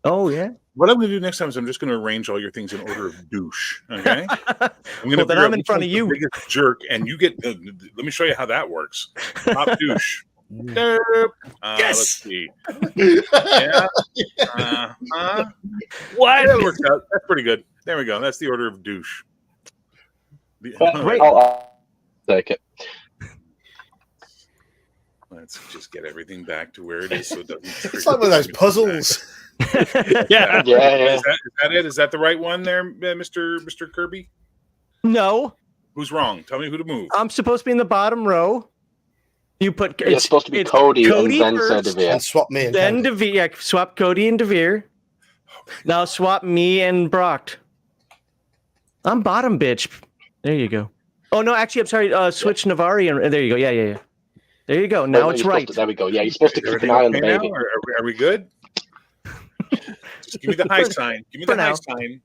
Oh, yeah. What I'm going to do next time is I'm just going to arrange all your things in order of douche. Okay. I'm going to then I'm in front of you. Biggest jerk, and you get. Let me show you how that works. Top douche. Yes. Let's see. Yeah. What? That works out. That's pretty good. There we go. That's the order of douche. Great. I'll take it. Let's just get everything back to where it is, so it doesn't. It's like one of those puzzles. Yeah. Is that it? Is that the right one there, Mr. Kirby? No. Who's wrong? Tell me who to move. I'm supposed to be in the bottom row. You put. It's supposed to be Cody and then Devere. And swap me and then Devere. Yeah, swap Cody and Devere. Now swap me and Brock. I'm bottom, bitch. There you go. Oh no, actually, I'm sorry. Switch Navari and there you go. Yeah. There you go. Now it's right. There we go. Yeah, you're supposed to keep an eye on the baby. Are we good? Just give me the high sign. Give me the high sign.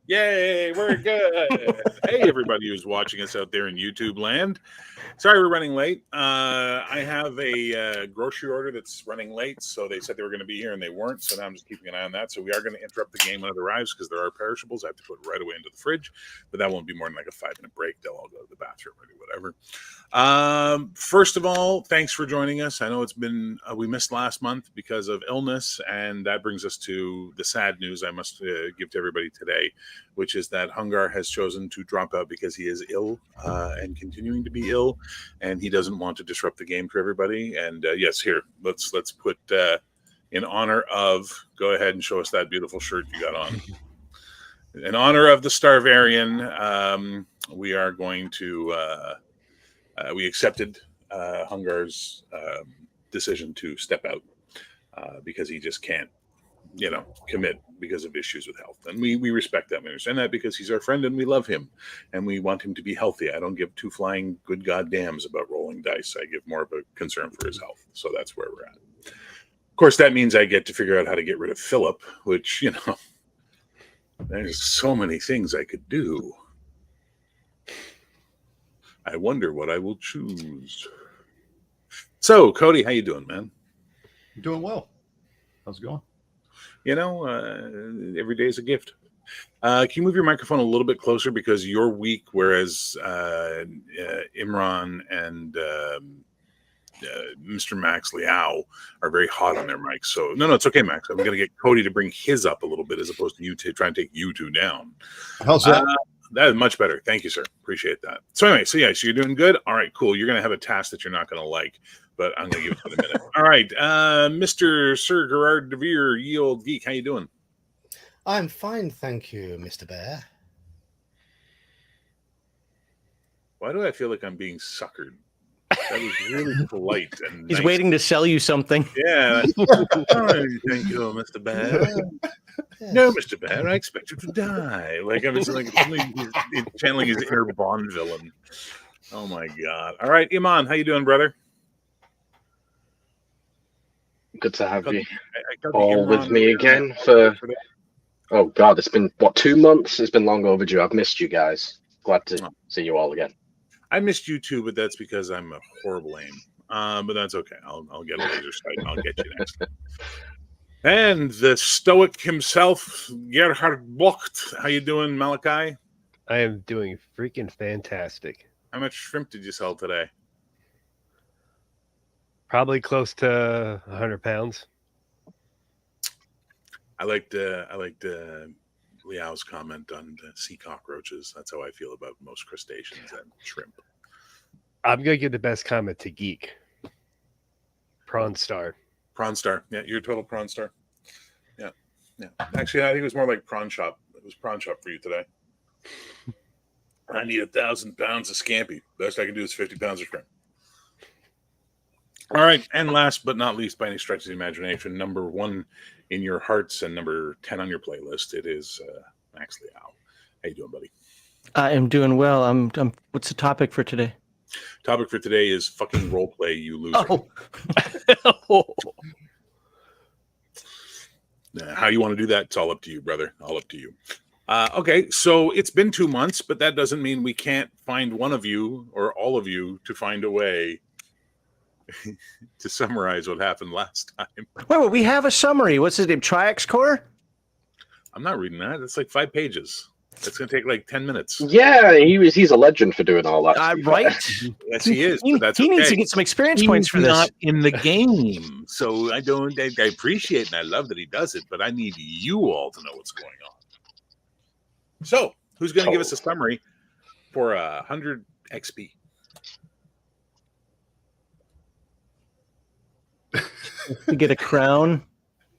Yay, we're good. Hey, everybody who's watching us out there in YouTube land. Sorry we're running late. I have a grocery order that's running late, so they said they were going to be here and they weren't, so now I'm just keeping an eye on that. So we are going to interrupt the game when it arrives because there are perishables I have to put right away into the fridge, but that won't be more than like a 5-minute break. They'll all go to the bathroom or do whatever. First of all, thanks for joining us. I know it's been we missed last month because of illness, and that brings us to the sad news I must give to everybody today, which is that Hungar has chosen to drop out because he is ill and continuing to be ill, and he doesn't want to disrupt the game for everybody. And yes, here, let's put in honor of, go ahead and show us that beautiful shirt you got on. In honor of the Starvarian, we are going to we accepted Hungar's decision to step out because he just can't, commit because of issues with health. And we respect that. We understand that because he's our friend and we love him and we want him to be healthy. I don't give two flying good goddams about rolling dice. I give more of a concern for his health. So that's where we're at. Of course, that means I get to figure out how to get rid of Philip, which, there's so many things I could do. I wonder what I will choose. So, Cody, how you doing, man? I'm doing well. How's it going? Every day is a gift. Can you move your microphone a little bit closer because you're weak, whereas Imran and Mr. Max Liao are very hot on their mics. So, no, it's okay, Max. I'm going to get Cody to bring his up a little bit as opposed to you to try and take you two down. How's that? That is much better. Thank you, sir. Appreciate that. So anyway, so you're doing good. All right, cool. You're going to have a task that you're not going to like, but I'm going to give it to you in a minute. All right, Mr. Sir Gerard DeVere, ye old geek, how you doing? I'm fine, thank you, Mr. Bear. Why do I feel like I'm being suckered? That was really polite and he's nice. waiting to sell you something. Yeah. Thank you, Mr. Bear. Yes. No, Mr. Bear, I expect you to die. Like I was like he's channeling his inner Bond villain. Oh my god. All right, Iman, how you doing, brother? Good to have you all with me again for oh god, it's been 2 months? It's been long overdue. I've missed you guys. Glad to see you all again. I missed you too, but that's because I'm a horrible aim. But that's okay. I'll get a laser sight and I'll get you next time. And the stoic himself, Gerhard Bocht. How you doing, Malachi? I am doing freaking fantastic. How much shrimp did you sell today? Probably close to 100 pounds. I liked Liao's comment on the sea cockroaches. That's how I feel about most crustaceans and shrimp. I'm going to give the best comment to Geek. Prawn Star. Prawn Star. Yeah, you're a total Prawn Star. Yeah. Actually, I think it was more like Prawn Shop. It was Prawn Shop for you today. I need 1,000 pounds of scampi. Best I can do is 50 pounds of shrimp. All right, and last but not least, by any stretch of the imagination, number 1 in your hearts and number 10 on your playlist, it is Max Liao. How you doing, buddy? I am doing well. I'm. What's the topic for today? Topic for today is fucking role play, you loser. How you want to do that? It's all up to you, brother. All up to you. Okay, so it's been 2 months, but that doesn't mean we can't find one of you or all of you to find a way to summarize what happened last time. Wait, we have a summary. What's his name? Triax Core? I'm not reading that. It's like 5 pages. It's going to take like 10 minutes. Yeah, he's a legend for doing all that. Right? Yes, he is. But that's he needs okay. to get some experience points for this. Not in the game, so I appreciate and I love that he does it, but I need you all to know what's going on. So, who's going to give us a summary for 100 XP? We get a crown.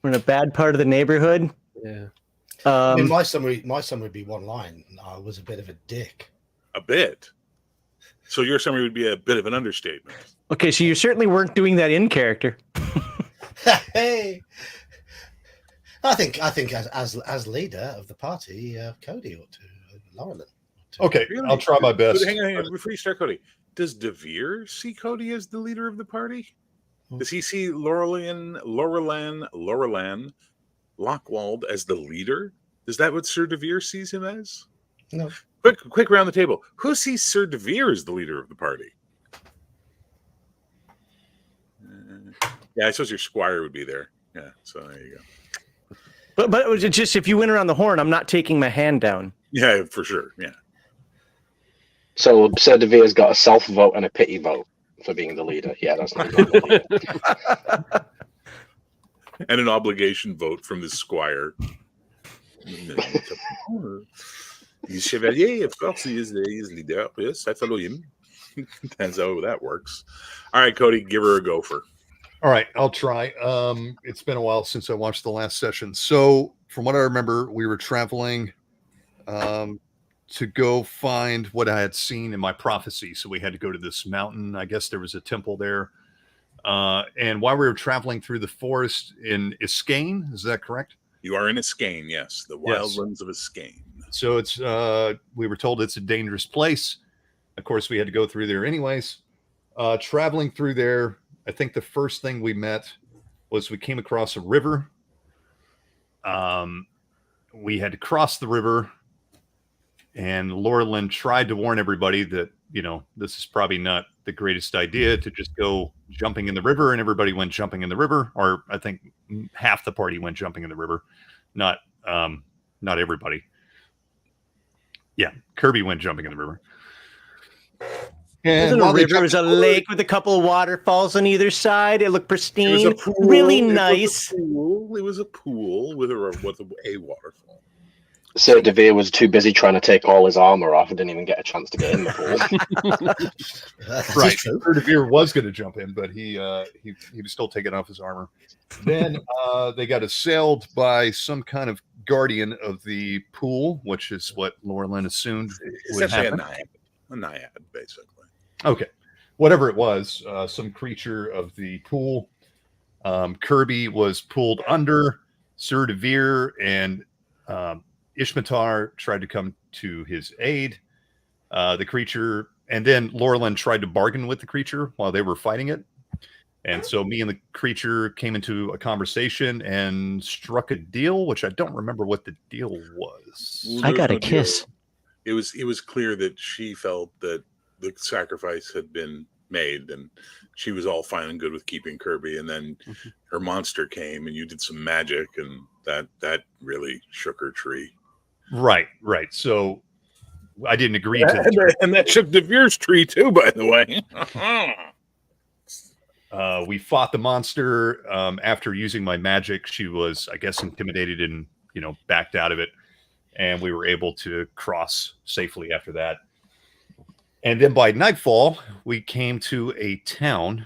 We're in a bad part of the neighborhood. Yeah. I mean, my summary would be one line. I was a bit of a dick. A bit. So your summary would be a bit of an understatement. Okay, so you certainly weren't doing that in character. Hey, I think as leader of the party, Cody ought to, Laurelin. Okay, Really? I'll try my best. But hang on. Before you start, Cody, does DeVere see Cody as the leader of the party? Does he see Laurelan Lockwald as the leader? Is that what Sir DeVere sees him as? No. Quick round the table. Who sees Sir DeVere as the leader of the party? Yeah, I suppose your squire would be there. Yeah, so there you go. But it's just if you win around the horn, I'm not taking my hand down. Yeah, for sure. Yeah. So Sir DeVere's got a self vote and a pity vote for being the leader. Yeah, that's not the leader. And an obligation vote from the squire. The Chevalier, of course, he is leader. Yes, I follow him. That's how that works. All right, Cody, give her a gopher. All right, I'll try. It's been a while since I watched the last session. So, from what I remember, we were traveling to go find what I had seen in my prophecy. So we had to go to this mountain. I guess there was a temple there. And while we were traveling through the forest in Iskane, is that correct? You are in Iskane, yes. The wildlands of Iskane. So it's we were told it's a dangerous place. Of course, we had to go through there anyways. Traveling through there, I think the first thing we met was we came across a river. We had to cross the river, and Laurelin tried to warn everybody that, you know, this is probably not the greatest idea to just go jumping in the river, and everybody went jumping in the river, or I think half the party went jumping in the river, not everybody. Yeah, Kirby went jumping in the river. And a river, it was a lake with a couple of waterfalls on either side. It looked pristine, really nice. It was a pool with a waterfall. Sir DeVere was too busy trying to take all his armor off and didn't even get a chance to get in the pool. Right. Sir DeVere was going to jump in, but he was still taking off his armor. Then they got assailed by some kind of guardian of the pool, which is what Laurelin assumed would happen. A naiad, basically. Okay. Whatever it was, some creature of the pool. Kirby was pulled under. Sir DeVere and Ishmatar tried to come to his aid. The creature, and then Laurelin tried to bargain with the creature while they were fighting it. And so me and the creature came into a conversation and struck a deal, which I don't remember what the deal was. I got a kiss. It was clear that she felt that the sacrifice had been made, and she was all fine and good with keeping Kirby. And then her monster came, and you did some magic, and that really shook her tree. Right. So I didn't agree to that. And that shook DeVere's tree too, by the way. We fought the monster. After using my magic, she was, I guess, intimidated and, backed out of it. And we were able to cross safely after that. And then by nightfall, we came to a town.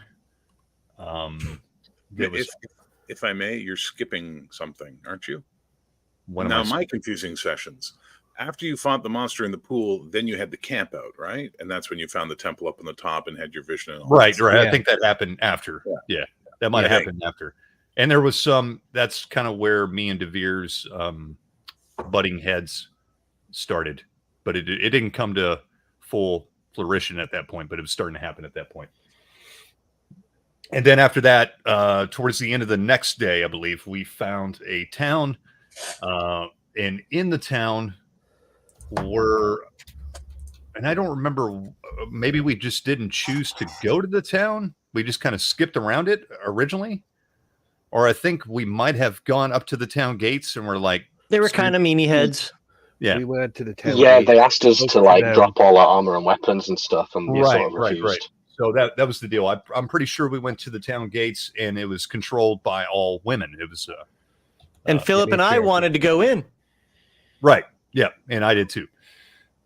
If I may, you're skipping something, aren't you? My confusing sessions. After you fought the monster in the pool, then you had the camp out, right? And that's when you found the temple up on the top and had your vision. And all right. Yeah. I think that happened after. Yeah. That might have happened after. And there was that's kind of where me and DeVere's butting heads started. But it didn't come to full flourishing at that point, but it was starting to happen at that point. And then after that, towards the end of the next day, I believe, we found a town. And in the town and I don't remember, maybe we just didn't choose to go to the town. we just kind of skipped around it originally, or I think we might have gone up to the town gates and we're like, They were kind of meanie heads. yeah, We went to the town. Yeah, gate, they asked us spoke to like them. drop all our armor and weapons and stuff, and we sort of right. refused. So that was the deal. I'm pretty sure we went to the town gates and it was controlled by all women. It was And Philip and I wanted to go in. right. Yeah, and I did too.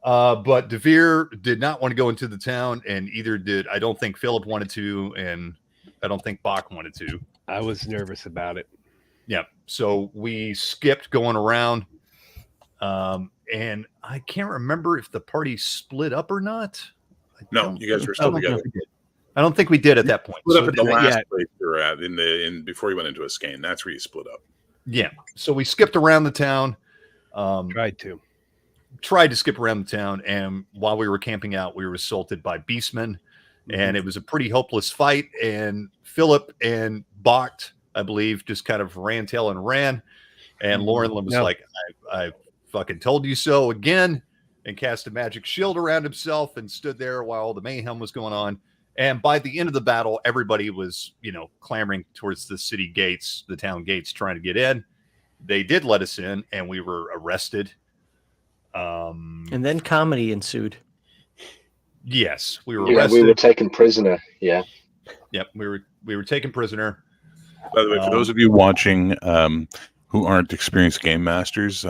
But Devere did not want to go into the town, and either did I don't think Philip wanted to, and I don't think Bach wanted to. I was nervous about it. Yeah, so we skipped going around, and I can't remember if the party split up or not. No, you guys were still together. I don't think we did at that point. Split So up at the did- last place you were at before you went into a skein. That's where you split up. yeah, so we skipped around the town. Tried to skip around the town, and while we were camping out, we were assaulted by beastmen, and it was a pretty hopeless fight. And Philip and Bach, I believe, just kind of ran tail and ran. And Lauren was like, I fucking told you so again, and cast a magic shield around himself and stood there while all the mayhem was going on. And by the end of the battle, everybody was, clamoring towards the city gates, the town gates, trying to get in. They did let us in, and we were arrested. And then comedy ensued. Yes, we were Yeah, arrested. we were taken prisoner. Yeah. Yep, we were taken prisoner. By the way, for those of you watching who aren't experienced game masters,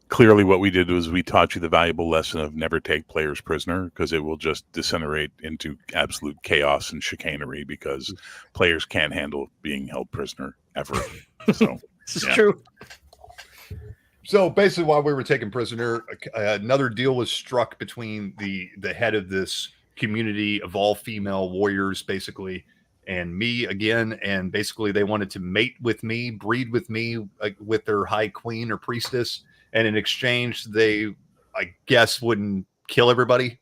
clearly what we did was we taught you the valuable lesson of never take players prisoner, because it will just disintegrate into absolute chaos and chicanery, because players can't handle being held prisoner ever. So This is true. So basically, while we were taken prisoner, another deal was struck between the head of this community of all female warriors, basically, and me again. And basically, they wanted to mate with me, breed with me, with their high queen or priestess. And in exchange, they, I guess, wouldn't kill everybody.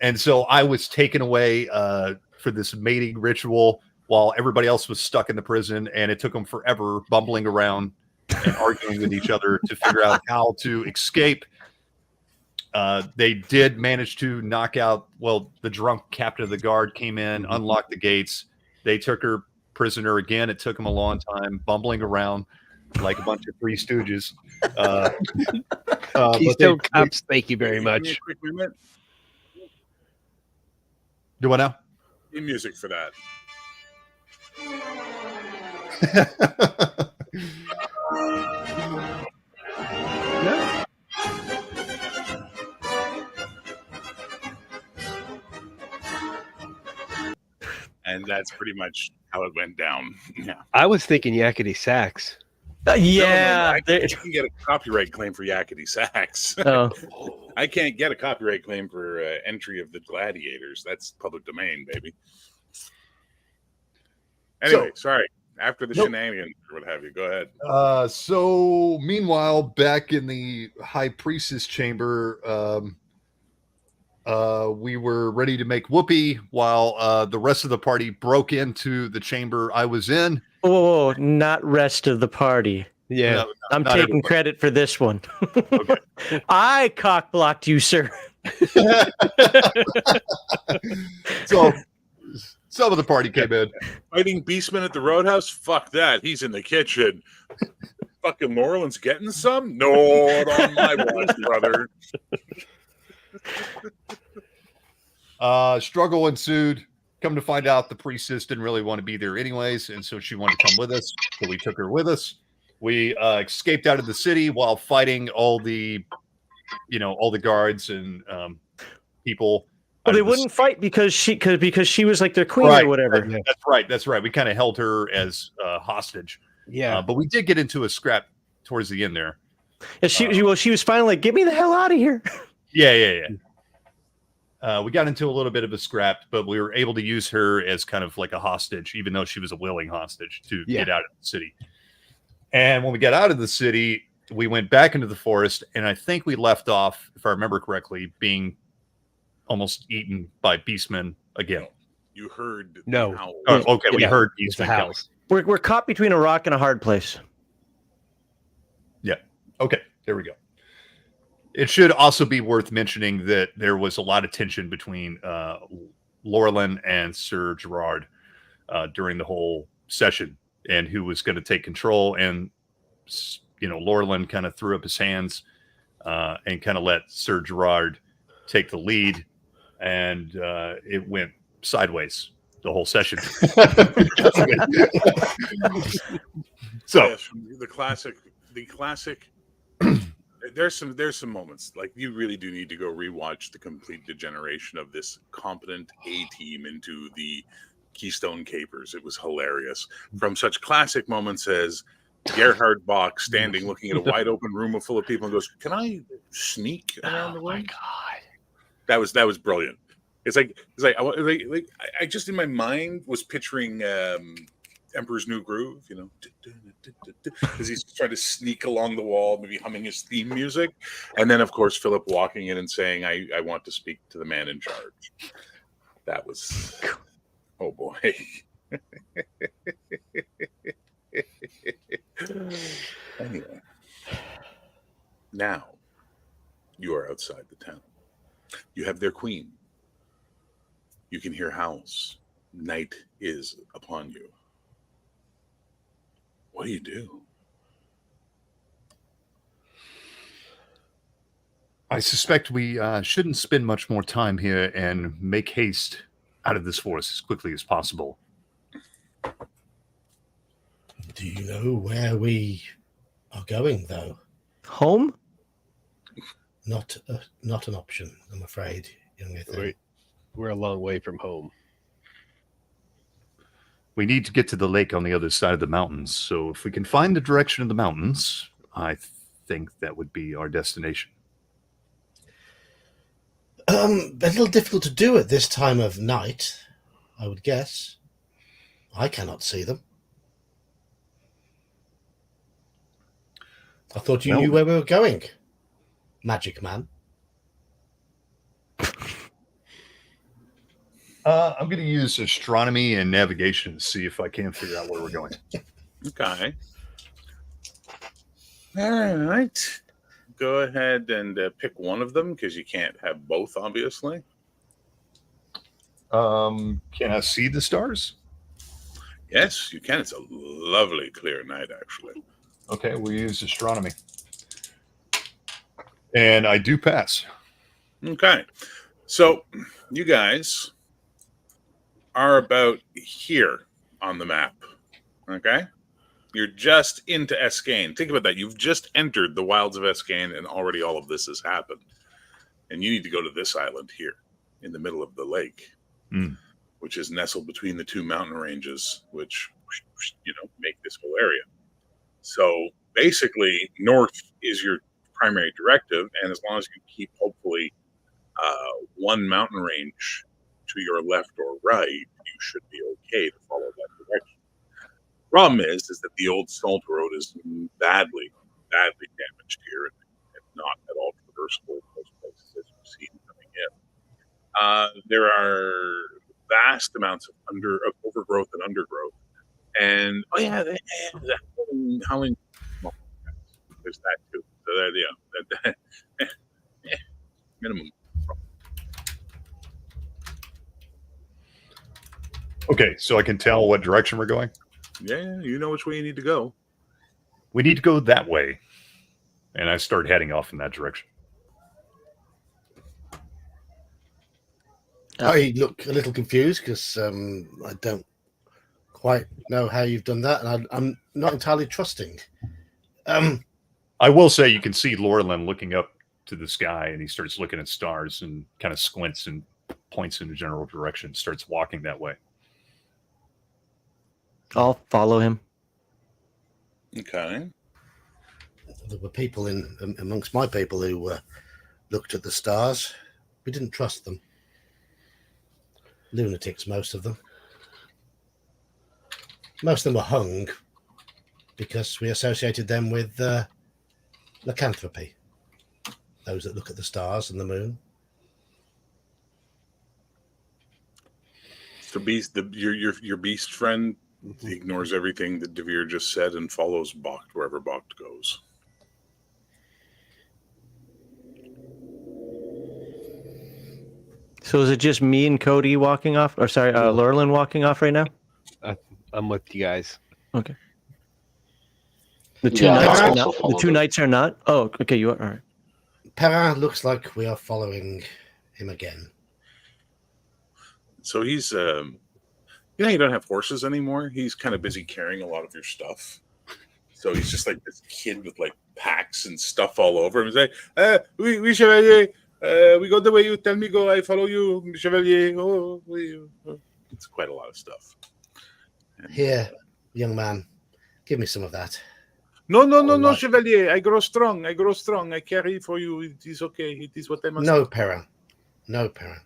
And so I was taken away for this mating ritual while everybody else was stuck in the prison. And it took them forever bumbling around and arguing with each other to figure out how to escape. They did manage to knock out, the drunk captain of the guard came in, unlocked the gates. They took her prisoner again. It took them a long time, bumbling around like a bunch of Three Stooges. Keystone Cops, thank you very Give me a much. quick minute. Do what now? Need music for that. And that's pretty much how it went down. Yeah. I was thinking yakety sax. Yeah. No, I can get a copyright claim for Yakety Sax. Oh. I can't get a copyright claim for entry of the Gladiators. That's public domain, baby. Anyway, sorry. After the shenanigans or what have you, go ahead. So meanwhile, back in the high priestess chamber, we were ready to make whoopee while the rest of the party broke into the chamber I was in. Oh, not rest of the party. Yeah. No, I'm not taking everybody. credit for this one. Okay. I cock blocked you, sir. So some of the party came in. Fighting Beastman at the Roadhouse? Fuck that. He's in the kitchen. Fucking Laurel's getting some? No, not on my watch, brother. Struggle ensued. Come to find out, the priestess didn't really want to be there anyways, and so she wanted to come with us. So we took her with us. We escaped out of the city while fighting all the guards and people. Well, they wouldn't fight because she was like their queen or whatever. That's right. We kind of held her as hostage. Yeah. But we did get into a scrap towards the end there. Yeah, she was finally like, "Get me the hell out of here." Yeah. We got into a little bit of a scrap, but we were able to use her as kind of like a hostage, even though she was a willing hostage to get out of the city. And when we got out of the city, we went back into the forest, and I think we left off, if I remember correctly, being almost eaten by beastmen again. You heard No. howl. Oh, okay, we heard It's the beastmen coming. house. We're caught between a rock and a hard place. Yeah. Okay, there we go. It should also be worth mentioning that there was a lot of tension between Laurelin and Sir Gerard during the whole session, and who was going to take control. And Laurelin kind of threw up his hands and kind of let Sir Gerard take the lead, and it went sideways the whole session. So yes, the classic. There's some moments like you really do need to go rewatch the complete degeneration of this competent A team into the Keystone Capers. It was hilarious. From such classic moments as Gerhard Bach standing looking at a wide open room full of people and goes, "Can I sneak around the room?" My God, that was brilliant. It's like I just in my mind was picturing Emperor's New Groove, as he's trying to sneak along the wall, maybe humming his theme music, and then of course Philip walking in and saying, "I want to speak to the man in charge." That was, oh boy. Anyway, now you are outside the town. You have their queen. You can hear howls. Night is upon you. What do you do? I suspect we shouldn't spend much more time here and make haste out of this forest as quickly as possible. Do you know where we are going, though? Home? Not an option, I'm afraid, young Ethan. we're a long way from home. We need to get to the lake on the other side of the mountains. So if we can find the direction of the mountains, I think that would be our destination. A little difficult to do at this time of night, I would guess. I cannot see them. I thought you knew where we were going, Magic Man. I'm going to use astronomy and navigation to see if I can figure out where we're going. Okay. All right. Go ahead and pick one of them because you can't have both, obviously. Can I see the stars? Yes, you can. It's a lovely, clear night, actually. Okay, we'll use astronomy. And I do pass. Okay. So you guys are about here on the map. Okay? You're just into Escaine. Think about that. You've just entered the wilds of Escaine, and already all of this has happened. And you need to go to this island here in the middle of the lake, which is nestled between the two mountain ranges, which, make this whole area. So basically, north is your primary directive, and as long as you keep, hopefully, one mountain range to your left or right, you should be okay to follow that direction. Problem is that the old salt road is badly damaged here and not at all traversable in most places as you've seen coming in. There are vast amounts of overgrowth and undergrowth, and howling. Well, there's that too. So minimum. Okay, so I can tell what direction we're going? Yeah, you know which way you need to go. We need to go that way. And I start heading off in that direction. I look a little confused because I don't quite know how you've done that, and I'm not entirely trusting. I will say you can see Laurelin looking up to the sky, and he starts looking at stars and kind of squints and points in a general direction, starts walking that way. I'll follow him. Okay. There were people amongst my people who looked at the stars. We didn't trust them. Lunatics, most of them. Most of them were hung because we associated them with lycanthropy. Those that look at the stars and the moon. So beast, your beast friend ignores everything that Devere just said and follows Bocht wherever Bocht goes. So is it just me and Cody walking off? Or sorry, Lurlin walking off right now? I'm with you guys. Okay. The two Yeah, knights I'll are also not. The follow two them. knights are not. Oh, okay. You are all right. Perrin looks like we are following him again. So he's, you know, you don't have horses anymore. He's kind of busy carrying a lot of your stuff. So he's just like this kid with like packs and stuff all over him. He's like, oui, chevalier. We go the way you tell me go. I follow you, chevalier. It's quite a lot of stuff. And, Here, young man, give me some of that. No, Right. chevalier. I grow strong. I carry for you. It is okay. It is what I must. No, Perrin. No, Perrin.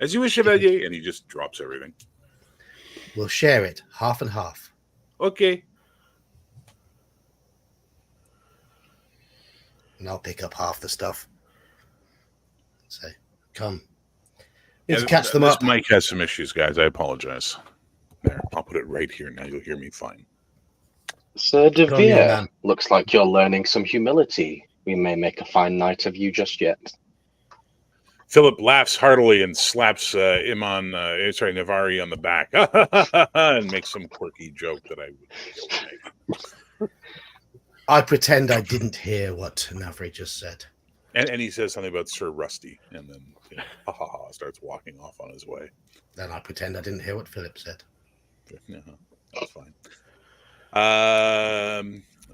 As you wish, chevalier. And he just drops everything. We'll share it, half and half. Okay. And I'll pick up half the stuff. Say, come. Need to catch them this up. mic has some issues, guys. I apologize. There, I'll put it right here. Now you'll hear me fine. Sir De Go on, young Vere, man. looks like you're learning some humility. We may make a fine knight of you just yet. Philip laughs heartily and slaps Navari on the back and makes some quirky joke that I would make. I pretend I didn't hear what Navri just said. And he says something about Sir Rusty, and then starts walking off on his way. Then I pretend I didn't hear what Philip said. Yeah, that's fine.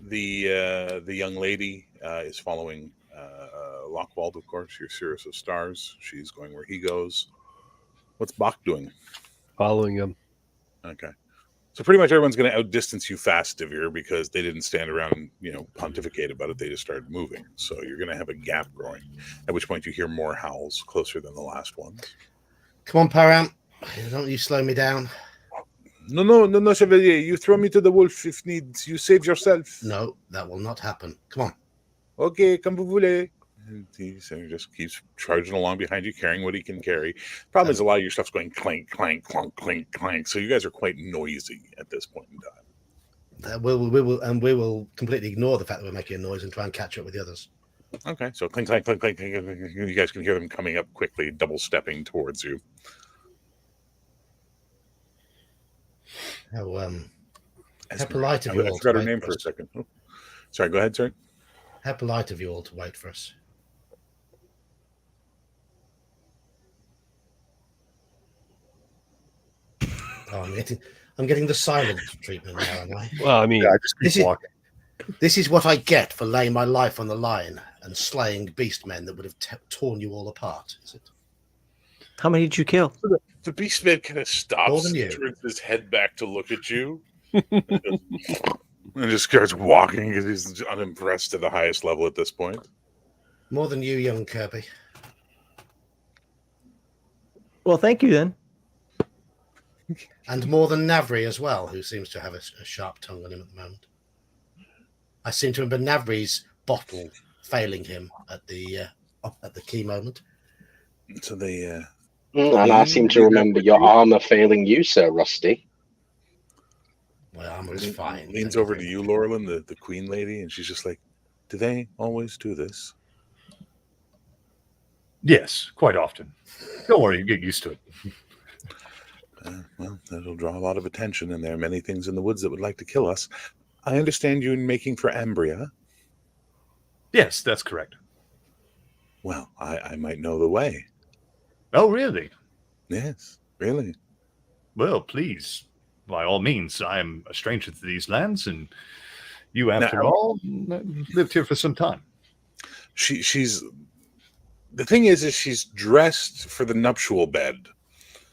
The young lady is following Lockwald, of course, your Cirrus of Stars. She's going where he goes. What's Bach doing? Following him. Okay. So pretty much everyone's going to outdistance you fast, Devere, because they didn't stand around and, pontificate about it. They just started moving. So you're going to have a gap growing, at which point you hear more howls closer than the last ones. Come on, Perrin. Don't you slow me down. No, Chevalier. You throw me to the wolf if needs. You save yourself. No, that will not happen. Come on. Okay, comme vous voulez. And he just keeps charging along behind you, carrying what he can carry. Problem is, a lot of your stuff's going clank, clank, clunk, clink, clank. So you guys are quite noisy at this point in time. We will completely ignore the fact that we're making a noise and try and catch up with the others. Okay, so clink, clank, clink, clink. You guys can hear them coming up quickly, double stepping towards you. How polite of you I all. forgot her name for a second. Oh, sorry, go ahead, sir. How polite of you all to wait for us. Oh, I'm getting the silent treatment now, am I? Well, I mean, Yeah, I just keep walking. This is what I get for laying my life on the line and slaying beast men that would have torn you all apart, is it? How many did you kill? The beastman kind of stops More than you. and turns his head back to look at you. And just starts walking because he's unimpressed to the highest level at this point. More than you, young Kirby. Well, thank you then. And more than Navri as well, who seems to have a sharp tongue on him at the moment. I seem to remember Navri's bottle failing him at the key moment. So they... And I seem to remember your armor failing you, Sir Rusty. My armor is fine. Leans over to you, Laurelin, the queen lady, and she's just like, do they always do this? Yes, quite often. Don't worry, you get used to it. Well, that'll draw a lot of attention, and there are many things in the woods that would like to kill us. I understand you in making for Ambria. Yes, that's correct. Well, I might know the way. Oh, really? Yes, really. Well, please, by all means. I am a stranger to these lands, and you, after all, lived here for some time. She's the thing is she's dressed for the nuptial bed.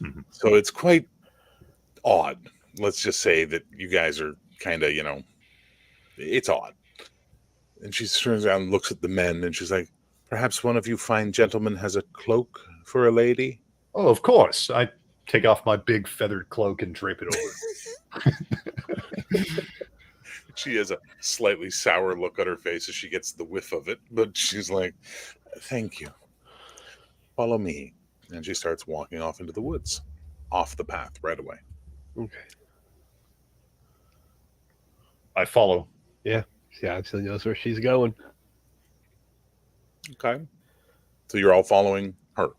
Mm-hmm. So it's quite odd. Let's just say that you guys are kind of, it's odd. And she turns around and looks at the men, and she's like, perhaps one of you fine gentlemen has a cloak for a lady? Oh, of course. I take off my big feathered cloak and drape it over. She has a slightly sour look on her face as she gets the whiff of it, but she's like, thank you. Follow me. And she starts walking off into the woods, off the path right away. okay. I follow. Yeah. She obviously knows where she's going. Okay. So you're all following her.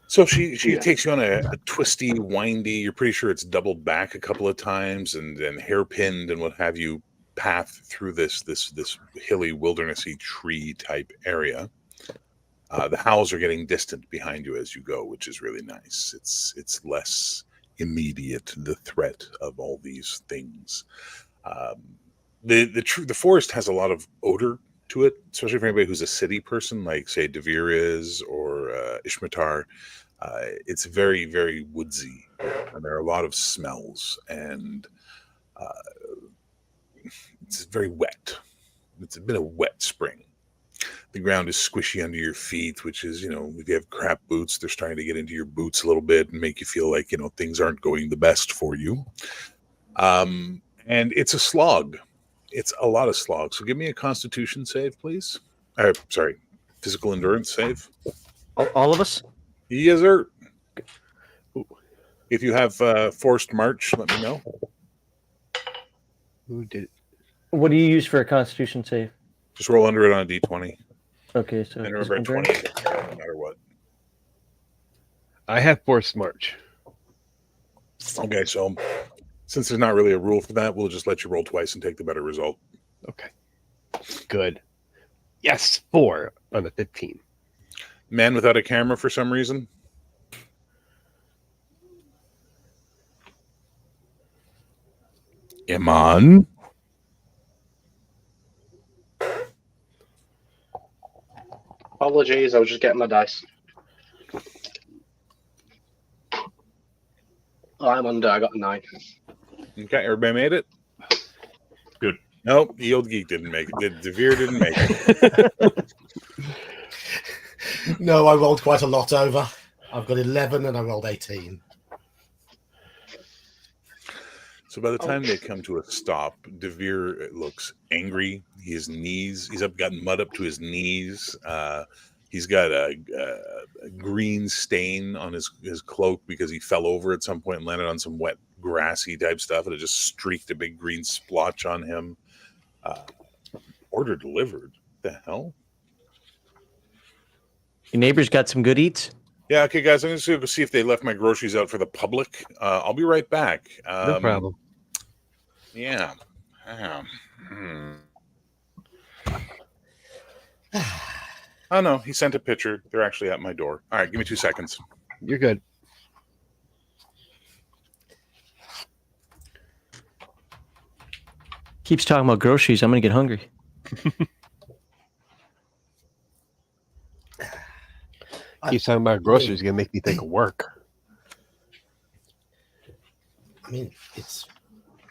So she takes you on a twisty, windy. You're pretty sure it's doubled back a couple of times and hairpinned and what have you. Path through this hilly, wildernessy tree type area. The howls are getting distant behind you as you go, which is really nice. It's less immediate, the threat of all these things. The forest has a lot of odor to it, especially for anybody who's a city person, like say Devere is or Ishmatar. It's very, very woodsy, and there are a lot of smells, and it's very wet. It's been a wet spring. The ground is squishy under your feet, which is, if you have crap boots, they're starting to get into your boots a little bit and make you feel like, things aren't going the best for you. And it's a slog. It's a lot of slog. So give me a constitution save, please. Sorry, physical endurance save. All of us? Yes, sir. If you have forced march, let me know. Who did it? What do you use for a constitution save? Just roll under it on a d20. Okay, so And remember, 20 no matter what. I have forced march. Okay, so since there's not really a rule for that, we'll just let you roll twice and take the better result. Okay. Good. Yes, 4 on the 15. Man without a camera for some reason. Iman. Apologies, I was just getting my dice. I'm under. I got a 9. Okay, everybody made it? Good. Nope, the old geek didn't make it. Devere didn't make it. No, I rolled quite a lot over. I've got 11 and I rolled 18. So by the time they come to a stop, Devere looks angry. He's got mud up to his knees. He's got a green stain on his cloak because he fell over at some point and landed on some wet, grassy type stuff, and it just streaked a big green splotch on him. Order delivered. What the hell? Your neighbor's got some good eats? Yeah, okay, guys, I'm just going to go see if they left my groceries out for the public. I'll be right back. No problem. Yeah. Oh, no, he sent a picture. They're actually at my door. All right, give me 2 seconds. You're good. Keeps talking about groceries. I'm going to get hungry. Keeps talking about groceries. Gonna make me think of work. I mean, it's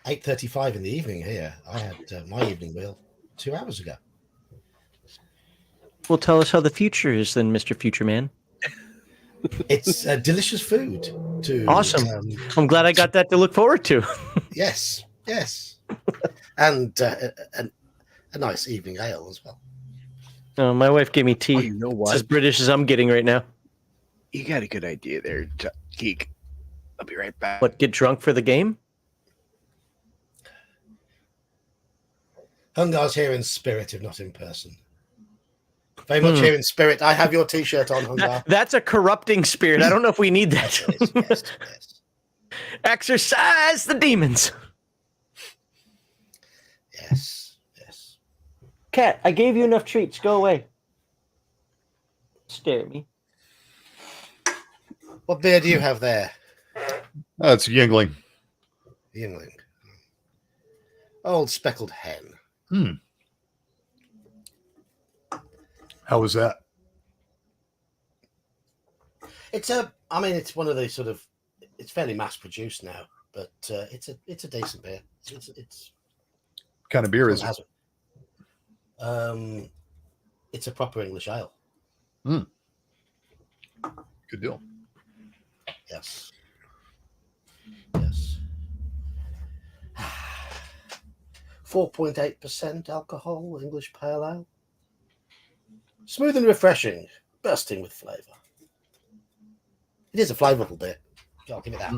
8:35 in the evening here. I had my evening meal 2 hours ago. Well, tell us how the future is then, Mr. Future Man. It's delicious food. Awesome. I'm glad I got that to look forward to. Yes. And a nice evening ale as well. Oh, my wife gave me tea. Oh, you know It's what? as British as I'm getting right now. You got a good idea there, geek. I'll be right back. What, get drunk for the game? Hungar's here in spirit, if not in person. Very much here in spirit. I have your T-shirt on, Hungar. That's a corrupting spirit. I don't know if we need that. Yes. Exorcise the demons. Yes. Cat, I gave you enough treats. Go away. Stare at me. What beer do you have there? It's Yingling. Yingling. Old speckled hen. How was that? It's one of those sort of. It's fairly mass produced now, but it's a decent beer. It's What kind of beer is it? It's a proper English ale. Good deal. Yes. 4.8% alcohol, English pale ale. Smooth and refreshing, bursting with flavour. It is a flavourful beer. I'll give it that.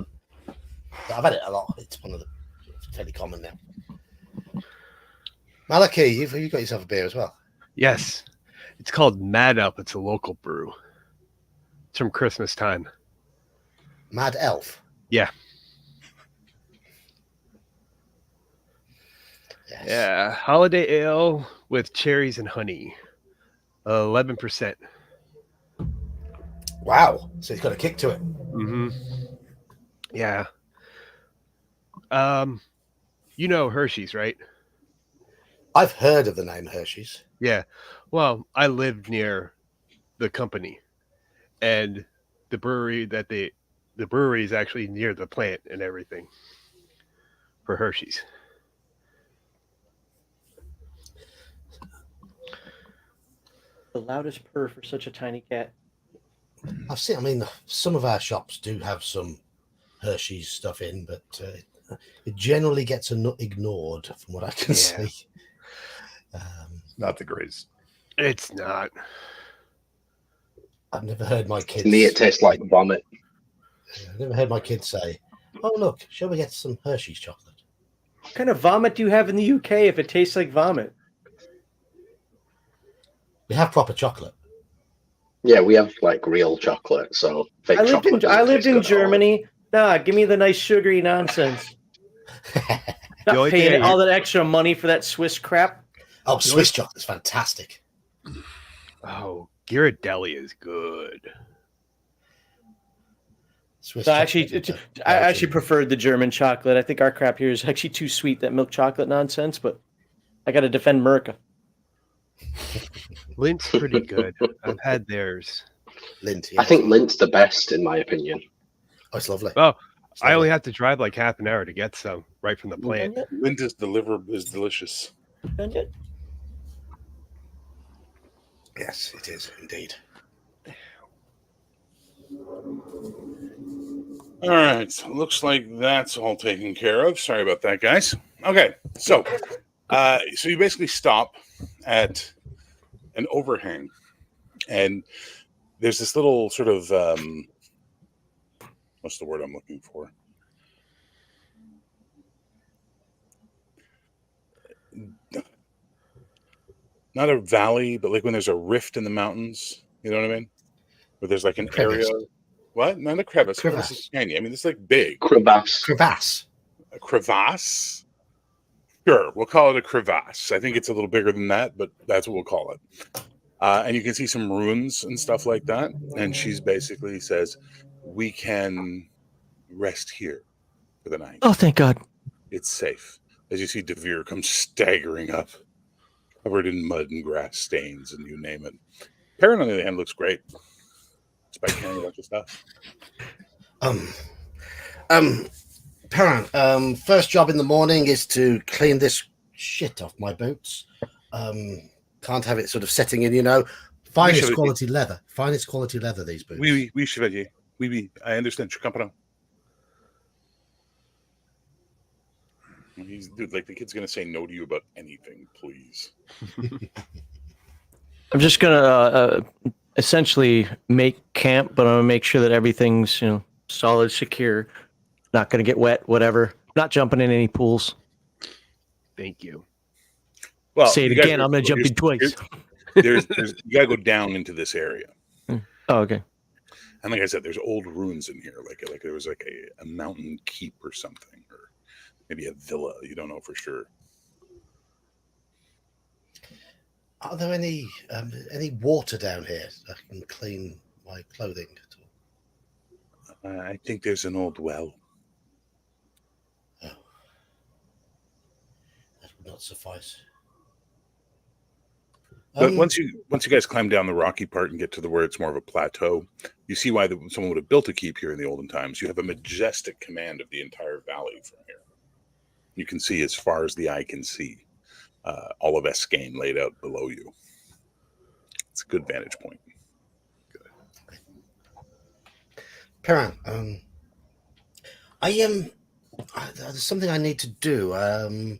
I've had it a lot. It's one of the fairly common now. Malachi, you've got yourself a beer as well. Yes. It's called Mad Up. It's a local brew. It's from Christmas time. Mad Elf. Yeah. Yes. Yeah. Holiday ale with cherries and honey. 11%. Wow. So it's got a kick to it. Mm-hmm. Yeah. You know Hershey's, right? I've heard of the name Hershey's. Yeah. Well, I lived near the company, and the brewery is actually near the plant and everything for Hershey's. The loudest purr for such a tiny cat. I've seen. I mean, some of our shops do have some Hershey's stuff in, but it generally gets ignored, from what I can see. Not the greatest. It's not. I've never heard my kids. To me, it tastes like vomit. I've never heard my kids say, "Oh, look, shall we get some Hershey's chocolate?" What kind of vomit do you have in the UK if it tastes like vomit? We have proper chocolate. Yeah, we have like real chocolate. So fake I lived chocolate in doesn't taste good at all. Germany. Nah, give me the nice sugary nonsense. Not only thing paying I all that extra money for that Swiss crap. Oh, Swiss chocolate's fantastic. Oh, Ghirardelli is good. Swiss So chocolate. I actually preferred the German chocolate. I think our crap here is actually too sweet, that milk chocolate nonsense, but I got to defend Merca. Lint's pretty good. I've had theirs. Lindt. I think Lint's the best, in my opinion. Oh, it's lovely. Oh, It's I lovely. only have to drive like half an hour to get some right from the plant. Lint is delicious. Yes, it is indeed. All right, so looks like that's all taken care of. Sorry about that, guys. Okay, so you basically stop at an overhang, and there's this little sort of what's the word I'm looking for? Not a valley, but like when there's a rift in the mountains. You know what I mean? Where there's like an Crevice. area. What? Not a crevice. Crevice is tiny. I mean, it's like big. Crevasse. Crevasse. A crevasse? Sure, we'll call it a crevasse. I think it's a little bigger than that, but that's what we'll call it. And you can see some ruins and stuff like that. And she's basically says, we can rest here for the night. Oh, thank God. It's safe. As you see Devere come staggering up, covered in mud and grass stains and you name it. Perrin, on the other hand, looks great. Despite carrying a bunch of stuff. Perrin, first job in the morning is to clean this shit off my boots. Can't have it sort of setting in, Finest quality leather. Finest quality leather, these boots. Oui, chevalier. Oui, I understand. Je comprends. Dude, like the kid's gonna say no to you about anything, please. I'm just going to essentially make camp, but I'm going to make sure that everything's, solid, secure. Not going to get wet, whatever. Not jumping in any pools. Thank you. Well, Say it again. I'm going to jump in twice. There's you gotta go down into this area. Oh, okay. And like I said, there's old ruins in here. Like there was like a mountain keep or something, or maybe a villa. You don't know for sure. Are there any water down here that I can clean my clothing at all? I think there's an old well. Oh. That would not suffice. But once you guys climb down the rocky part and get to where it's more of a plateau, you see why someone would have built a keep here in the olden times. You have a majestic command of the entire valley from here. You can see as far as the eye can see. All of Escaine laid out below you. It's a good vantage point. Good. Perrin, there's something I need to do.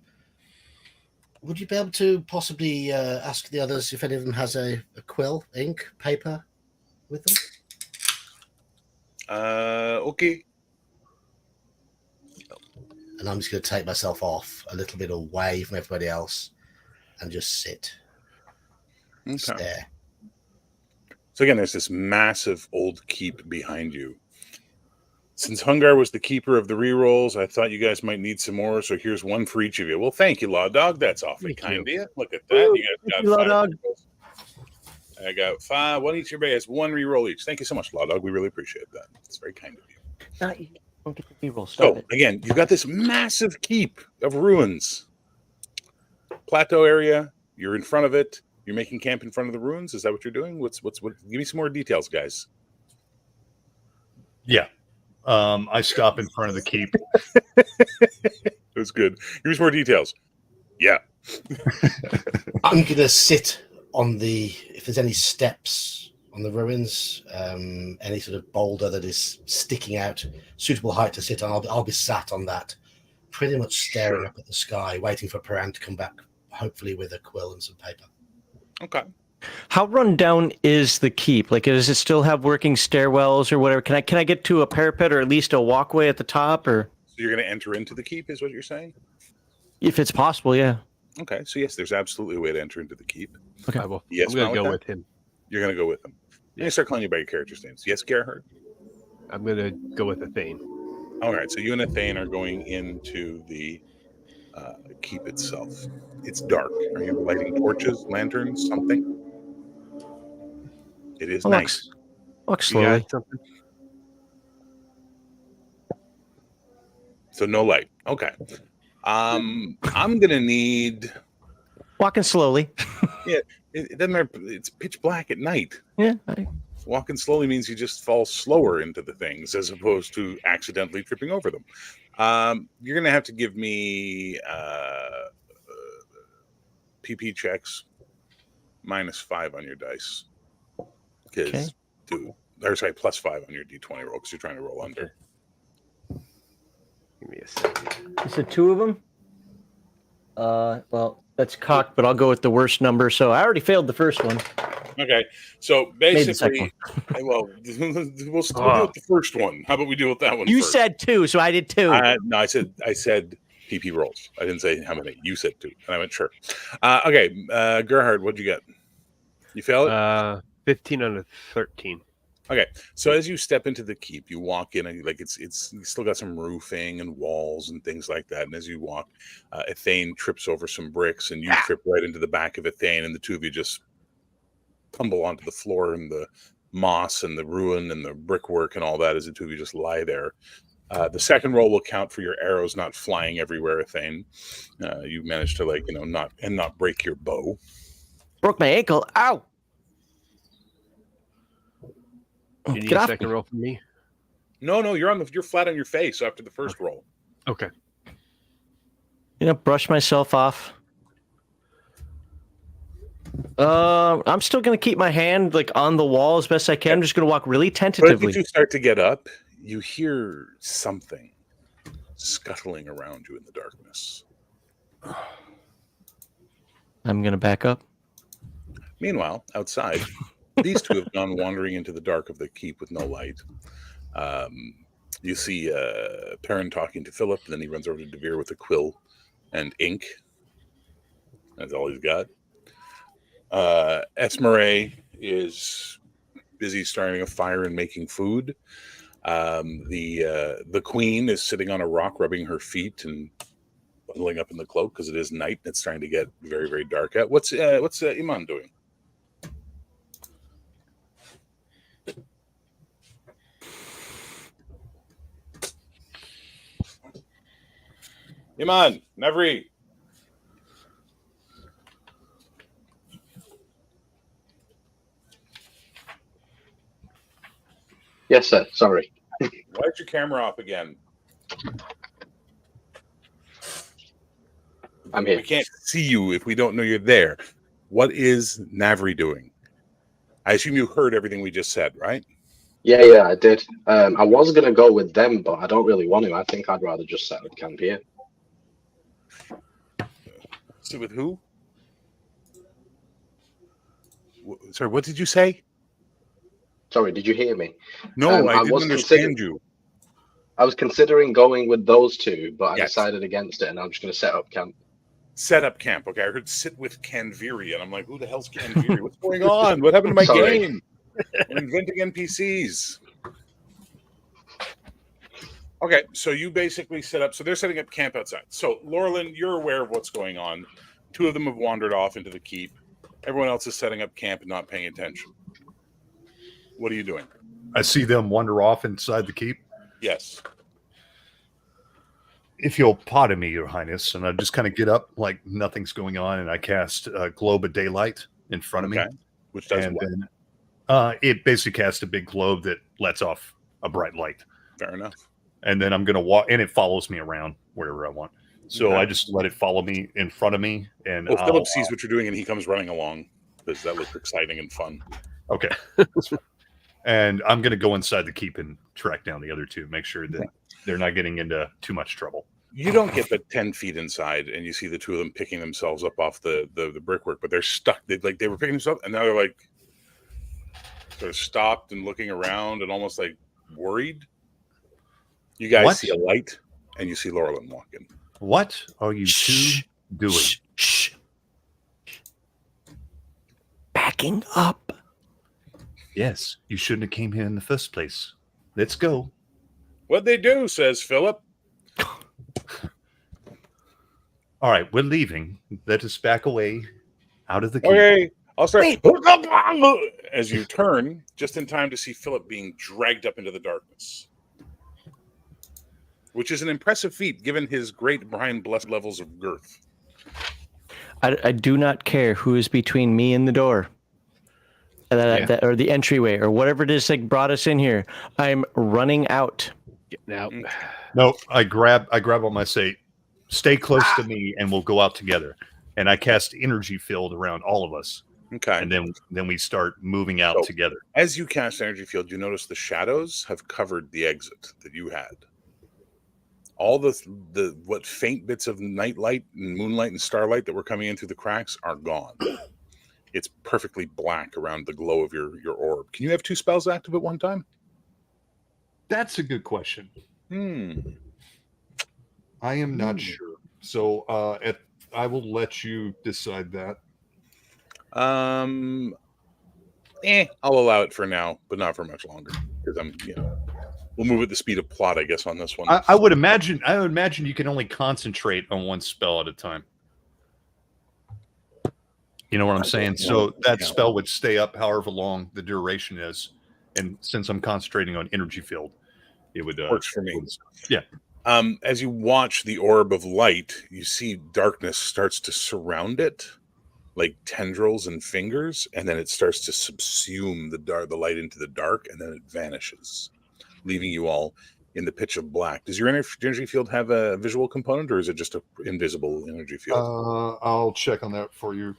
Would you be able to possibly ask the others if any of them has a quill, ink, paper with them? Okay. And I'm just going to take myself off a little bit away from everybody else and just sit. Okay. Stare. So again, there's this massive old keep behind you. Since Hungar was the keeper of the rerolls, I thought you guys might need some more, so here's one for each of you. Well, thank you, Law Dog. That's awfully kind of you. Look at that. Woo, You guys got Law 5 Dog. rerolls. I got 5. One each. Everybody has 1 reroll each. Thank you so much, Law Dog. We really appreciate that. It's very kind of you. You don't get the reroll. Stop it. Again, you've got this massive keep of ruins. Plateau area. You're in front of it. You're making camp in front of the ruins. Is that what you're doing? What? Give me some more details, guys. Yeah. I stop in front of the keep. That was good. Give me some more details. Yeah. I'm going to sit on if there's any steps on the ruins, any sort of boulder that is sticking out, suitable height to sit on, I'll be sat on that, pretty much staring up at the sky, waiting for Paran to come back, hopefully with a quill and some paper. Okay. How run down is the keep? Like, does it still have working stairwells or whatever? Can I get to a parapet or at least a walkway at the top? Or So you're going to enter into the keep, is what you're saying? if it's possible, yeah. Okay. So yes, there's absolutely a way to enter into the keep. Okay. Yes, I'm going to go Malachi? with him. You're going to go with them. I'm going to start calling you by your character's names. Yes, Gerhard? I'm going to go with the Thane. All right. So you and Athane are going into the keep itself. It's dark. Are you lighting torches, lanterns, something? It is nice. Walk You got slowly. something? So no light. Okay. I'm gonna need. Walking slowly. It doesn't matter. It's pitch black at night. Yeah. Walking slowly means you just fall slower into the things as opposed to accidentally tripping over them. You're gonna have to give me PP checks -5 on your dice. Because +5 on your D20 roll because you're trying to roll under. Give me a second. You said 2 of them? Well, that's cocked, but I'll go with the worst number. So I already failed the first one. Okay, so Made the second basically, well, we'll still deal with the first one. How about we deal with that one? You first? said 2, so I did 2. No, I said PP rolls. I didn't say how many. You said 2, and I went sure. Okay, Gerhard, what'd you get? You fail it. 15 on a 13. Okay, so as you step into the keep, you walk in and like it's still got some roofing and walls and things like that. And as you walk, Athane trips over some bricks, and you trip right into the back of Athane, and the two of you just tumble onto the floor and the moss and the ruin and the brickwork and all that as the two of you just lie there. The second roll will count for your arrows not flying everywhere, Athane. You managed to not break your bow. Broke my ankle. Ow! Do you need Get a off second me. roll from me? No, you're flat on your face after the first roll. Okay. Brush myself off. I'm still gonna keep my hand on the wall as best I can. I'm just gonna walk really But tentatively. as you start to get up, you hear something scuttling around you in the darkness. I'm gonna back up. Meanwhile, outside, these two have gone wandering into the dark of the keep with no light. You see Perrin talking to Philip, and then he runs over to Devere with a quill and ink. That's all he's got. Esmeralda is busy starting a fire and making food. The queen is sitting on a rock, rubbing her feet and bundling up in the cloak because it is night and it's starting to get very, very dark out. What's Iman doing? Iman, Navri. Yes, sir. Sorry. Why is your camera off again? I'm here. We can't see you if we don't know you're there. What is Navri doing? I assume you heard everything we just said, right? Yeah, I did. I was going to go with them, but I don't really want to. I think I'd rather just set with Campain. Sit with who? Sorry, what did you say? Sorry, did you hear me? No, I didn't was understand you. I was considering going with those two, but I Yes. decided against it, and I'm just going to set up camp. Set up camp. Okay, I heard sit with Canviri, and I'm like, who the hell's Canviri? What's going on? What happened to my Sorry. game? We're inventing NPCs. Okay, so you basically set up. So they're setting up camp outside. So Laurelin, you're aware of what's going on. 2 of them have wandered off into the keep. Everyone else is setting up camp and not paying attention. What are you doing? I see them wander off inside the keep. Yes. If you'll pardon me, Your Highness, and I just kind of get up like nothing's going on, and I cast a globe of daylight in front of me. Which does and what? Then, it basically casts a big globe that lets off a bright light. Fair enough. And then I'm going to walk, and it follows me around wherever I want. So Okay. I just let it follow me in front of me. And Philip sees what you're doing, and he comes running along because that looks exciting and fun. Okay. And I'm going to go inside the keep and track down the other 2, make sure that they're not getting into too much trouble. You don't get the 10 feet inside, and you see the 2 of them picking themselves up off the brickwork, but they're stuck. They were picking themselves up, and now they're like sort of stopped and looking around and almost like worried. You guys see a light, and you see Laurelin walk in. What are you 2 doing? Shh. Backing up. Yes, you shouldn't have came here in the first place. Let's go. What'd they do? Says Philip. All right, we're leaving. Let us back away out of the keep. Okay, I'll start. As you turn, just in time to see Philip being dragged up into the darkness, which is an impressive feat given his great Brian Blessed levels of girth. I do not care who is between me and the door. Or the entryway, or whatever it is that brought us in here. I'm running out. Getting out. No, I grab on my say, stay close to me, and we'll go out together. And I cast energy field around all of us. Okay, and then we start moving out together. As you cast energy field, you notice the shadows have covered the exit that you had. All the what faint bits of nightlight and moonlight and starlight that were coming in through the cracks are gone. It's perfectly black around the glow of your orb. Can you have 2 spells active at one time? That's a good question. I am not sure. So I will let you decide that. I'll allow it for now, but not for much longer because we'll move at the speed of plot, I guess, on this one. I would imagine you can only concentrate on one spell at a time. You know what I'm saying? So that spell would stay up however long the duration is. And since I'm concentrating on energy field, it would works for me. Yeah. As you watch the orb of light, you see darkness starts to surround it like tendrils and fingers, and then it starts to subsume the light into the dark, and then it vanishes, leaving you all in the pitch of black. Does your energy field have a visual component, or is it just an invisible energy field? I'll check on that for you.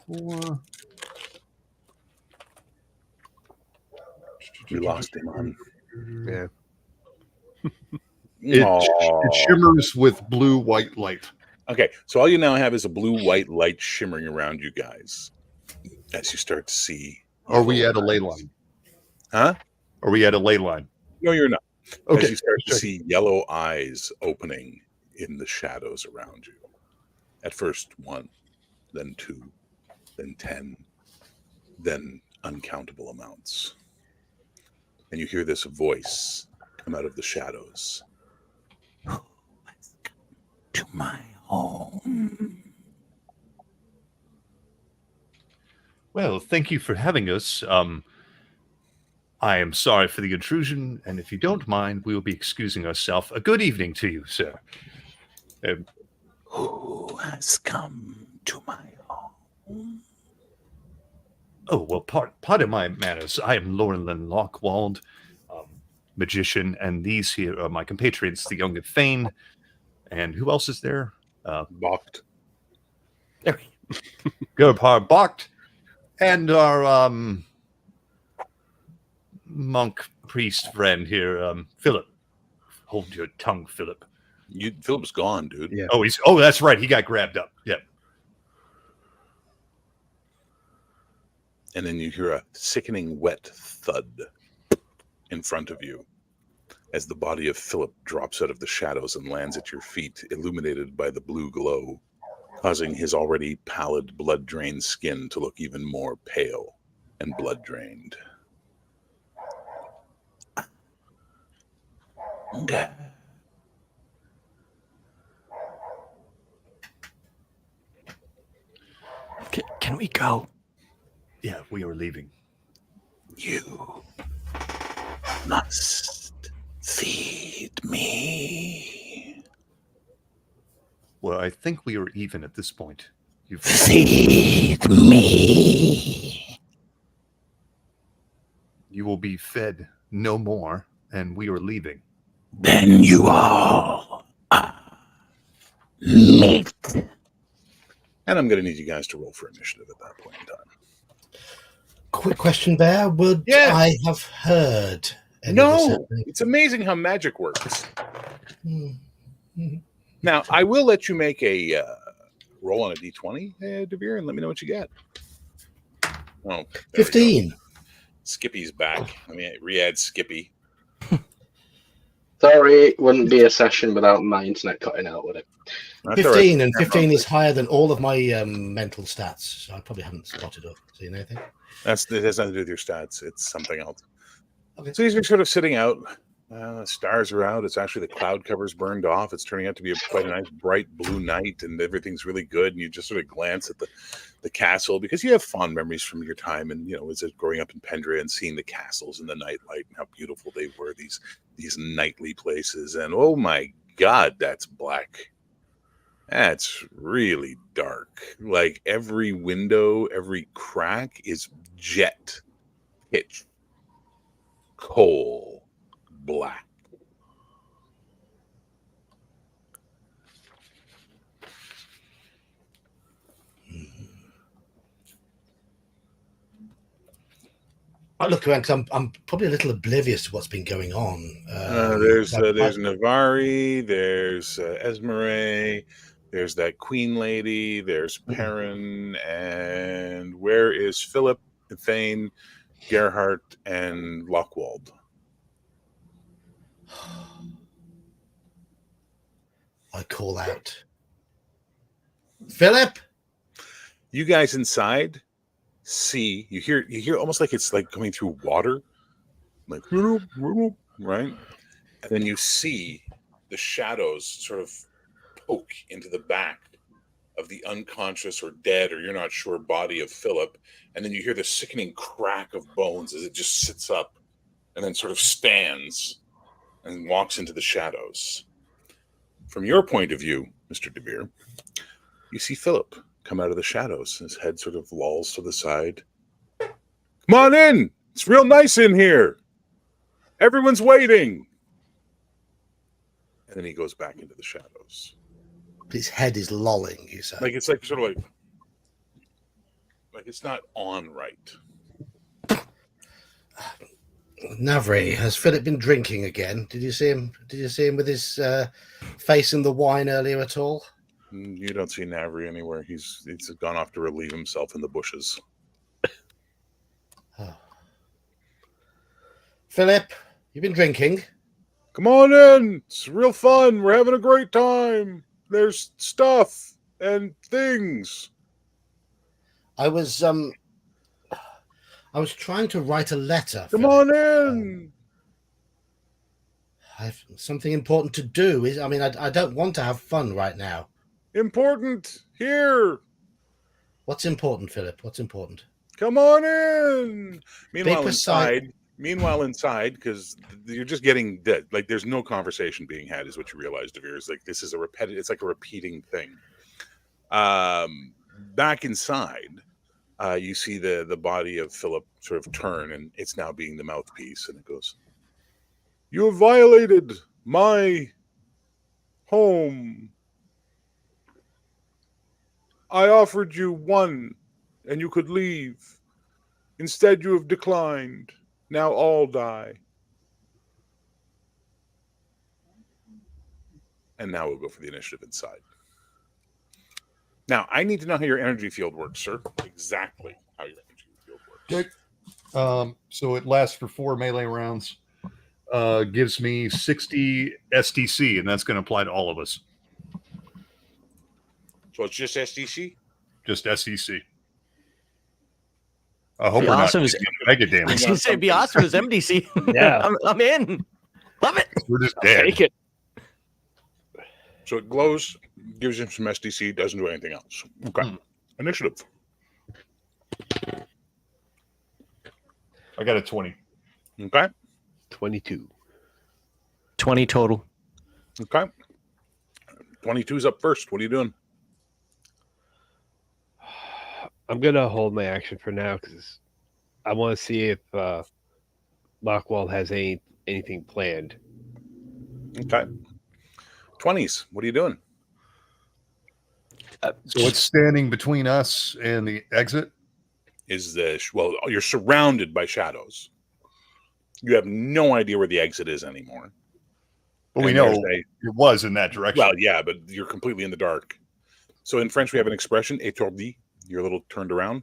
Four. We lost him on. Yeah. It shimmers with blue-white light. Okay, so all you now have is a blue-white light shimmering around you guys as you start to see. Are we at a ley line? Huh? Are we at a ley line? No, you're not. Okay. As you start to see yellow eyes opening in the shadows around you. At first 1, then 2, then 10, then uncountable amounts. And you hear this voice come out of the shadows. To my home. Well, thank you for having us. I am sorry for the intrusion, and if you don't mind, we will be excusing ourselves. A good evening to you, sir. Who has come to my home? Oh, well, pardon my manners. I am Laurelin Lockwald, magician, and these here are my compatriots, the young Thane. And who else is there? Balked. Gerhard Balked. And our monk priest friend here, Philip. Hold your tongue, Philip. Philip's gone, dude. Yeah. Oh, that's right. He got grabbed up. Yep. And then you hear a sickening wet thud. in front of you as the body of Philip drops out of the shadows and lands at your feet, illuminated by the blue glow, causing his already pallid, blood-drained skin to look even more pale and blood-drained. Okay. Can we go? Yeah, we are leaving. You must feed me. Well, I think we are even at this point. Feed me. You will be fed no more, and we are leaving. Then you all are meat. And I'm going to need you guys to roll for initiative at that point in time. Quick question there. Would Yes. I have heard any of this No, happening? it's amazing how magic works. Hmm. Now, I will let you make a roll on a d20, Devere, and let me know what you get. Oh, there we go. 15. Skippy's back. Let me re-add Skippy. Sorry, wouldn't be a session without my internet cutting out, would it? That's all right. 15, and 15 is higher than all of my mental stats, so I probably haven't spotted or seen anything. It has nothing to do with your stats. It's something else. Okay. So you're sort of sitting out. The stars are out. It's actually the cloud cover's burned off. It's turning out to be quite a nice, bright blue night, and everything's really good. And you just sort of glance at the castle because you have fond memories from your time, and as growing up in Pendria and seeing the castles in the nightlight and how beautiful they were. These nightly places, and oh my God, that's black. That's really dark. Like every window, every crack is jet pitch coal black. I look around because I'm probably a little oblivious to what's been going on. There's Navari, there's Esmeralda, there's that Queen Lady, there's Perrin, and where is Philip, Thane, Gerhardt, and Lockwald? I call out, Philip. You guys inside see, you hear almost like it's like coming through water, like right, and then you see the shadows sort of poke into the back of the unconscious or dead or you're not sure body of Philip, and then you hear the sickening crack of bones as it just sits up and then sort of stands and walks into the shadows. From your point of view, Mr. Devere, you see Philip come out of the shadows. His head sort of lolls to the side. Come on in. It's real nice in here. Everyone's waiting. And then he goes back into the shadows. His head is lolling, you say. Like it's like sort of like it's not on right. Navri, has Philip been drinking again? Did you see him? Did you see him with his face in the wine earlier at all? You don't see Navri anywhere. He's gone off to relieve himself in the bushes. Oh. Philip, you've been drinking? Come on in. It's real fun. We're having a great time. There's stuff and things. I was trying to write a letter. Come on in. I have something important to do. I don't want to have fun right now. Important here. What's important, Philip? What's important? Come on in. Meanwhile, precise. inside, because you're just getting dead. Like there's no conversation being had, is what you realize, Devere. Is like this is it's like a repeating thing. Back inside, you see the body of Philip sort of turn, and it's now being the mouthpiece, and it goes, "You have violated my home. I offered you one, and you could leave. Instead, you have declined. Now all die." And now we'll go for the initiative inside. Now, I need to know how your energy field works, sir. Exactly how your energy field works. Okay. So it lasts for 4 melee rounds. gives me 60 STC, and that's going to apply to all of us. So it's just SDC? Just STC. I hope Be we're awesome not as- taking mega I was damage. gonna say it'd be awesome as MDC. Yeah. I'm in. Love it. We're just dead. Take it. So it glows, gives him some SDC, doesn't do anything else. Okay. Initiative. I got a 20. Okay. 22. 20 total. Okay. 22's up first. What are you doing? I'm gonna hold my action for now because I want to see if Lockwall has anything planned. Okay. 20s. What are you doing? So what's standing between us and the exit? Is well, you're surrounded by shadows. You have no idea where the exit is anymore. Well, we And know there's it was in that direction. well, yeah, but you're completely in the dark. So in French, we have an expression, étourdi. You're a little turned around,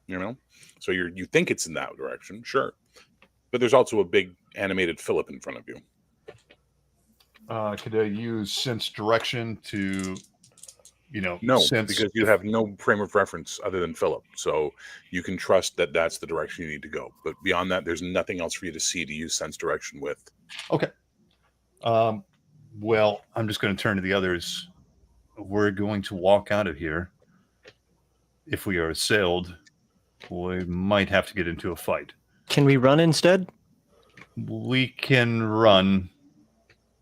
you know? So you think it's in that direction, sure. But there's also a big animated Philip in front of you. Could I use sense direction to, No, sense? because you have no frame of reference other than Philip. So you can trust that that's the direction you need to go. But beyond that, there's nothing else for you to see to use sense direction with. Okay. Well, I'm just going to turn to the others. We're going to walk out of here. If we are assailed, we might have to get into a fight. Can we run instead? We can run,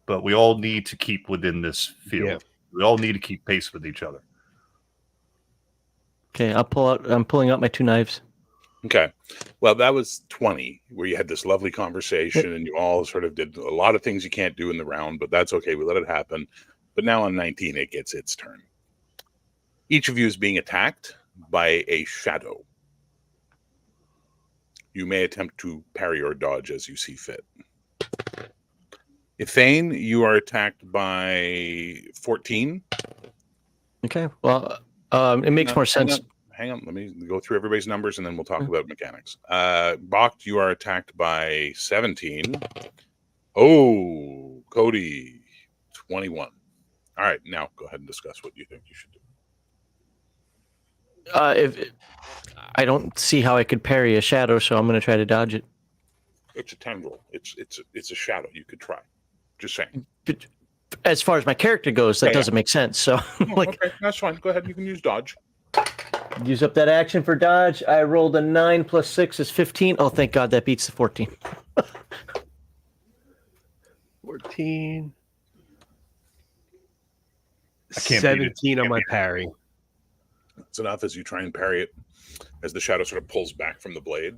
but we all need to keep within this field. Yeah. We all need to keep pace with each other. Okay, I'm pulling out my 2 knives. Okay. Well, that was 20, where you had this lovely conversation and you all sort of did a lot of things you can't do in the round, but that's okay. We let it happen. But now on 19, it gets its turn. Each of you is being attacked by a shadow. You may attempt to parry or dodge as you see fit. Ithane, you are attacked by 14. Okay, well, it makes more sense. Hang on, let me go through everybody's numbers and then we'll talk about mechanics. Bach, you are attacked by 17. Oh, Cody, 21. All right, now go ahead and discuss what you think you should do. If I don't see how I could parry a shadow, so I'm going to try to dodge it. It's a tendril. It's a shadow. You could try. Just saying. But as far as my character goes, that doesn't make sense. So, Okay, that's fine. Go ahead. You can use dodge. use up that action for dodge. I rolled a 9 plus 6 is 15. Oh, thank God that beats the 14. 14. I can't beat it. 17 on my parry. It's enough as you try and parry it, as the shadow sort of pulls back from the blade.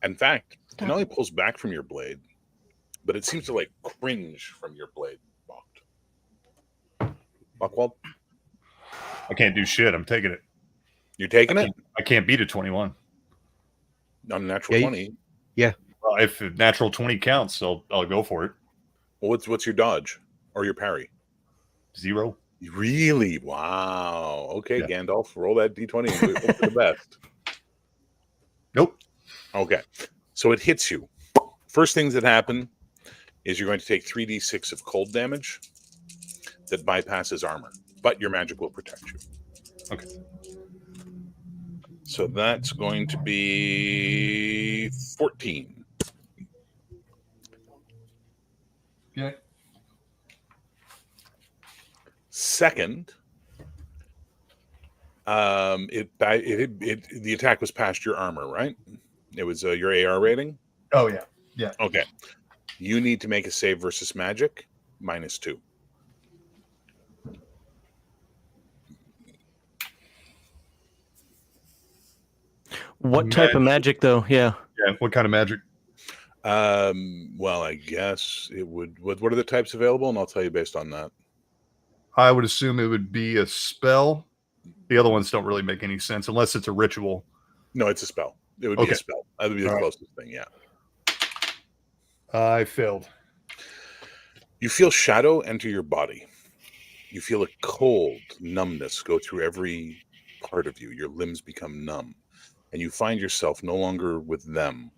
In fact, it not only pulls back from your blade, but it seems to like cringe from your blade. Buckwald, I can't do shit. I'm taking it. you're taking it I can't beat a 21. on a natural 20. Well, if a natural 20 counts, I'll go for it. Well, what's your dodge or your parry? 0. Really? Wow. Okay, Yeah. Gandalf, roll that d20 and hope for the best. Nope. Okay, so it hits you. First things that happen is you're going to take 3d6 of cold damage that bypasses armor, but your magic will protect you. Okay. So that's going to be 14. Yeah. Second, the attack was past your armor, right? It was your AR rating. Oh, yeah. Yeah. Okay. You need to make a save versus magic, -2. What type of magic, though? Yeah. Yeah. What kind of magic? Well, I guess it would. What are the types available? And I'll tell you based on that. I would assume it would be a spell. The other ones don't really make any sense unless it's a ritual. No, it's a spell. It would be a spell. That would be the closest thing. Yeah. I failed. You feel shadow enter your body. You feel a cold numbness go through every part of you. Your limbs become numb. And you find yourself no longer with them,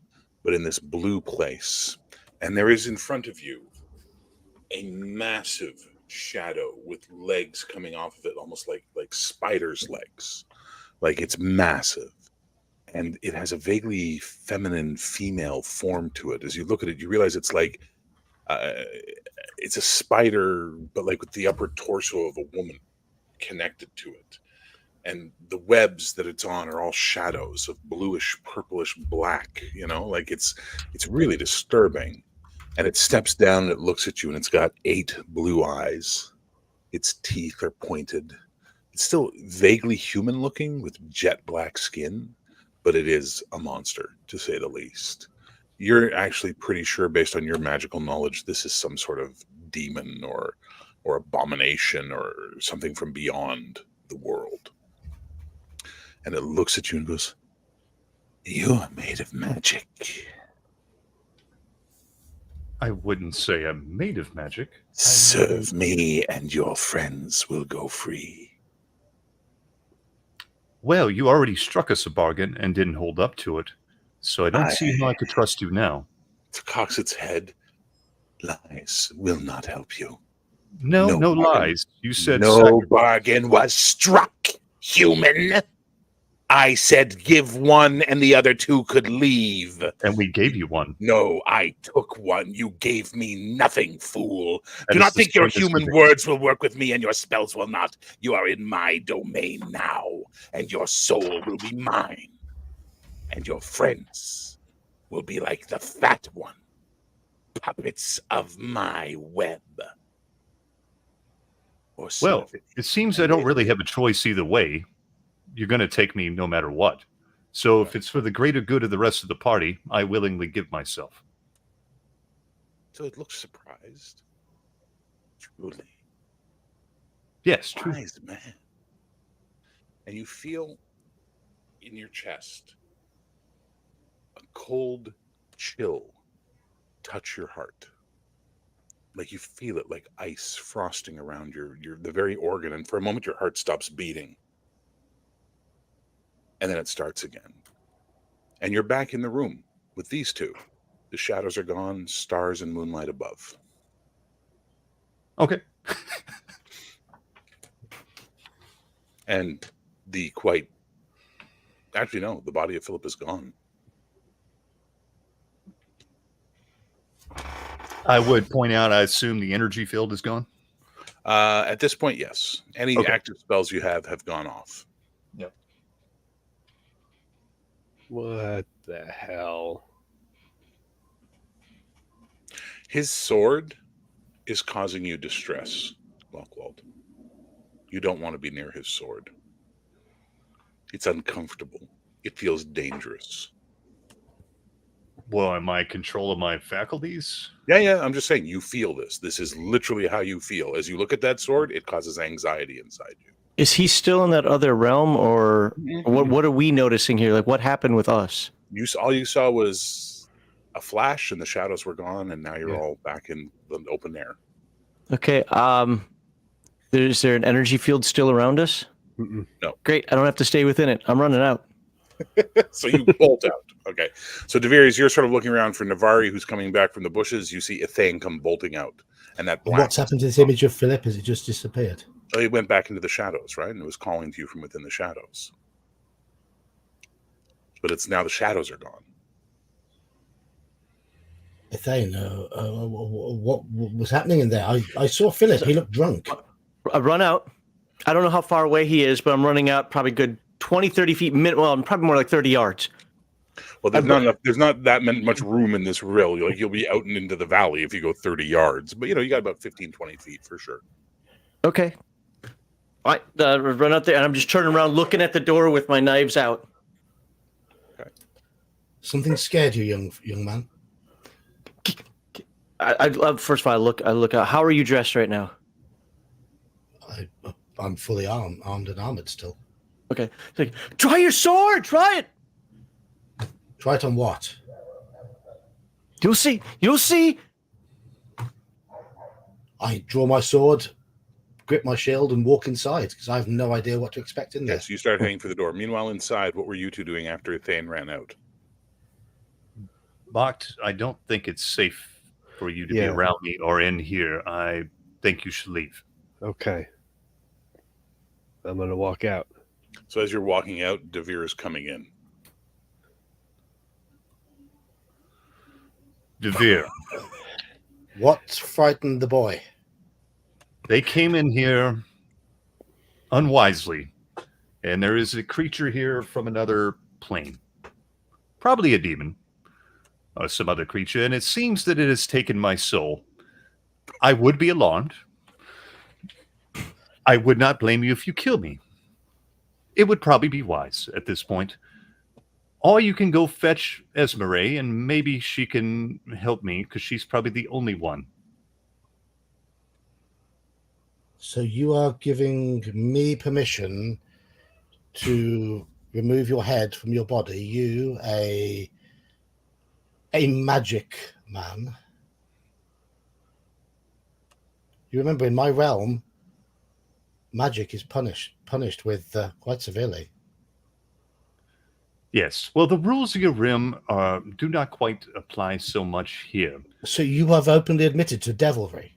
but in this blue place. And there is in front of you a massive shadow with legs coming off of it, almost like spider's legs. Like it's massive. And it has a vaguely feminine female form to it. As you look at it, you realize it's like it's a spider, but like with the upper torso of a woman connected to it. And the webs that it's on are all shadows of bluish, purplish black, you know, like it's really disturbing. And it steps down and it looks at you, and it's got 8 blue eyes. Its teeth are pointed. It's still vaguely human looking with jet black skin, but it is a monster, to say the least. You're actually pretty sure, based on your magical knowledge, this is some sort of demon or abomination or something from beyond the world. And it looks at you and goes, "You are made of magic." I wouldn't say I'm made of magic. Serve me and your friends will go free. Well, you already struck us a bargain and didn't hold up to it, so I don't see how I could trust you now. It cocks its head. Lies will not help you. No No lies. You said No bargain was struck, human. I said give one and the other 2 could leave. and we gave you one. No, I took one. You gave me nothing, fool. That Do is not the think your strongest human thing. words will work with me and your spells will not. You are in my domain now, and your soul will be mine. And your friends will be like the fat one, puppets of my web. Or so Well, it seems I don't really have a choice either way. You're going to take me no matter what. So if it's for the greater good of the rest of the party, I willingly give myself. So it looks surprised. Truly. Yes, true. Wise man. And you feel in your chest a cold chill touch your heart. Like you feel it like ice frosting around the very organ, and for a moment your heart stops beating. And then it starts again. And you're back in the room with these 2. The shadows are gone, stars and moonlight above. Okay. And the body of Philip is gone. I would point out, I assume the energy field is gone. At this point, yes. Any Okay. active spells you have gone off. Yep. What the hell? His sword is causing you distress, Lockwald. You don't want to be near his sword. It's uncomfortable. It feels dangerous. Well, am I in control of my faculties? Yeah, I'm just saying, you feel this. This is literally how you feel. As you look at that sword, it causes anxiety inside you. Is he still in that other realm, or what are we noticing here? Like, what happened with us? All you saw was a flash, and the shadows were gone, and now you're all back in the open air. Okay. Is there an energy field still around us? Mm-mm. No. Great. I don't have to stay within it. I'm running out. So you bolt out. Okay. So DeVere, as you're sort of looking around for Navari, who's coming back from the bushes, you see Ithane come bolting out. And that black. What's happened to this image of Philip? Has it just disappeared? Oh, it went back into the shadows, right? And it was calling to you from within the shadows. But it's now the shadows are gone. Ithane, what was happening in there? I saw Philip. He looked drunk. I run out. I don't know how far away he is, but I'm running out probably good 20, 30 feet. Well, probably more like 30 yards. Well, there's not that much room in this rill. You'll be out and into the valley if you go 30 yards. But, you got about 15, 20 feet for sure. Okay. I run out there, and I'm just turning around, looking at the door with my knives out. Okay. Something scared you, young man? I first of all, I look out. How are you dressed right now? I'm fully armed and armored still. Okay. It's like, try your sword. Try it. Try it on what? You'll see. You'll see. I draw my sword, grip my shield, and walk inside because I have no idea what to expect in there. Yes, you start heading for the door. Meanwhile, inside, what were you 2 doing after Ithane ran out? Bakht, I don't think it's safe for you to be around me or in here, I think you should leave. Okay. I'm going to walk out. So as you're walking out, Devere is coming in. Devere. What frightened the boy? They came in here unwisely, and there is a creature here from another plane. Probably a demon or some other creature, and it seems that it has taken my soul. I would be alarmed. I would not blame you if you kill me. It would probably be wise at this point. Or you can go fetch Esmeralda, and maybe she can help me, because she's probably the only one. So you are giving me permission to remove your head from your body, you, a magic man. You remember, in my realm, magic is punished with quite severely. Yes. Well, the rules of your realm do not quite apply so much here. So you have openly admitted to devilry.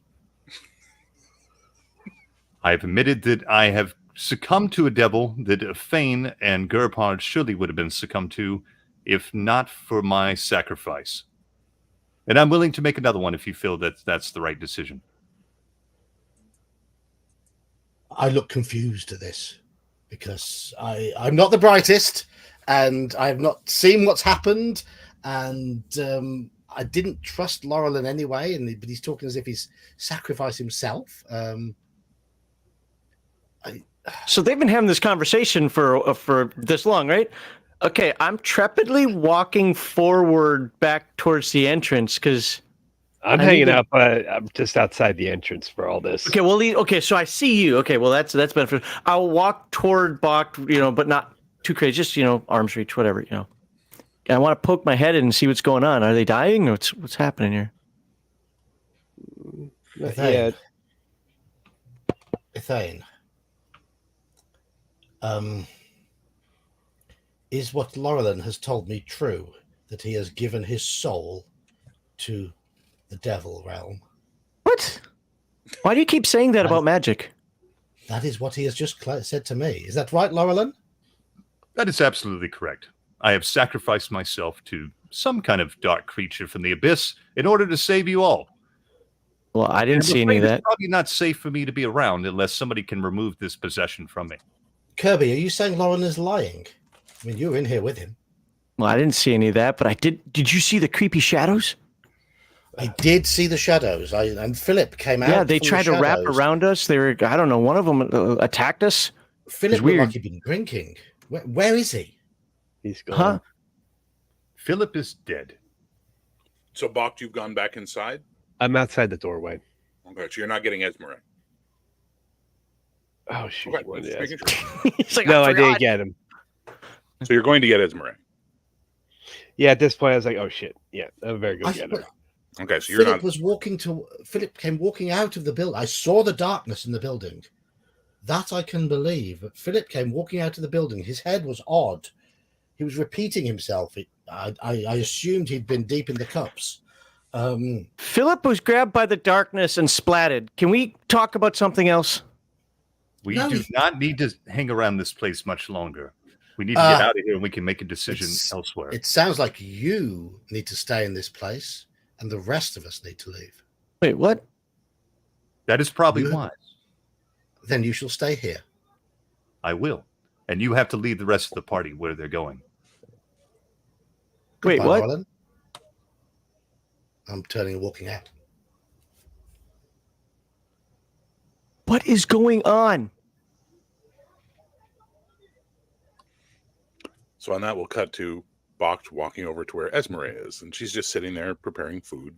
I have admitted that I have succumbed to a devil that Fane and Gerpard surely would have been succumbed to if not for my sacrifice. And I'm willing to make another one if you feel that that's the right decision. I look confused at this because I'm not the brightest and I have not seen what's happened, and I didn't trust Laurelin anyway, but he's talking as if he's sacrificed himself. So they've been having this conversation for this long, right? Okay, I'm trepidly walking forward back towards the entrance because I'm hanging out, but I'm just outside the entrance for all this. Okay, well, so I see you. Okay, well, that's beneficial. I'll walk toward Bach, but not too crazy, just arm's reach, whatever, And I want to poke my head in and see what's going on. Are they dying, or what's happening here? Ithane. Is what Laurelin has told me true, that he has given his soul to the devil realm? What? Why do you keep saying that about magic? That is what he has just said to me. Is that right, Laurelin? That is absolutely correct. I have sacrificed myself to some kind of dark creature from the abyss in order to save you all. Well, I didn't see any of that. It's probably not safe for me to be around unless somebody can remove this possession from me. Kirby, are you saying Laurelin is lying? I mean, you were in here with him. Well, I didn't see any of that, but I did. Did you see the creepy shadows? I did see the shadows. And Philip came out. Yeah, they tried to wrap around us. They were, I don't know, one of them attacked us. Philip looked like he'd been drinking. Where is he? He's gone. Huh? Philip is dead. So, Bach, you've gone back inside? I'm outside the doorway. Okay, so you're not getting Esmeralda. Oh, shoot. Okay, He's like, no, I didn't get him. So you're going to get Esmeralda. Yeah, at this point, I was like, oh, shit. Yeah, I'm very good at it. Okay, so you're Philip came walking out of the building. I saw the darkness in the building. That I can believe. But Philip came walking out of the building. His head was odd. He was repeating himself. I assumed he'd been deep in the cups. Philip was grabbed by the darkness and splatted. Can we talk about something else? We do not need to hang around this place much longer. We need to get out of here and we can make a decision elsewhere. It sounds like you need to stay in this place and the rest of us need to leave. Wait, what? That is probably wise. Then you shall stay here. I will. And you have to lead the rest of the party where they're going. Wait, Goodbye, what? Laurelin. I'm turning and walking out. What is going on? So on that, we'll cut to Bach walking over to where Esmeralda is, and she's just sitting there preparing food.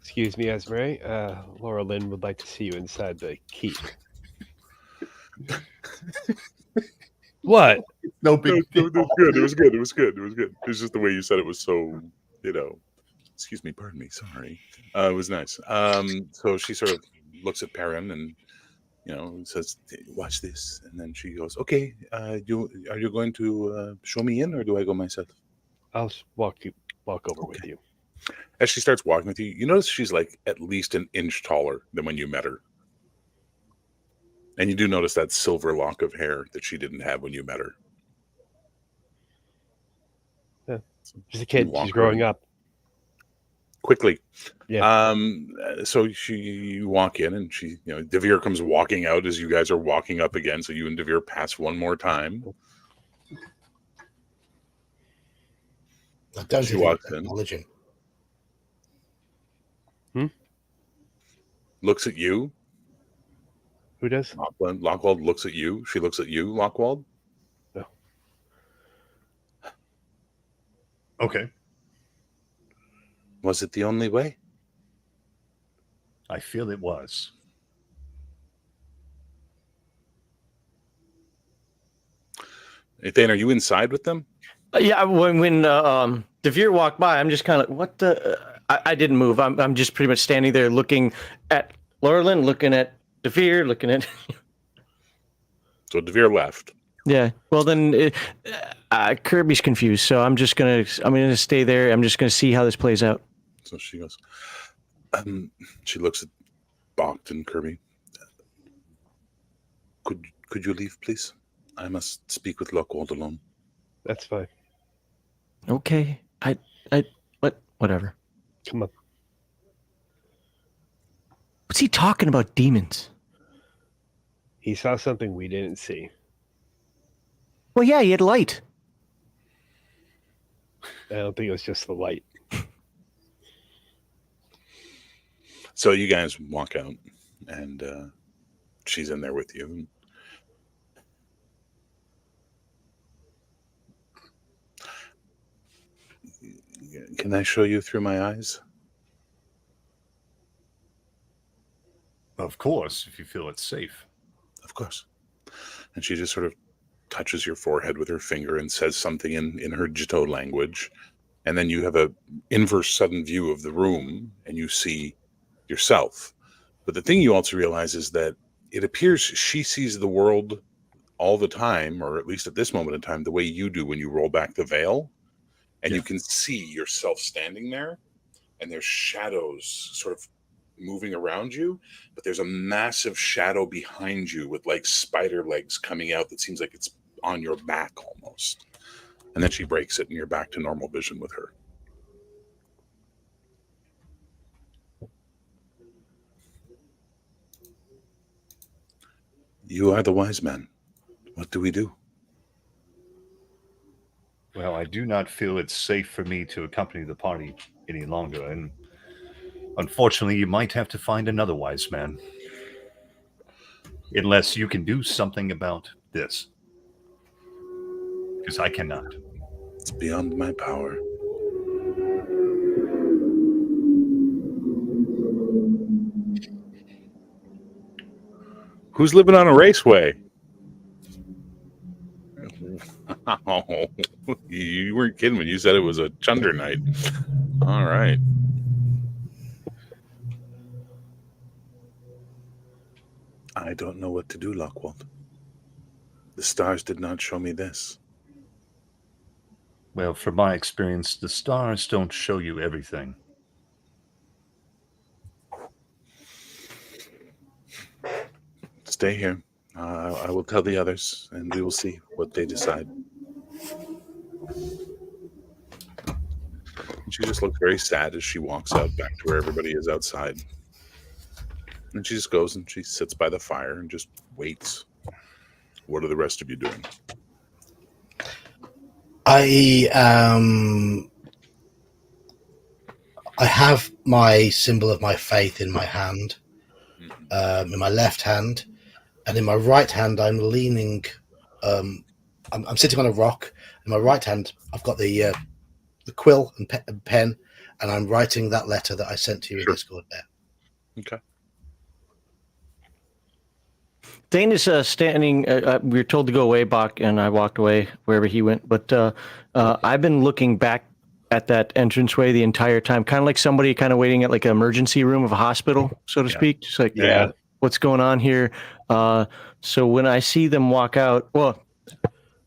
Excuse me, Esmeralda. Laura Lynn would like to see you inside the keep. What? No big deal. It was good. It was just the way you said it was so, excuse me, pardon me, sorry. It was nice. So she sort of looks at Perrin and, says, watch this. And then she goes, okay, are you going to show me in or do I go myself? I'll walk over with you. As she starts walking with you, you notice she's like at least an inch taller than when you met her. And you do notice that silver lock of hair that she didn't have when you met her. She's a kid. She's growing up. Quickly. Yeah. So you walk in and she, Devere comes walking out as you guys are walking up again. So you and Devere pass one more time. I don't She even walks in. acknowledge him. Looks at you. Who does? Lockwald looks at you. She looks at you, Lockwald. No. Okay. Was it the only way? I feel it was. Thane, are you inside with them? Yeah, when Devere walked by, I'm just kind of what the. I didn't move. I'm just pretty much standing there looking at Laurelin, looking at Devere, looking at. So Devere left. Yeah. Well, then Kirby's confused, so I'm gonna stay there. I'm just gonna see how this plays out. So she goes. She looks at Bocht and Kirby. Could you leave, please? I must speak with Lockwald alone. That's fine. Okay. Whatever. Come on. What's he talking about? Demons? He saw something we didn't see. Well, yeah, he had light. I don't think it was just the light. So you guys walk out, and she's in there with you. Can I show you through my eyes? Of course, if you feel it's safe. Of course. And she just sort of touches your forehead with her finger and says something in her Jito language. And then you have a inverse sudden view of the room and you see yourself. But the thing you also realize is that it appears she sees the world all the time, or at least at this moment in time, the way you do when you roll back the veil. And you can see yourself standing there, and there's shadows sort of moving around you, but there's a massive shadow behind you with like spider legs coming out that seems like it's on your back almost. And then she breaks it, and you're back to normal vision with her. You are the wise man. What do we do? Well, I do not feel it's safe for me to accompany the party any longer, and unfortunately, you might have to find another wise man. Unless you can do something about this. Because I cannot. It's beyond my power. Who's living on a raceway? Oh, you weren't kidding when you said it was a chunder night. All right. I don't know what to do, Lockwald. The stars did not show me this. Well, from my experience, the stars don't show you everything. Stay here. I will tell the others, and we will see what they decide. She just looks very sad as she walks out back to where everybody is outside. And she just goes and she sits by the fire and just waits. What are the rest of you doing? I have my symbol of my faith in my hand, in my left hand, and in my right hand I'm leaning. I'm sitting on a rock. In my right hand I've got the quill and pen, and I'm writing that letter that I sent to you in Discord there. Okay. Dane is standing. We were told to go away, Bach, and I walked away wherever he went. But I've been looking back at that entranceway the entire time, kind of like somebody kind of waiting at like an emergency room of a hospital, so to speak. Just like, what's going on here? So when I see them walk out, well,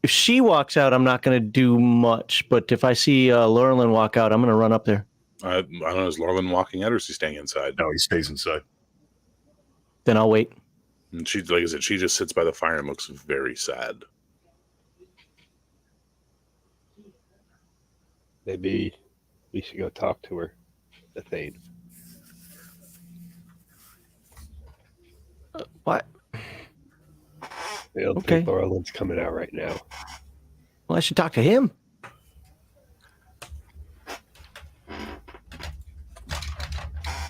if she walks out, I'm not going to do much. But if I see Laurelin walk out, I'm going to run up there. I don't know. Is Lorland walking out, or is he staying inside? No, he stays inside. Then I'll wait. And she, like I said, she just sits by the fire and looks very sad. Maybe we should go talk to her, the Thane. What? I don't Okay. think Lorland's coming out right now. Well, I should talk to him.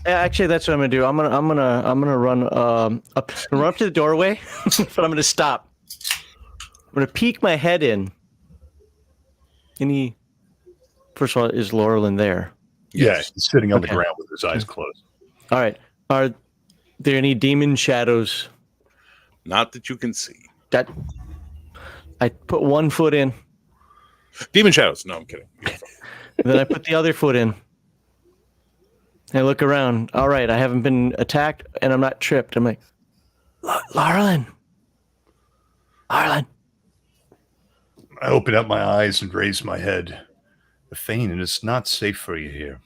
Actually, that's what I'm gonna do. I'm gonna run up to the doorway, but I'm gonna stop. I'm gonna peek my head in. First of all, is Laurelin there? Yeah, he's sitting on the Okay. ground with his eyes closed. All right. Are there any demon shadows? Not that you can see. That I put one foot in, Demon shadows. No, I'm kidding. then I put the other foot in. I look around. All right, I haven't been attacked, and I'm not tripped. I'm like, Laurelin. I open up my eyes and raise my head. The Thane, it is not safe for you here.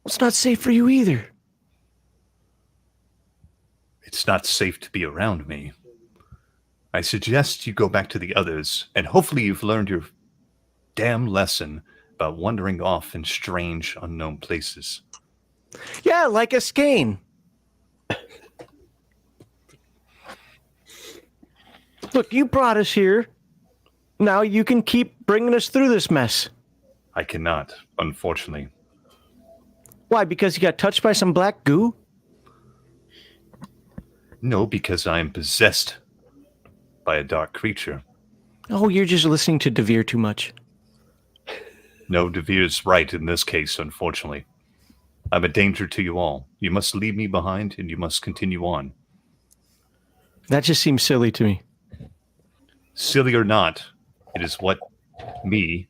It's not safe for you either. It's not safe to be around me. I suggest you go back to the others, and hopefully you've learned your damn lesson about wandering off in strange, unknown places. Yeah, like a skein. Look, you brought us here. Now you can keep bringing us through this mess. I cannot, unfortunately. Why? Because you got touched by some black goo? No, because I am possessed by a dark creature. Oh, you're just listening to DeVere too much. No, DeVere's right in this case, unfortunately. I'm a danger to you all. You must leave me behind, and you must continue on. That just seems silly to me. Silly or not, it is what me,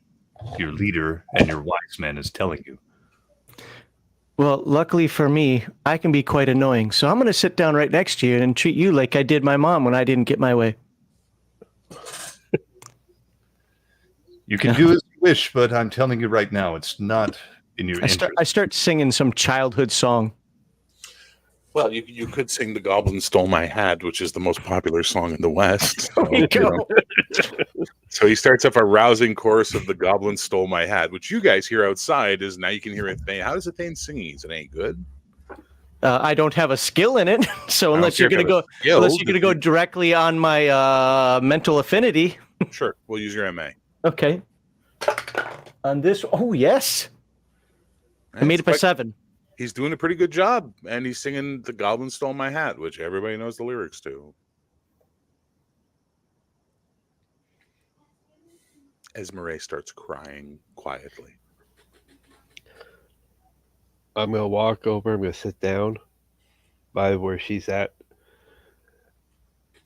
your leader, and your wise man is telling you. Well, luckily for me, I can be quite annoying. So I'm going to sit down right next to you and treat you like I did my mom when I didn't get my way. You can do as you wish, but I'm telling you right now, it's not in your interest. I start singing some childhood song. Well, you could sing "The Goblin Stole My Hat," which is the most popular song in the West. So, There you go. So he starts up a rousing chorus of "The Goblin Stole My Hat," which you guys hear outside. Is now you can hear it. How does the Thane singing? Is it any good? I don't have a skill in it, so unless you're gonna go directly on my mental affinity. Sure, we'll use your MA. Okay. On this, oh yes, I made it by 7. He's doing a pretty good job, and he's singing "The Goblin Stole My Hat," which everybody knows the lyrics to. Esmeralda starts crying quietly. I'm going to walk over. I'm going to sit down by where she's at.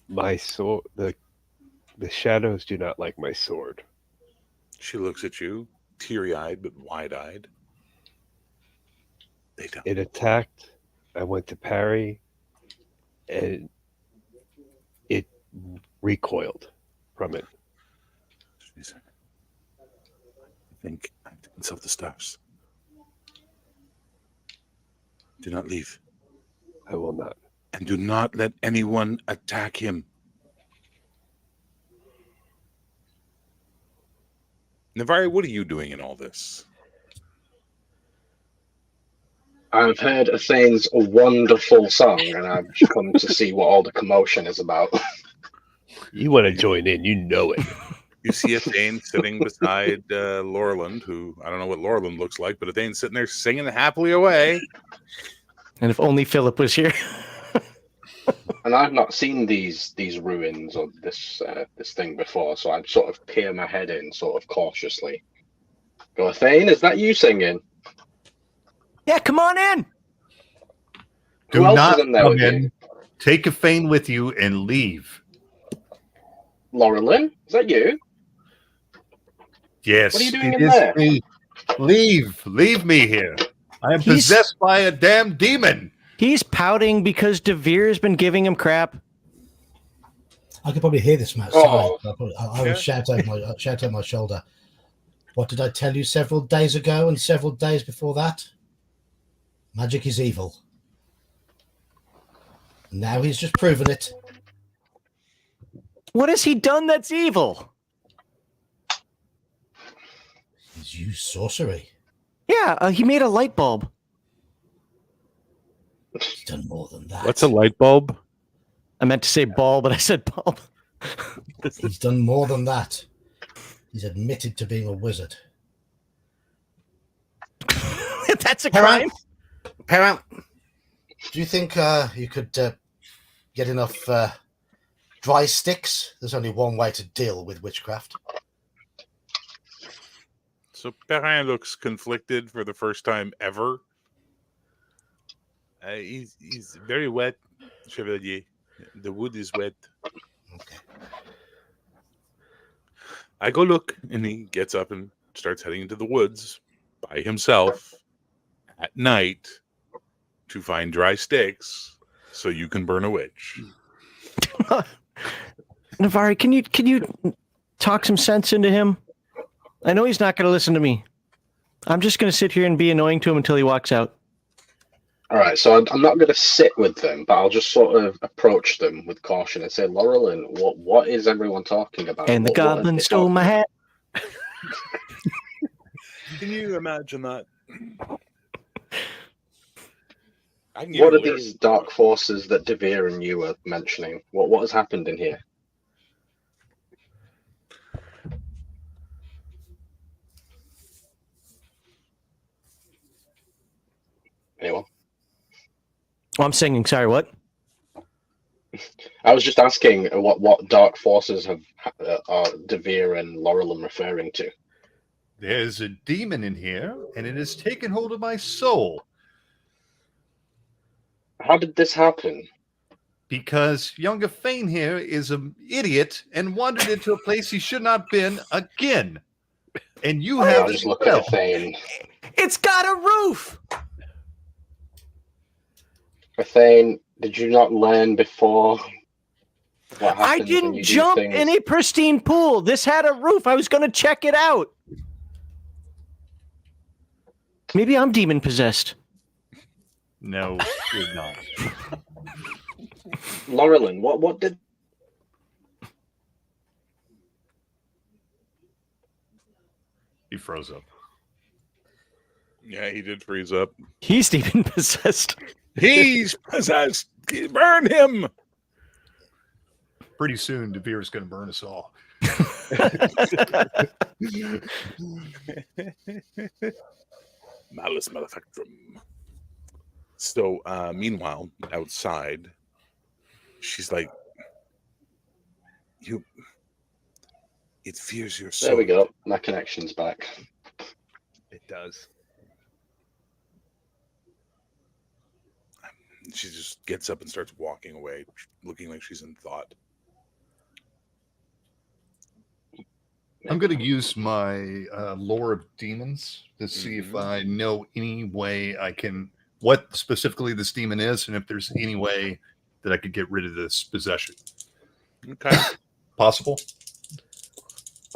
My sword, the shadows do not like my sword. She looks at you, teary-eyed but wide-eyed. They don't. It attacked. I went to parry, and it recoiled from it. I think I have to self-destruct. Do not leave. I will not. And do not let anyone attack him. Navari, what are you doing in all this? I've heard a Thane's a wonderful song, and I've come to see what all the commotion is about. You want to join in, you know it. You see a Thane sitting beside Lorland, who I don't know what Lorland looks like, but a Thane sitting there singing happily away. And if only Philip was here. And I've not seen these ruins or this thing before, so I'd sort of peer my head in, sort of cautiously. Go, Thane, is that you singing? Yeah, come on in. Do Who else not is in there come with in. you? Take a Thane with you and leave. Laurelin, is that you? Yes. What are you doing it in is there? me. Leave me here. I am He's- possessed by a damn demon. He's pouting because DeVere has been giving him crap. I could probably hear this from outside. Oh. I would shout over my shoulder. What did I tell you several days ago and several days before that? Magic is evil. Now he's just proven it. What has he done that's evil? He's used sorcery. Yeah, he made a light bulb. He's done more than that. What's a light bulb? I meant to say ball, but I said bulb. He's done more than that. He's admitted to being a wizard. That's a crime. Paramount, do you think you could get enough dry sticks? There's only one way to deal with witchcraft. So Perrin looks conflicted for the first time ever. He's very wet, Chevalier. The wood is wet. Okay. I go look, and he gets up and starts heading into the woods by himself at night to find dry sticks so you can burn a witch. Navari, can you talk some sense into him? I know he's not going to listen to me. I'm just going to sit here and be annoying to him until he walks out. All right, so I'm not going to sit with them, but I'll just sort of approach them with caution and say, Laurelin, what is everyone talking about? And the goblin stole my hat. Can you imagine that? What are these dark forces that Devere and you are mentioning? What has happened in here? Anyone? Oh, I'm singing. Sorry, what? I was just asking what dark forces are Devere and Laurelin referring to? There's a demon in here, and it has taken hold of my soul. How did this happen? Because younger Fane here is an idiot and wandered into a place he should not have been again. And you have I'll just look at Fane. It's got a roof. Thane, did you not learn before? What I happens when didn't you do jump things? in a pristine pool. This had a roof. I was going to check it out. Maybe I'm demon possessed. No, you're not. Laurelin, what did? He froze up. Yeah, he did freeze up. He's demon possessed. He's possessed. Burn him. Pretty soon, Devere is going to burn us all. Malus malefactum. So, meanwhile, outside, she's like, it fears your soul. There we go. My connection's back. It does. She just gets up and starts walking away, looking like she's in thought. I'm going to use my lore of demons to see if I know any way I can, what specifically this demon is, and if there's any way that I could get rid of this possession. Okay. Possible?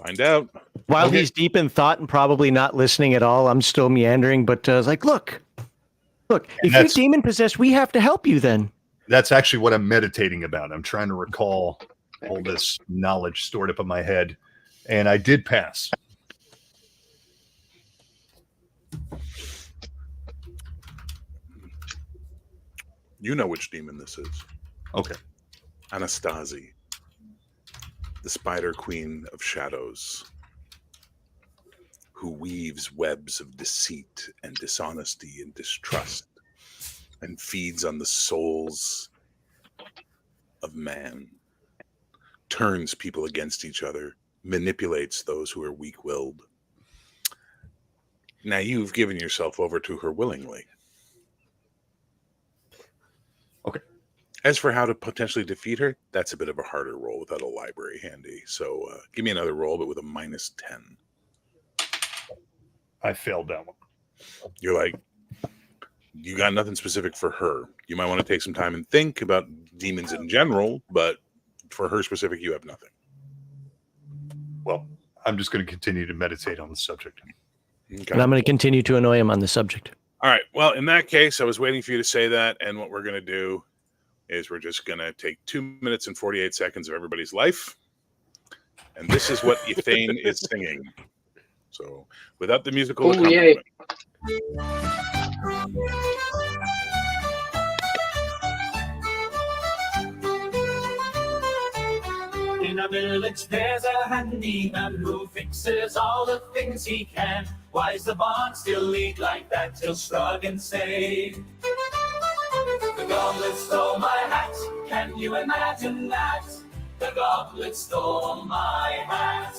Find out. While Okay. he's deep in thought and probably not listening at all, I'm still meandering, but I was like, look, if you're demon possessed, we have to help you then. That's actually what I'm meditating about. I'm trying to recall all this knowledge stored up in my head, and I did pass. You know which demon this is. Okay. Anastasi, the Spider Queen of Shadows, who weaves webs of deceit and dishonesty and distrust and feeds on the souls of man, turns people against each other, manipulates those who are weak-willed. Now you've given yourself over to her willingly. Okay. As for how to potentially defeat her, that's a bit of a harder roll without a library handy. So give me another roll, but with a -10. I failed that one. You're like, you got nothing specific for her. You might want to take some time and think about demons in general, but for her specific, you have nothing. Well, I'm just going to continue to meditate on the subject. Okay. And I'm going to continue to annoy him on the subject. All right. Well, in that case, I was waiting for you to say that. And what we're going to do is we're just going to take 2 minutes and 48 seconds of everybody's life. And this is what Ethane is singing. So without the musical accompaniment. In a village there's a handyman who fixes all the things he can. Why's the barn still leak like that? He'll shrug and say, the goblin stole my hat. Can you imagine that? The goblin stole my hat.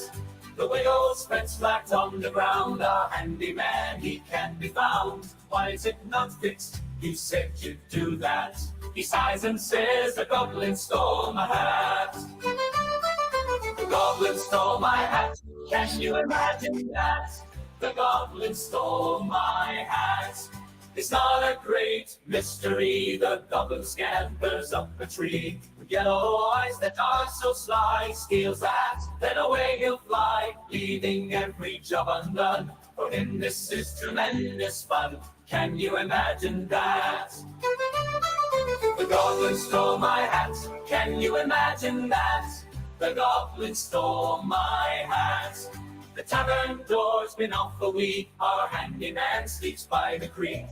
The widow spreads flat on the ground. A handyman, he can't be found. Why is it not fixed? You said you'd do that. He sighs and says, the goblin stole my hat. The goblin stole my hat. Can you imagine that? The goblin stole my hat. It's not a great mystery. The goblin scampers up a tree. With yellow eyes that are so sly, steals that, then away he'll fly, leaving every job undone. For him this is tremendous fun. Can you imagine that? The goblin stole my hat. Can you imagine that? The goblin stole my hat. The tavern door's been off a week. Our handyman sleeps by the creek.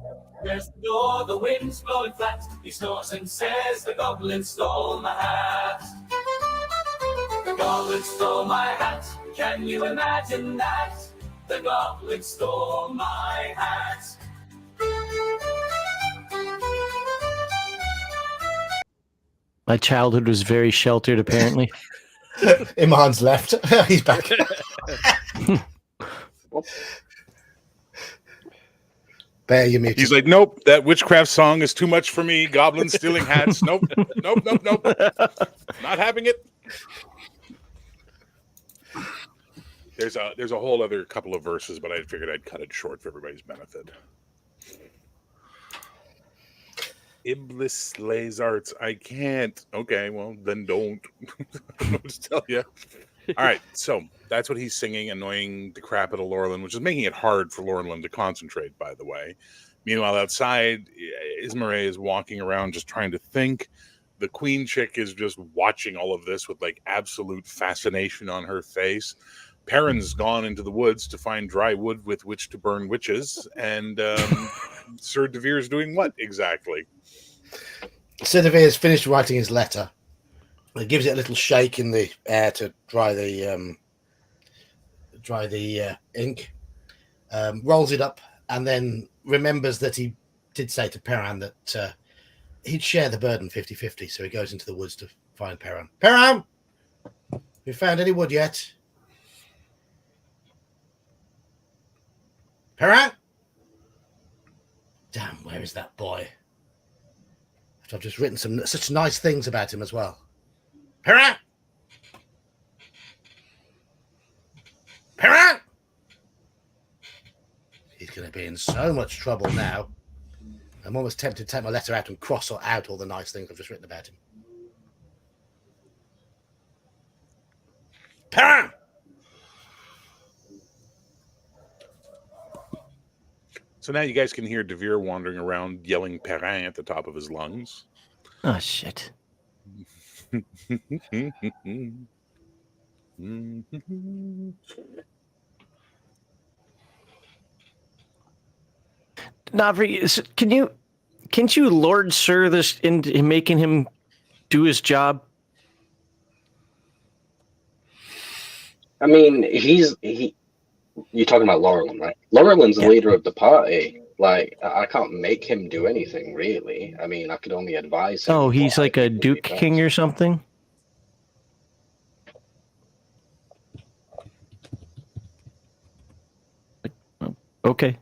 There's the door, the wind's blowing flat. He snores and says, the goblin stole my hat. The goblin stole my hat. Can you imagine that? The goblin stole my hat. My childhood was very sheltered, apparently. Iman's left. He's back. Bear, you muted. He's like, nope, that witchcraft song is too much for me. Goblins stealing hats. Nope. Not having it. There's a whole other couple of verses, but I figured I'd cut it short for everybody's benefit. Iblis lays arts. I can't. Okay, well, then don't. I don't know what to tell you. All right, so that's what he's singing, annoying the crap out of Laurelin, which is making it hard for Laurelin to concentrate, by the way. Meanwhile, outside, Ismare is walking around just trying to think. The queen chick is just watching all of this with, like, absolute fascination on her face. Perrin's gone into the woods to find dry wood with which to burn witches. And Sir Devere's doing what exactly? Sir Devere's finished writing his letter. He gives it a little shake in the air to dry the ink. Rolls it up and then remembers that he did say to Perrin that he'd share the burden 50-50. So he goes into the woods to find Perrin. Perrin! Have you found any wood yet? Perrin? Damn, where is that boy? After I've just written such nice things about him as well. Perrin! Perrin! He's going to be in so much trouble now. I'm almost tempted to take my letter out and cross out all the nice things I've just written about him. Perrin! So now you guys can hear Devere wandering around yelling Perrin at the top of his lungs. Oh, shit. Not for you. Can't you Lord Sir this in making him do his job? I mean, you're talking about Laurelin, right? Laurelin's the leader of the party. Like, I can't make him do anything, really. I mean, I could only advise him. Oh, he's like a Duke King or something? Okay.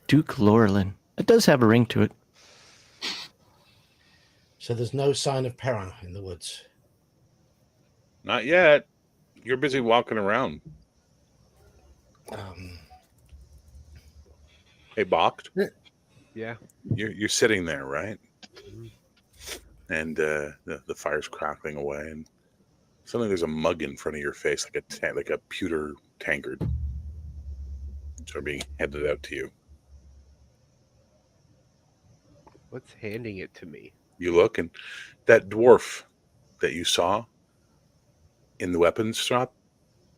Duke Laurelin. It does have a ring to it. So there's no sign of Perrin in the woods. Not yet. You're busy walking around. Hey, Bakht. Yeah. You're sitting there, right? And the fire's crackling away, and Suddenly, there's a mug in front of your face, like a pewter tankard. Which are being handed out to you. What's handing it to me? You look, and that dwarf that you saw in the weapons shop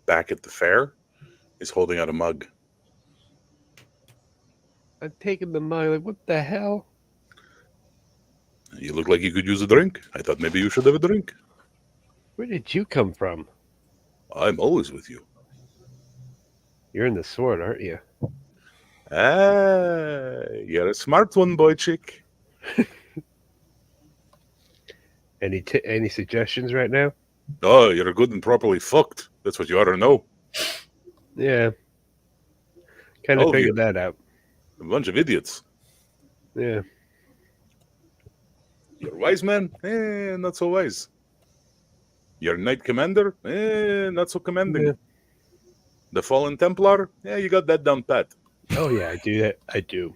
back at the fair is holding out a mug. I'm taking the mug. Like, what the hell? You look like you could use a drink. I thought maybe you should have a drink. Where did you come from? I'm always with you. You're in the sword, aren't you? Ah, you're a smart one, boy chick. Any suggestions right now? Oh, you're good and properly fucked. That's what you ought to know. Yeah. Kind All of of you. figured that out. A bunch of idiots. Yeah. You're a wise man? Not so wise. You're a knight commander? Not so commanding. Yeah. The fallen Templar? Yeah, you got that down pat. Oh yeah, I do that. I do.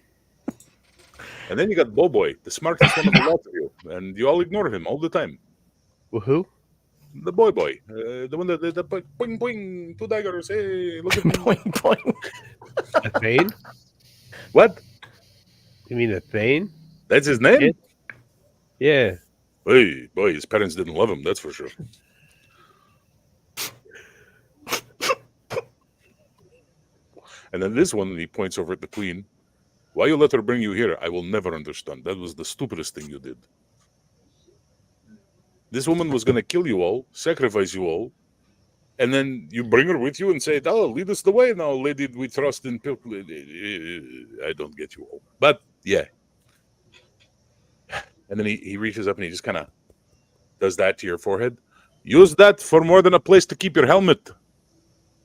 And then you got Boboy, the smartest one of the lot of you. And you all ignore him all the time. Well, who? The boy. The one that did the boing boing, 2 daggers. Hey, look at me. Boing, boing. A Thane? What? You mean a Thane? That's his name? Yeah. Hey, boy, his parents didn't love him, that's for sure. And then this one, he points over at the queen. Why you let her bring you here, I will never understand. That was the stupidest thing you did. This woman was going to kill you all, sacrifice you all, and then you bring her with you and say, oh, lead us the way now, lady we trust in. I don't get you all. But, yeah. And then he reaches up and he just kind of does that to your forehead. Use that for more than a place to keep your helmet.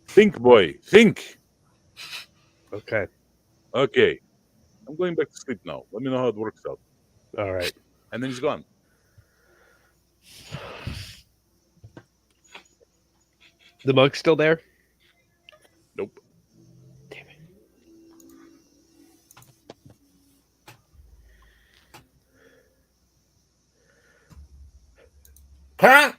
Think, boy, think. Okay. Okay. I'm going back to sleep now. Let me know how it works out. All right. And then he's gone. The mug's still there? Nope. Damn it. Perrin!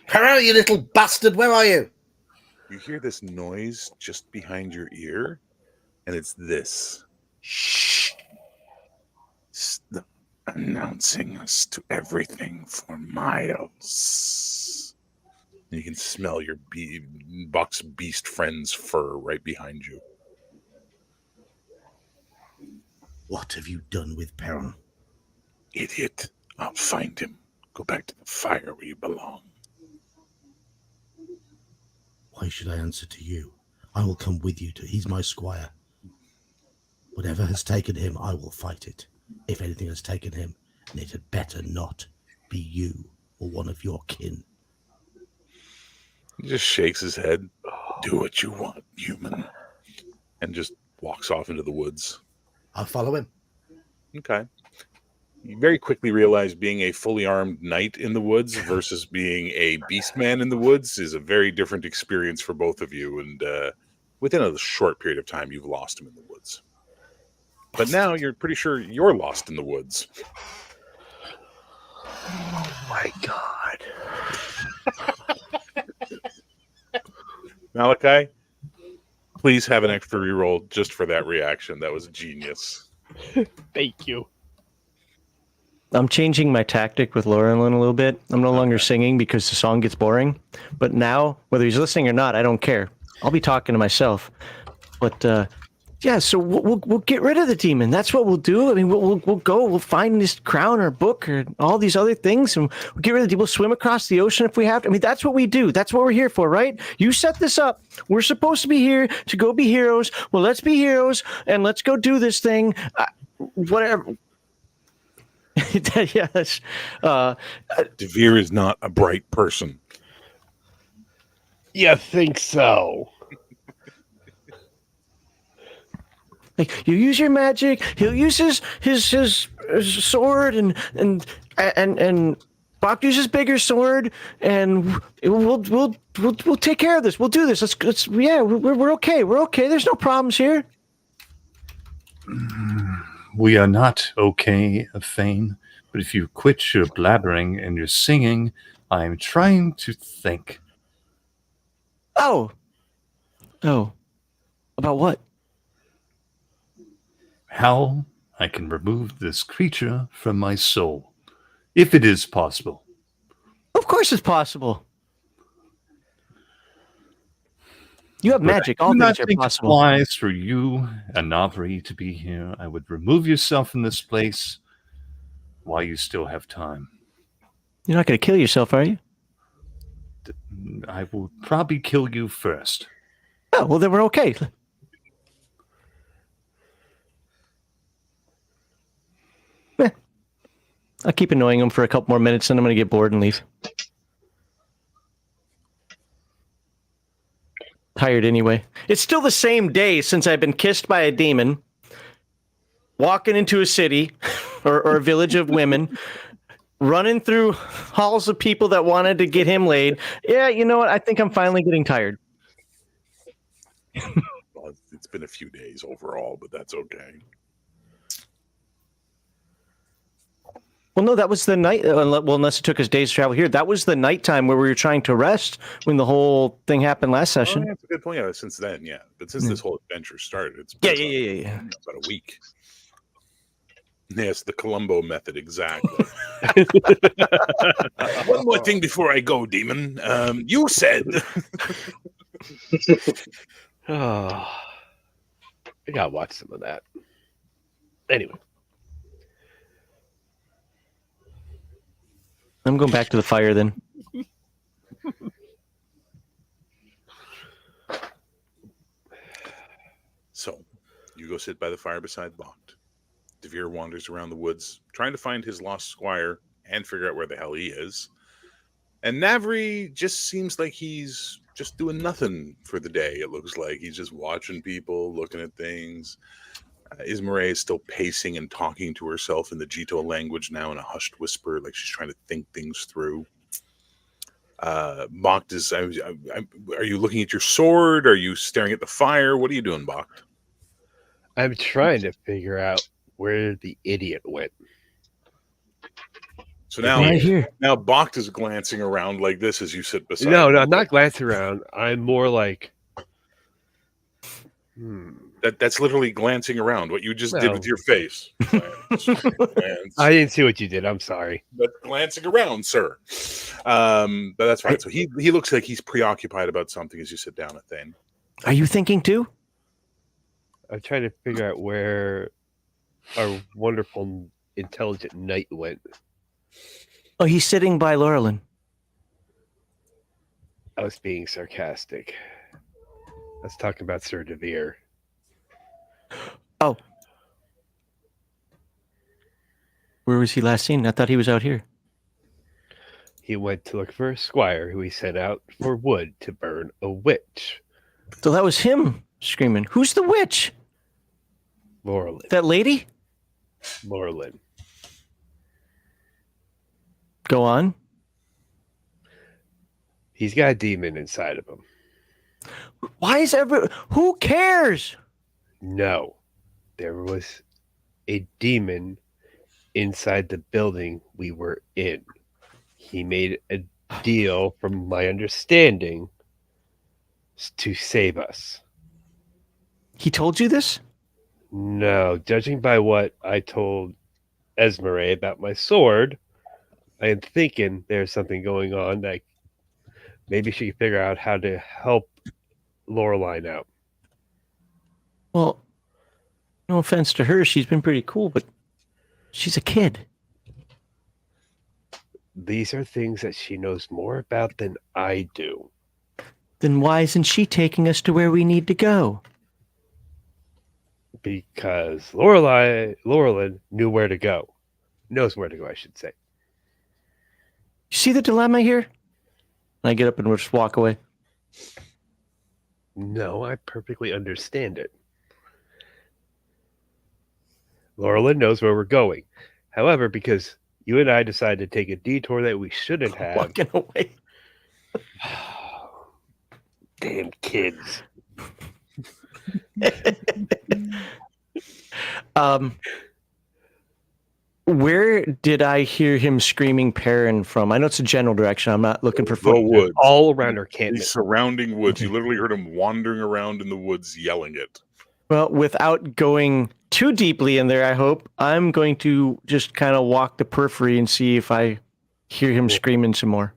Perrin, you little bastard, where are you? You hear this noise just behind your ear, and it's this. Shh. Announcing us to everything for miles. You can smell your box beast friend's fur right behind you. What have you done with Perrin? Idiot. I'll find him. Go back to the fire where you belong. Why should I answer to you? I will come with you he's my squire. Whatever has taken him, I will fight it. If anything has taken him, and it had better not be you or one of your kin. He just shakes his head. Do what you want, human. And just walks off into the woods. I'll follow him. Okay. You very quickly realize being a fully armed knight in the woods versus being a beastman in the woods is a very different experience for both of you. And within a short period of time, you've lost him in the woods. But now you're pretty sure you're lost in the woods. Oh my god. Malachi, please have an extra reroll just for that reaction. That was genius. Thank you. I'm changing my tactic with Laurelyn a little bit. I'm no longer singing because the song gets boring. But now, whether he's listening or not, I don't care. I'll be talking to myself. But yeah, so we'll get rid of the demon. That's what we'll do. I mean, we'll go. We'll find this crown or book or all these other things, and we'll get rid of the demon. We'll swim across the ocean if we have to. I mean, that's what we do. That's what we're here for, right? You set this up. We're supposed to be here to go be heroes. Well, let's be heroes and let's go do this thing. Whatever. Yes. DeVere is not a bright person. You think so? Like, you use your magic. He'll use his sword, and Bach uses bigger sword, and we'll take care of this. We'll do this. Let's yeah. We're okay. We're okay. There's no problems here. We are not okay, Thane. But if you quit your blabbering and your singing, I'm trying to think. Oh. About what? How I can remove this creature from my soul, if it is possible. Of course it's possible. You have magic. All I do not things are think possible. it's wise for you and Navri to be here. I would remove yourself from this place while you still have time. You're not going to kill yourself, are you? I will probably kill you first. Oh, well, then we're okay. I'll keep annoying him for a couple more minutes, and I'm going to get bored and leave. Tired anyway. It's still the same day since I've been kissed by a demon, walking into a city or a village of women, running through halls of people that wanted to get him laid. Yeah, you know what? I think I'm finally getting tired. Well, it's been a few days overall, but that's okay. Well, no, that was the night. Well, unless it took us days to travel here. That was the nighttime where we were trying to rest when the whole thing happened last session. Oh, yeah, that's a good point. Yeah, since then, yeah. But since this whole adventure started, it's Yeah. been about a week. Yes, the Columbo method, exactly. One more thing before I go, demon. You said. Oh, I gotta watch some of that. Anyway, I'm going back to the fire then. So, you go sit by the fire beside Bond. Devere wanders around the woods, trying to find his lost squire and figure out where the hell he is. And Navri just seems like he's just doing nothing for the day. It looks like he's just watching people, looking at things. Ismare is still pacing and talking to herself in the Jito language now in a hushed whisper, like she's trying to think things through. Bakht is, are you looking at your sword? Are you staring at the fire? What are you doing, Bakht? I'm trying to figure out where the idiot went. So now, Right here. now Bakht is glancing around like this as you sit beside No, him. I'm not glancing around. I'm more like, That's literally glancing around. What you just did No. with your face. I didn't see what you did. I'm sorry. But glancing around, sir. But that's fine. So he looks like he's preoccupied about something as you sit down at Thane. Are you thinking too? I'm trying to figure out where our wonderful, intelligent knight went. Oh, he's sitting by Laurelin. I was being sarcastic. I was talking about Sir Devere. Oh. Where was he last seen? I thought he was out here. He went to look for a squire who he sent out for wood to burn a witch. So that was him screaming. Who's the witch? Laurelin. That lady? Laurelin. Go on. He's got a demon inside of him. Why is who cares? No. There was a demon inside the building we were in. He made a deal, from my understanding, to save us. He told you this? No, judging by what I told Esmeralda about my sword, I am thinking there's something going on that maybe she can figure out how to help Loreline out. Well, no offense to her, she's been pretty cool, but she's a kid. These are things that she knows more about than I do. Then why isn't she taking us to where we need to go? Because Laurelin knew where to go. Knows where to go, I should say. You see the dilemma here? And I get up and just walk away. No, I perfectly understand it. Laurelin knows where we're going. However, because you and I decided to take a detour that we shouldn't have. Walking away. Damn kids. Where did I hear him screaming Perrin from? I know it's a general direction. I'm not looking for The foot. woods. All around our The campment. surrounding woods. You Okay. literally heard him wandering around in the woods yelling it. Well, without going too deeply in there, I hope, I'm going to just kind of walk the periphery and see if I hear him Cool. screaming some more.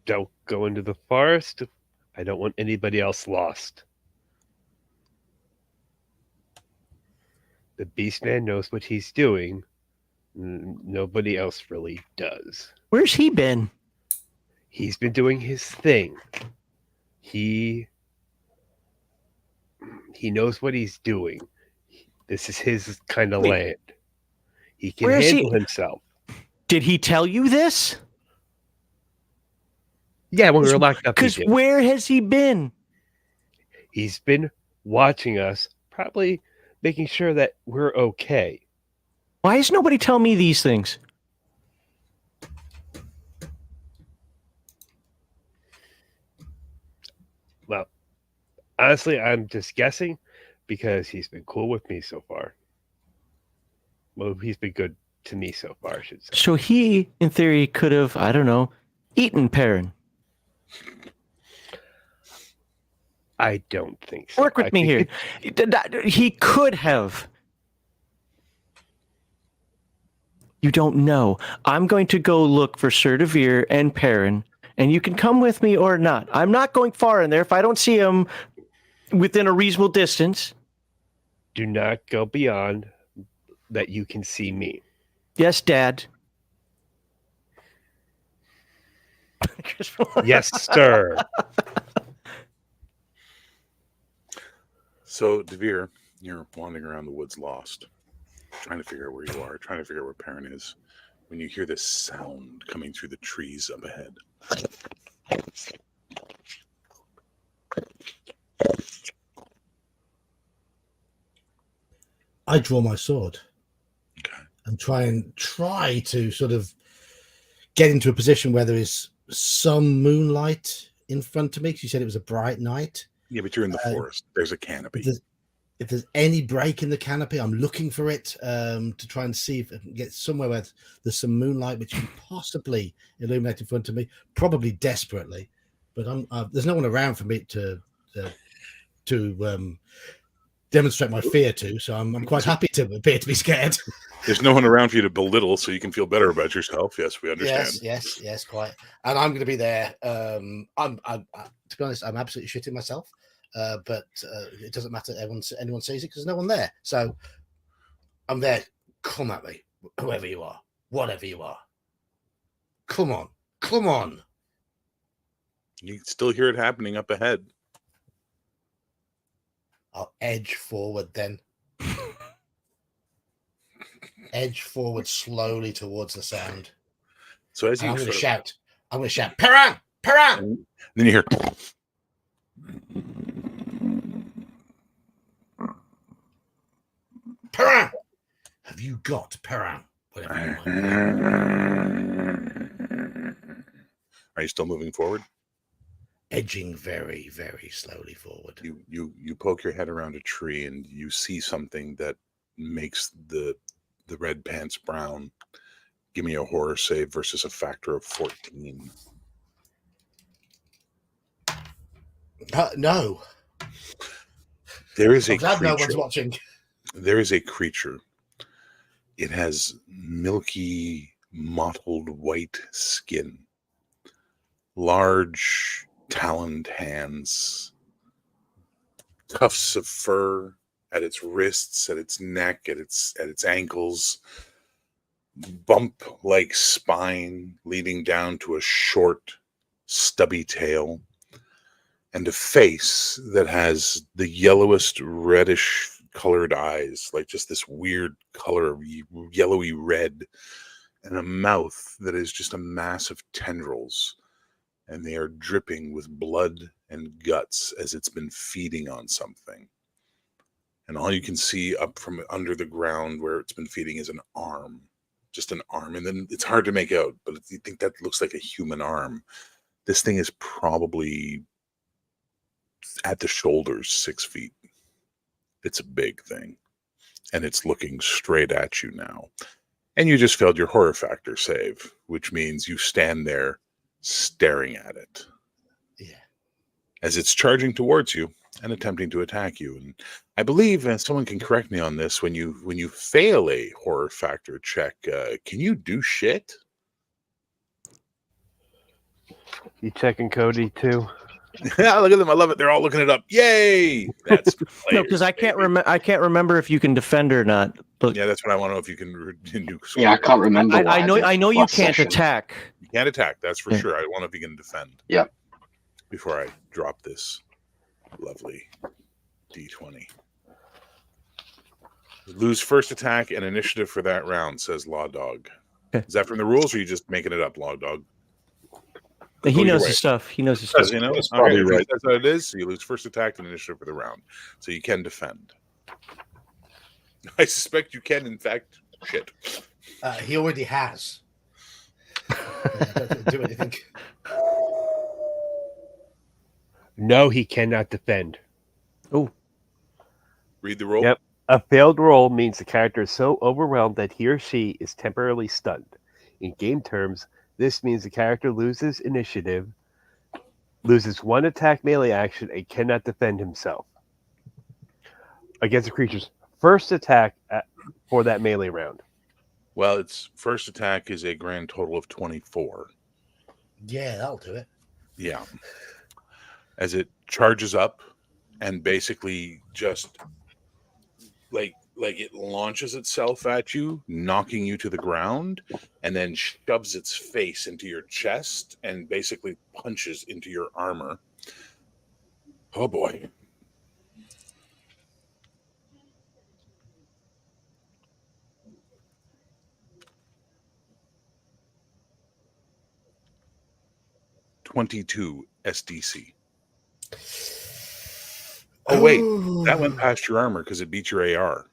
Don't go into the forest. I don't want anybody else lost. The Beastman knows what he's doing. Nobody else really does. Where's he been? He's been doing his thing. He knows what he's doing. This is his kind of Wait. land. He can Where is handle he? himself. Did he tell you this? Yeah, when we were locked up, he Because did. where has he been? He's been watching us, probably making sure that we're okay. Why is nobody telling me these things? Well, honestly, I'm just guessing because he's been cool with me so far. Well, he's been good to me so far, I should say. So he, in theory, could have, I don't know, eaten Perrin. I don't think so. Work with I me here. think He could have. You don't know. I'm going to go look for Sir Devere and Perrin, and you can come with me or not. I'm not going far in there. If I don't see him within a reasonable distance. Do not go beyond that you can see me. Yes, Dad. Yes, sir. So, Devere, you're wandering around the woods lost, trying to figure out where you are, trying to figure out where Perrin is, when you hear this sound coming through the trees up ahead. I draw my sword Okay. and try to sort of get into a position where there is some moonlight in front of me. Because you said it was a bright night. Yeah, but you're in the forest. There's a canopy. If there's any break in the canopy, I'm looking for it to try and see if I can get somewhere where there's some moonlight which can possibly illuminate in front of me. Probably desperately, but there's no one around for me to demonstrate my fear to. So I'm quite happy to appear to be scared. There's no one around for you to belittle, so you can feel better about yourself. Yes, we understand. Yes, quite. And I'm going to be there. I'm to be honest, I'm absolutely shitting myself. But it doesn't matter. Anyone sees it because there's no one there. So I'm there. Come at me, whoever you are, whatever you are. Come on. You can still hear it happening up ahead. I'll edge forward then. Edge forward slowly towards the sound. So as And you I'm going to sort shout. Perrin! of- and then you hear Perrin! Have you got Perrin? Whatever you want. Are you still moving forward? Edging very, very slowly forward. You poke your head around a tree and you see something that makes the red pants brown. Give me a horror save versus a factor of 14. No. There is a I'm glad no one's creature. watching. There is a creature. It has milky, mottled white skin, large taloned hands, tufts of fur at its wrists, at its neck, at its ankles, bump-like spine leading down to a short, stubby tail, and a face that has the yellowest, reddish colored eyes, like just this weird color of yellowy red, and a mouth that is just a mass of tendrils, and they are dripping with blood and guts as it's been feeding on something. And all you can see up from under the ground where it's been feeding is an arm, just an arm. And then it's hard to make out, but you think that looks like a human arm. This thing is probably at the shoulders 6 feet. It's a big thing. and it's looking straight at you now. And you just failed your horror factor save, which means you stand there staring at it. Yeah. As it's charging towards you and attempting to attack you. And I believe, and someone can correct me on this, when you fail a horror factor check, can you do shit? You checking Cody too? Yeah, look at them. I love it. They're all looking it up. Yay! That's No, because I can't remember. I can't remember if you can defend or not. But Yeah, that's what I want to know if you can. Yeah, I can't remember. I know. did I know you last can't session. attack. You can't attack. That's for Yeah. sure. I want to know if you can defend. Yeah. Before I drop this lovely D20. Lose first attack and initiative for that round, says Law Dog. Okay. Is that from the rules, or are you just making it up, Law Dog? He Go your knows way. his stuff. He knows his Does stuff. he know? That's probably Okay, right. That's what it is. So you lose first attack and initiative for the round. So you can defend. I suspect you can, in fact, shit. He already has. Don't do anything. No, he cannot defend. Read the roll. Yep. A failed roll means the character is so overwhelmed that he or she is temporarily stunned. In game terms, this means the character loses initiative, loses one attack melee action, and cannot defend himself against the creature's first attack for that melee round. Well, its first attack is a grand total of 24. Yeah, that'll do it. Yeah. As it charges up and basically just like it launches itself at you, knocking you to the ground, and then shoves its face into your chest and basically punches into your armor. Oh boy. (22 SDC). Oh wait, that went past your armor because it beat your AR.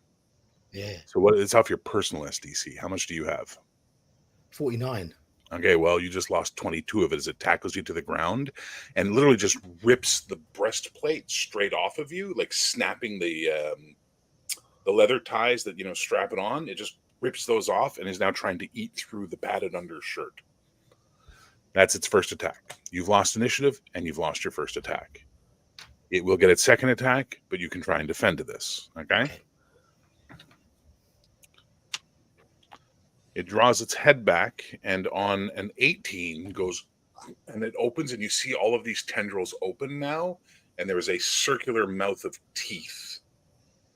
Yeah, So what? It's off your personal SDC. How much do you have? 49. Okay, well, you just lost 22 of it as it tackles you to the ground and literally just rips the breastplate straight off of you, like snapping the leather ties that strap it on. It just rips those off and is now trying to eat through the padded undershirt. That's its first attack. You've lost initiative and you've lost your first attack. It will get its second attack, but you can try and defend to this. Okay? It draws its head back, and on an 18 goes, and it opens, and you see all of these tendrils open now, and there is a circular mouth of teeth,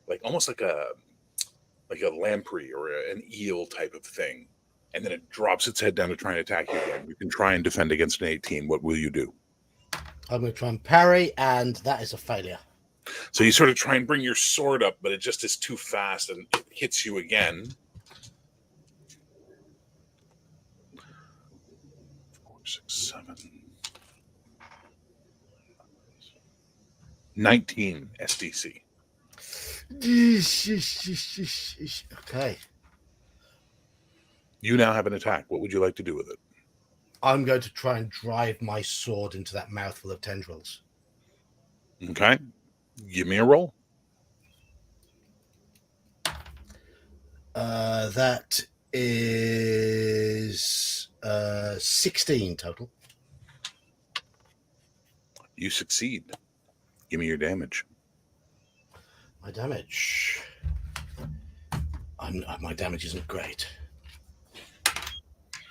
like almost like a lamprey or an eel type of thing. And then it drops its head down to try and attack you again. You can try and defend against an 18. What will you do? I'm going to try and parry, and that is a failure. So you sort of try and bring your sword up, but it just is too fast, and it hits you again. 4, 6, 7. 19 SDC. Okay. You now have an attack. What would you like to do with it? I'm going to try and drive my sword into that mouthful of tendrils. Okay. Give me a roll. That is 16 total. You succeed. Give me your damage. My damage. My damage isn't great.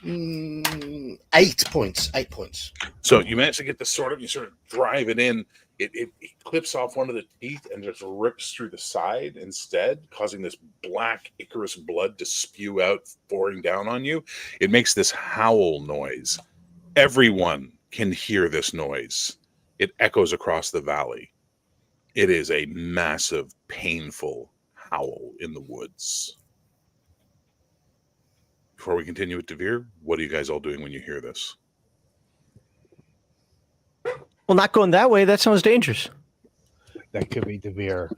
8 points. 8 points. So you manage to get the sword up, you sort of drive it in. It clips off one of the teeth and just rips through the side instead, causing this black Icarus blood to spew out, pouring down on you. It makes this howl noise. Everyone can hear this noise. It echoes across the valley. It is a massive, painful howl in the woods. Before we continue with Devere, what are you guys all doing when you hear this? Well, not going that way. That sounds dangerous. That could be Devere.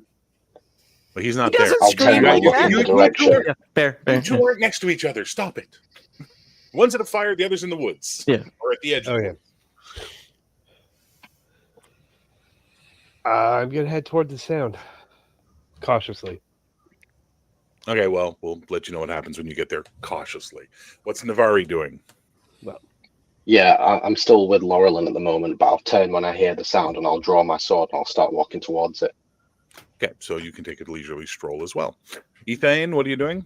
But he's not He there. doesn't I'll tell you scream what, look like in the that. direction. Yeah, fair. You two aren't next to each other. Stop it. One's at a fire, the other's in the woods. Yeah. Or at the edge. Oh, of the yeah. woods. I'm going to head toward the sound cautiously. Okay, well, we'll let you know what happens when you get there cautiously. What's Navari doing? Yeah, I'm still with Laurelin at the moment, but I'll turn when I hear the sound and I'll draw my sword and I'll start walking towards it. Okay, so you can take a leisurely stroll as well. Ethane, what are you doing?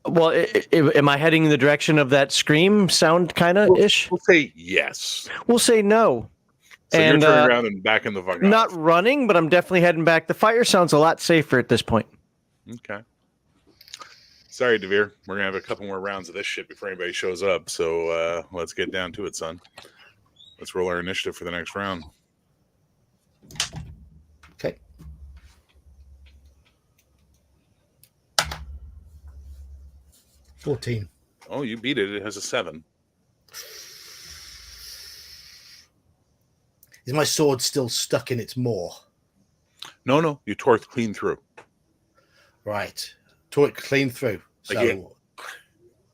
Well, am I heading in the direction of that scream sound, kind of ish? We'll say yes. We'll say no. So And, you're turning around and backing the fuck Not off. running, but I'm definitely heading back. The fire sounds a lot safer at this point. Okay. Sorry, Devere. We're gonna have a couple more rounds of this shit before anybody shows up. So let's get down to it, son. Let's roll our initiative for the next round. Okay. $14. Oh, you beat it. It has a 7. Is my sword still stuck in its maw? No, you tore it clean through. Right. Tore it clean through. So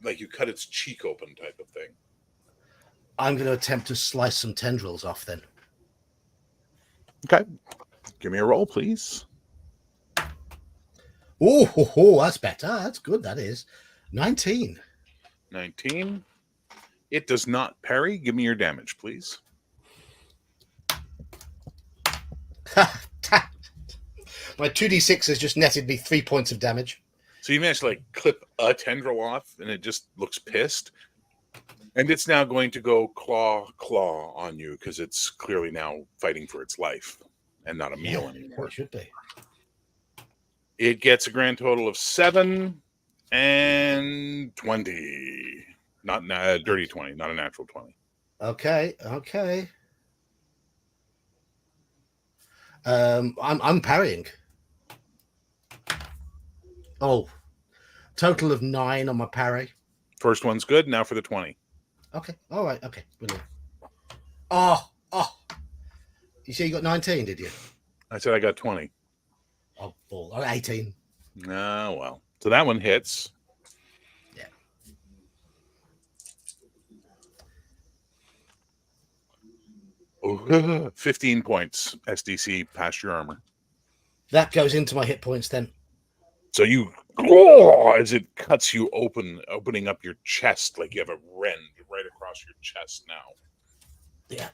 Like you cut its cheek open type of thing. I'm going to attempt to slice some tendrils off then. Okay. Give me a roll, please. Oh, that's better. That's good. That is 19. 19. It does not parry. Give me your damage, please. My 2d6 has just netted me 3 points of damage. So you managed to like clip a tendril off, and it just looks pissed. And it's now going to go claw on you because it's clearly now fighting for its life and not a meal anymore. It should be. It gets a grand total of 7 and 20. Not a dirty 20, not a natural 20. Okay. I'm parrying. Oh, total of 9 on my parry. First one's good. Now for the 20. Okay. All right. Okay. Brilliant. Oh. You say you got 19, did you? I said I got 20. Oh, ball. I got 18. Ah, well. So that one hits. Yeah. Oh, 15 points SDC past your armor. That goes into my hit points then. So you, as it cuts you open, opening up your chest like you have a rend right across your chest now. Yeah.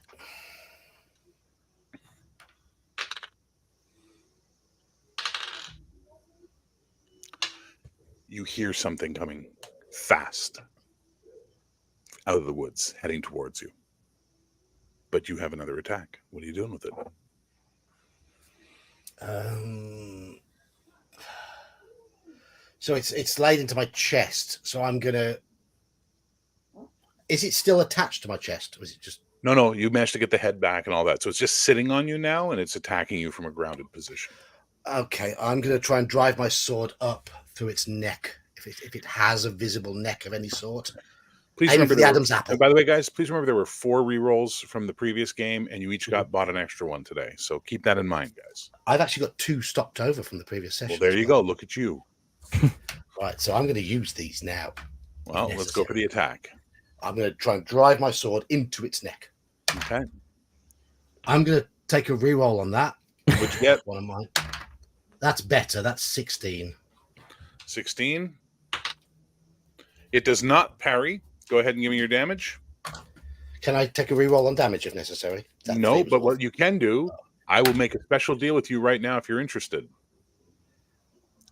You hear something coming fast out of the woods, heading towards you. But you have another attack. What are you doing with it? So it's laid into my chest. So I'm gonna. Is it still attached to my chest, or is it just? No, you managed to get the head back and all that. So it's just sitting on you now, and it's attacking you from a grounded position. Okay, I'm gonna try and drive my sword up through its neck, if it has a visible neck of any sort. Please Aiming remember for the Adam's apple. And by the way, guys, please remember there were 4 rerolls from the previous game, and you each bought an extra one today. So keep that in mind, guys. I've actually got 2 stopped over from the previous session. Well, there you go. Look at you. Right, so I'm going to use these now. Well, let's go for the attack. I'm going to try and drive my sword into its neck. Okay. I'm going to take a reroll on that. What'd you get? One of mine. That's better. That's 16. 16. It does not parry. Go ahead and give me your damage. Can I take a reroll on damage if necessary? No, but what you can do, I will make a special deal with you right now if you're interested.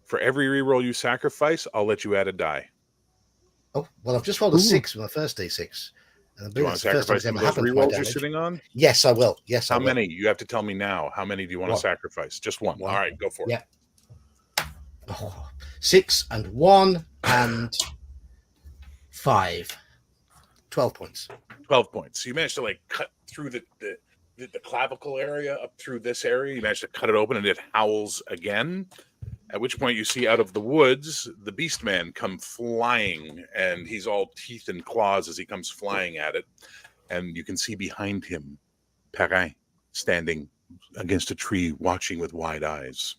For every reroll you sacrifice, I'll let you add a die. Oh, well, I've just rolled a 6 with my first D6. And Do you want to sacrifice some of those rerolls you're sitting on? Yes, I will. Yes, How many? You have to tell me now. How many do you want to sacrifice? Just one. One. All right, go for it. Yeah. 6 and 1 and 5. 12 points. 12 points. So you managed to like cut through the clavicle area up through this area. You managed to cut it open and it howls again. At which point you see out of the woods, the beast man come flying, and he's all teeth and claws as he comes flying at it. And you can see behind him, Perrin, standing against a tree, watching with wide eyes.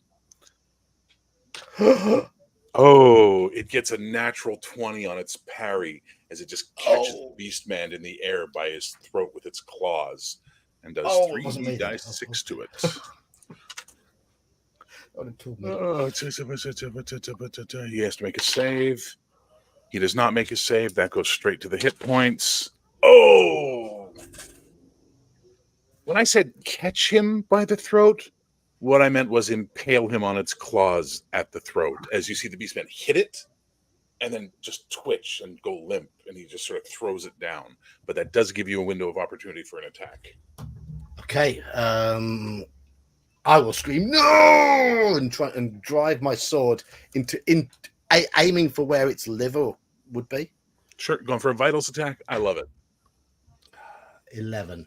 Oh, it gets a natural 20 on its parry as it just catches the beast man in the air by his throat with its claws and does 3 dice 6 to it. would have killed me. He has to make a save. He does not make a save. That goes straight to the hit points. Oh! When I said catch him by the throat, what I meant was impale him on its claws at the throat. As you see the beastman hit it and then just twitch and go limp, and he just sort of throws it down. But that does give you a window of opportunity for an attack. Okay. I will scream no and try and drive my sword aiming for where its liver would be. Sure, going for a vitals attack. I love it. 11.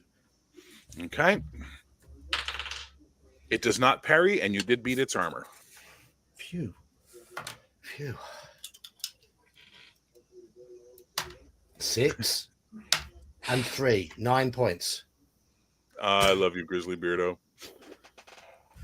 Okay. It does not parry, and you did beat its armor. Phew. 6 and 3, 9 points. I love you, Grizzly Beardo.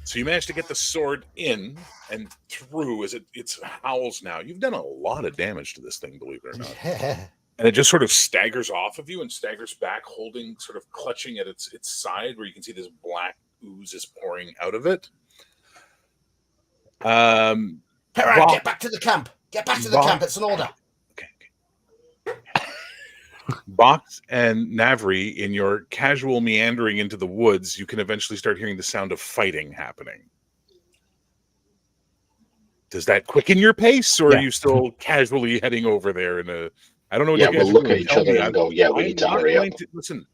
So you managed to get the sword in and through as it howls now. You've done a lot of damage to this thing, believe it or not. Yeah. And it just sort of staggers off of you and staggers back, holding, sort of clutching at its side, where you can see this black ooze is pouring out of it. Perrin, get back to the camp. Get back to the camp. It's an order. Okay. Box and Navri, in your casual meandering into the woods, you can eventually start hearing the sound of fighting happening. Does that quicken your pace, or are you still casually heading over there in a... I don't know what you guys we'll look at each other and go, yeah, we need to hurry up. Listen,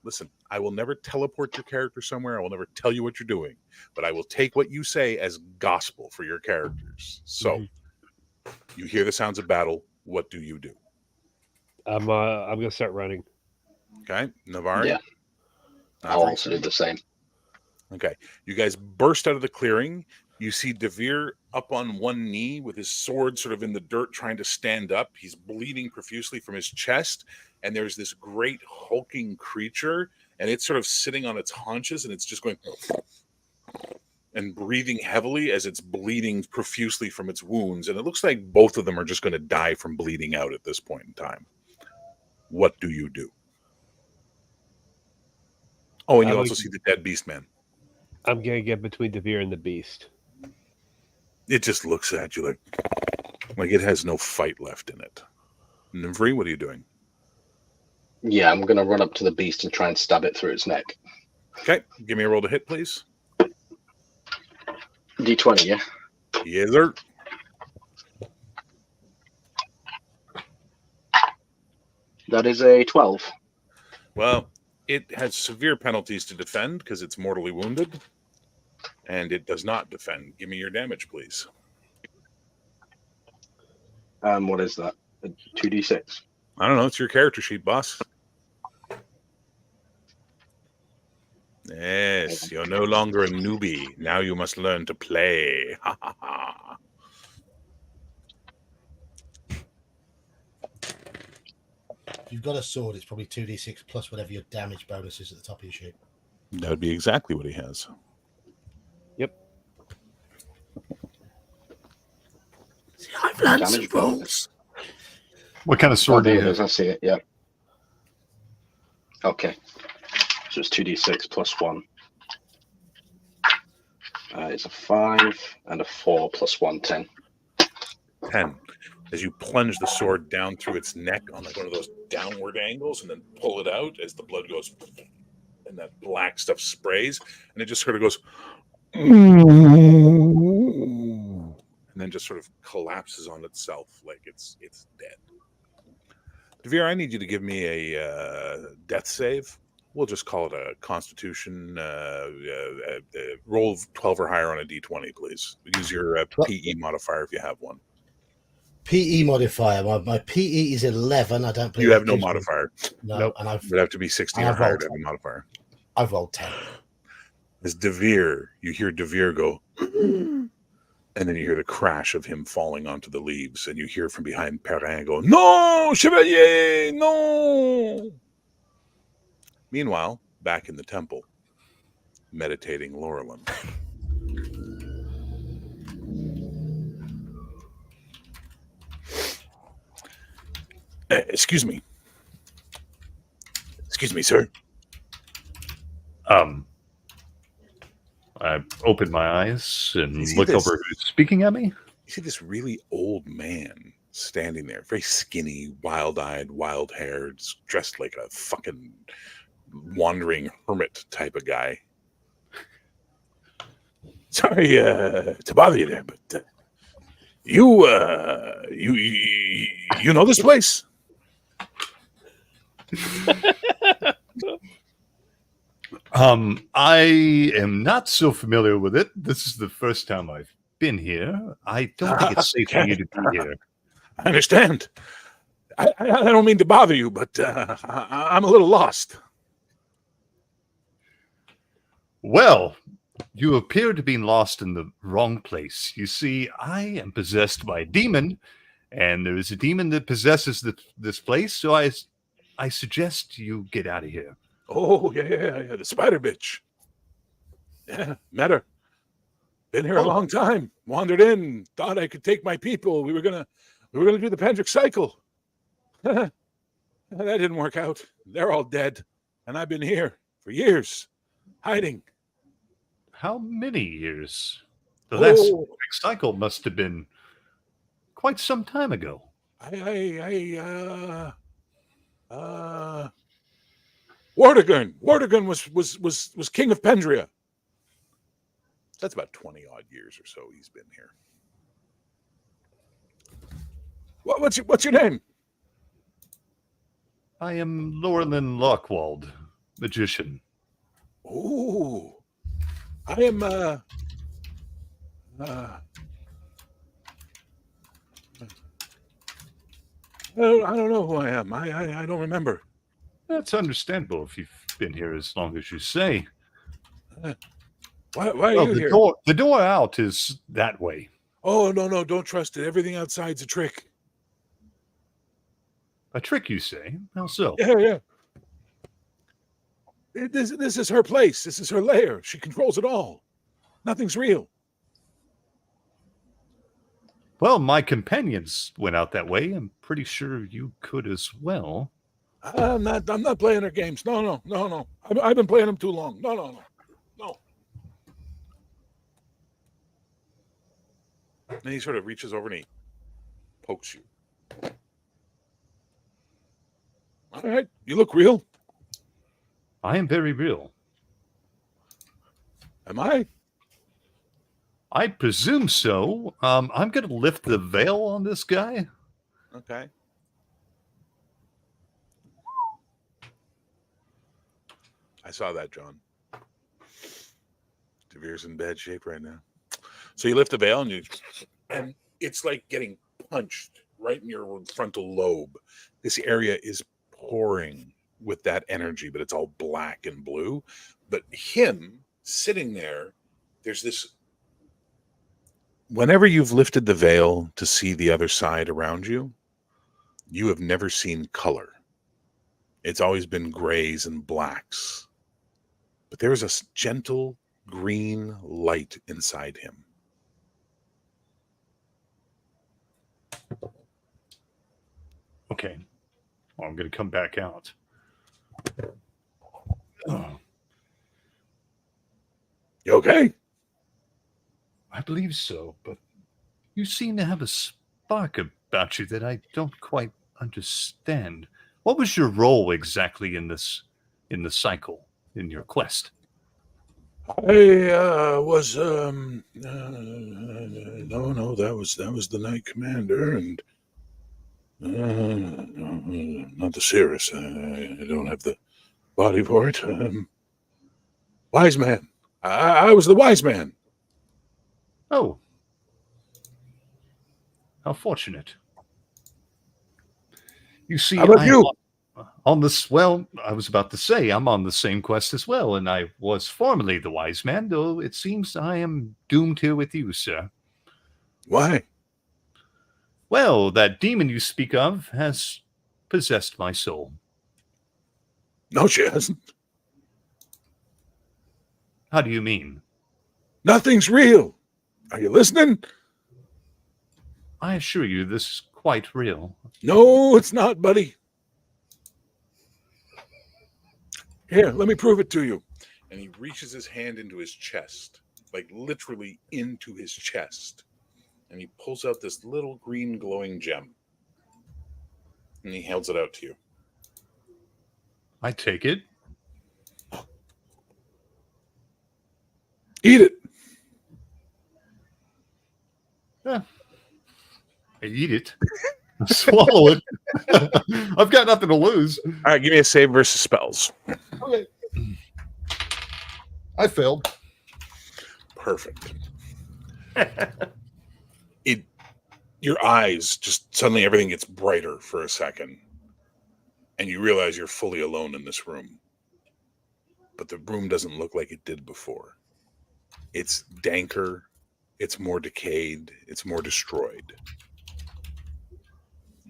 I will never teleport your character somewhere. I will never tell you what you're doing, but I will take what you say as gospel for your characters. So, you hear the sounds of battle. What do you do? I'm going to start running. Okay, Navarre? Yeah. I'll also do the same. Okay, you guys burst out of the clearing. You see Devere up on one knee with his sword sort of in the dirt trying to stand up. He's bleeding profusely from his chest. And there's this great hulking creature, and it's sort of sitting on its haunches, and it's just going and breathing heavily as it's bleeding profusely from its wounds. And it looks like both of them are just going to die from bleeding out at this point in time. What do you do? Oh, and you also see the dead beastman. I'm going to get between Devere and the beast. It just looks at you like it has no fight left in it. Navri, what are you doing? Yeah, I'm going to run up to the beast and try and stab it through its neck. Okay, give me a roll to hit, please. D20, yeah? Yes, sir. That is a 12. Well, it has severe penalties to defend because it's mortally wounded. And it does not defend. Give me your damage, please. What is that? 2d6? I don't know. It's your character sheet, boss. Yes, you're no longer a newbie. Now you must learn to play. Ha ha ha. If you've got a sword, it's probably 2d6 plus whatever your damage bonus is at the top of your sheet. That would be exactly what he has. Yep. See, I've learned some rolls. What kind of sword do you have? I see it, yeah. Okay. So it's 2d6 plus 1. It's a 5 and a 4 plus 1, 10. 10. As you plunge the sword down through its neck on like one of those downward angles and then pull it out as the blood goes and that black stuff sprays and it just sort of goes and then just sort of collapses on itself like it's dead. Devere, I need you to give me a death save. We'll just call it a Constitution roll of 12 or higher on a D20, please. Use your PE modifier if you have one. PE modifier. My PE is 11. I don't believe you have no modifier. No, nope. And it would have to be 16 or higher to have a modifier. I've rolled 10. As Devere, you hear Devere go, and then you hear the crash of him falling onto the leaves, and you hear from behind Perrin go, "No, Chevalier, no!" Meanwhile, back in the temple, meditating Laurelin. Excuse me, sir. I open my eyes and You see look this? over who's speaking at me. You see this really old man standing there, very skinny, wild-eyed, wild-haired, dressed like a fucking wandering hermit type of guy. Sorry to bother you there, but you know this place? I am not so familiar with it. This is the first time I've been here. I don't think it's safe for you to be here. I understand. I don't mean to bother you, but I'm a little lost. Well, you appear to be lost in the wrong place. You see, I am possessed by a demon, and there is a demon that possesses this place, so I suggest you get out of here. Oh, yeah, the spider bitch. Yeah, met her. Been here a long time. Wandered in, thought I could take my people. We were gonna do the Pendrick cycle. That didn't work out. They're all dead, and I've been here for years, hiding. How many years? The last big cycle must have been quite some time ago. Wardigan was king of Pendria. That's about 20 odd years or so he's been here. What's your name? I am Lorelin Lockwald, magician. Oh, I am I don't know who I am. I don't remember. That's understandable if you've been here as long as you say. Why are you here? The door out is that way. Oh, no, don't trust it. Everything outside's a trick. A trick, you say? How so? Yeah. This is her place. This is her lair. She controls it all. Nothing's real. Well, my companions went out that way. I'm pretty sure you could as well. I'm not playing her games. No. I've been playing them too long. No. And he sort of reaches over and he pokes you. All right, you look real. I am very real. Am I? I presume so. I'm going to lift the veil on this guy. Okay. I saw that, John. DeVere's in bad shape right now. So you lift the veil and it's like getting punched right in your frontal lobe. This area is pouring with that energy, but it's all black and blue. But him sitting there, there's this. Whenever you've lifted the veil to see the other side around you, you have never seen color. It's always been grays and blacks. But there is a gentle green light inside him. Okay. Well, I'm going to come back out. You okay? I believe so, but you seem to have a spark about you that I don't quite understand. What was your role exactly in the cycle, in your quest? I was no, that was the Knight Commander, and not the Cirrus. I don't have the body for it. Wise man. I was the wise man. Oh. How fortunate. You see, How about you? On this, well, I was about to say, I'm on the same quest as well, and I was formerly the wise man, though it seems I am doomed here with you, sir. Why? Well, that demon you speak of has possessed my soul. No, she hasn't. How do you mean? Nothing's real. Are you listening? I assure you, this is quite real. No, it's not, buddy. Here, let me prove it to you. And he reaches his hand into his chest like literally into his chest. And he pulls out this little green glowing gem. And he holds it out to you. I take it. Eat it. Yeah. I eat it. Swallow it. I've got nothing to lose. All right, give me a save versus spells. Okay. I failed. Perfect. Your eyes just suddenly everything gets brighter for a second, and you realize you're fully alone in this room. But the room doesn't look like it did before. It's danker, it's more decayed, it's more destroyed.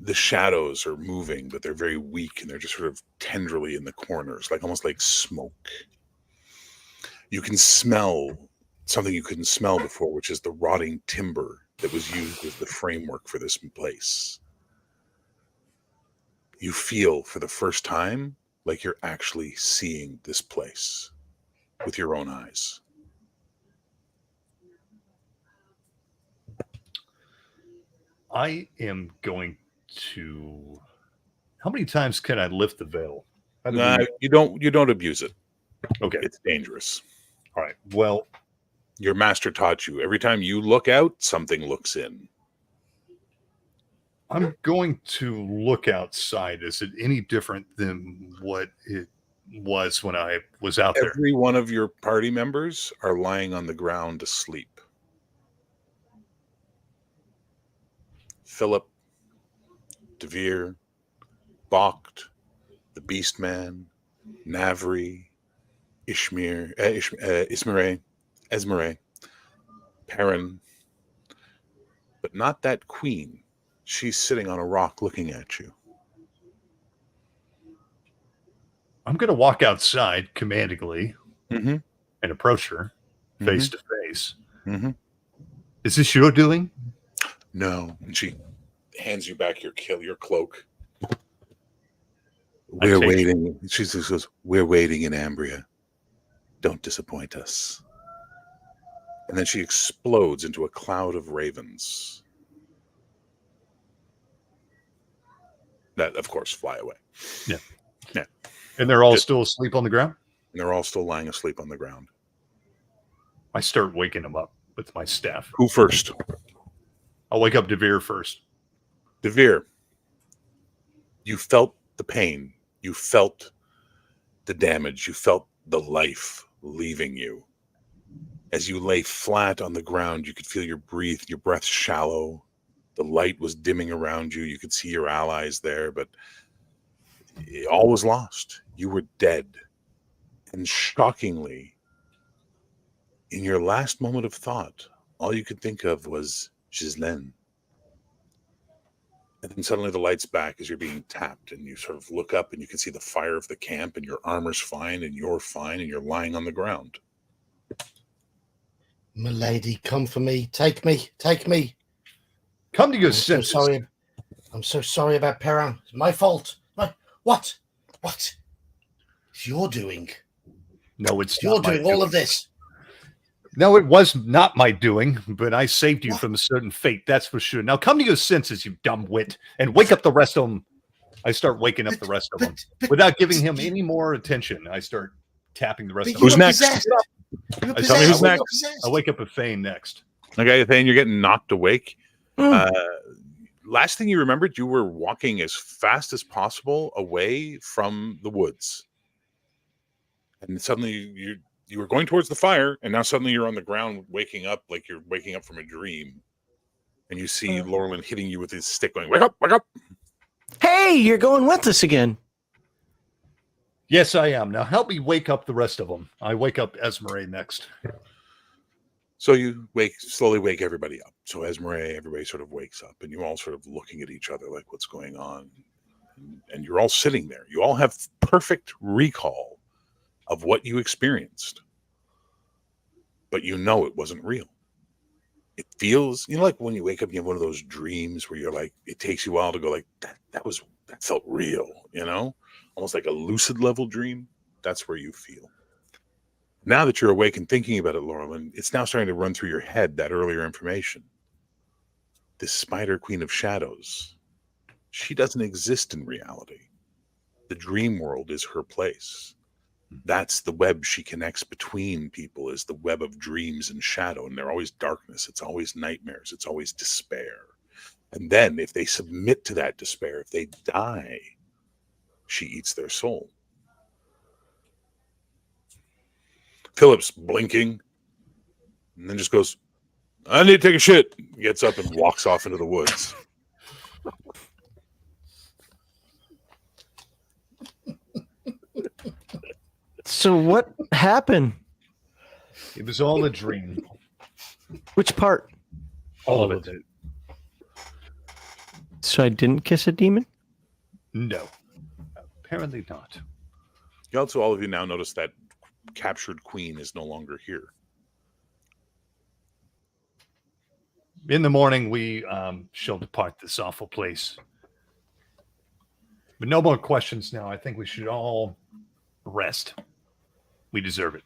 The shadows are moving, but they're very weak, and they're just sort of tenderly in the corners, like almost like smoke. You can smell something you couldn't smell before, which is the rotting timber that was used as the framework for this place. You feel for the first time like you're actually seeing this place with your own eyes. I am going to. How many times can I lift the veil? No, you don't abuse it. Okay. It's dangerous. All right. Well, your master taught you every time you look out, something looks in. I'm going to look outside. Is it any different than what it was when I was out there? Every one of your party members are lying on the ground asleep. Philip, Devere, Bakht, the Beastman, Navri, Ismere, Perrin, but not that queen. She's sitting on a rock looking at you. I'm going to walk outside commandingly and approach her face to face. Is this your doing? No. And she hands you back your cloak. We're waiting. She just goes, we're waiting in Ambria. Don't disappoint us. And then she explodes into a cloud of ravens that, of course, fly away. Yeah. Yeah. And they're all still asleep on the ground? And they're all still lying asleep on the ground. I start waking them up with my staff. Who first? I'll wake up Devere first. Devere, you felt the pain. You felt the damage. You felt the life leaving you. As you lay flat on the ground, you could feel your breath shallow. The light was dimming around you. You could see your allies there, but all was lost. You were dead. And shockingly, in your last moment of thought, all you could think of was Ghislaine. And then suddenly the light's back as you're being tapped, and you sort of look up and you can see the fire of the camp, and your armor's fine, and you're fine, and you're lying on the ground. Milady, come for me. Take me. Take me. Come to your senses. So sorry. I'm so sorry about Perrin. It's my fault. What? What? It's your doing. No, it's you're not doing all of this. No, it was not my doing, but I saved you from a certain fate, that's for sure. Now come to your senses, you dumb wit, and wake up the rest of them. I start waking up the rest of them. Without giving him any more attention, I start tapping the rest of them. Who's next? Tell me who's next. I wake up with Thane next. Okay, Thane, you're getting knocked awake. Last thing you remembered, you were walking as fast as possible away from the woods. And suddenly you were going towards the fire, and now suddenly you're on the ground waking up like you're waking up from a dream. And you see Laurelin hitting you with his stick going, wake up, wake up. Hey, you're going with us again. Yes, I am. Now help me wake up the rest of them. I wake up Esmeralda next. So you slowly wake everybody up. So Esmeralda, everybody sort of wakes up, and you're all sort of looking at each other like, what's going on? And you're all sitting there. You all have perfect recall of what you experienced. But you know it wasn't real. It feels, like when you wake up, you have one of those dreams where you're like, it takes you a while to go like, that felt real, almost like a lucid level dream. That's where you feel. Now that you're awake and thinking about it, Laurelyn, it's now starting to run through your head, that earlier information. This Spider Queen of Shadows, she doesn't exist in reality. The dream world is her place. That's the web she connects between people, is the web of dreams and shadow. And they're always darkness. It's always nightmares. It's always despair. And then if they submit to that despair, if they die, she eats their soul. Philip's blinking and then just goes, I need to take a shit. Gets up and walks off into the woods. So what happened? It was all a dream. Which part? All of it. So I didn't kiss a demon? No. Apparently not. You also, all of you now notice that captured queen is no longer here. In the morning, we shall depart this awful place. But no more questions now. I think we should all rest. We deserve it.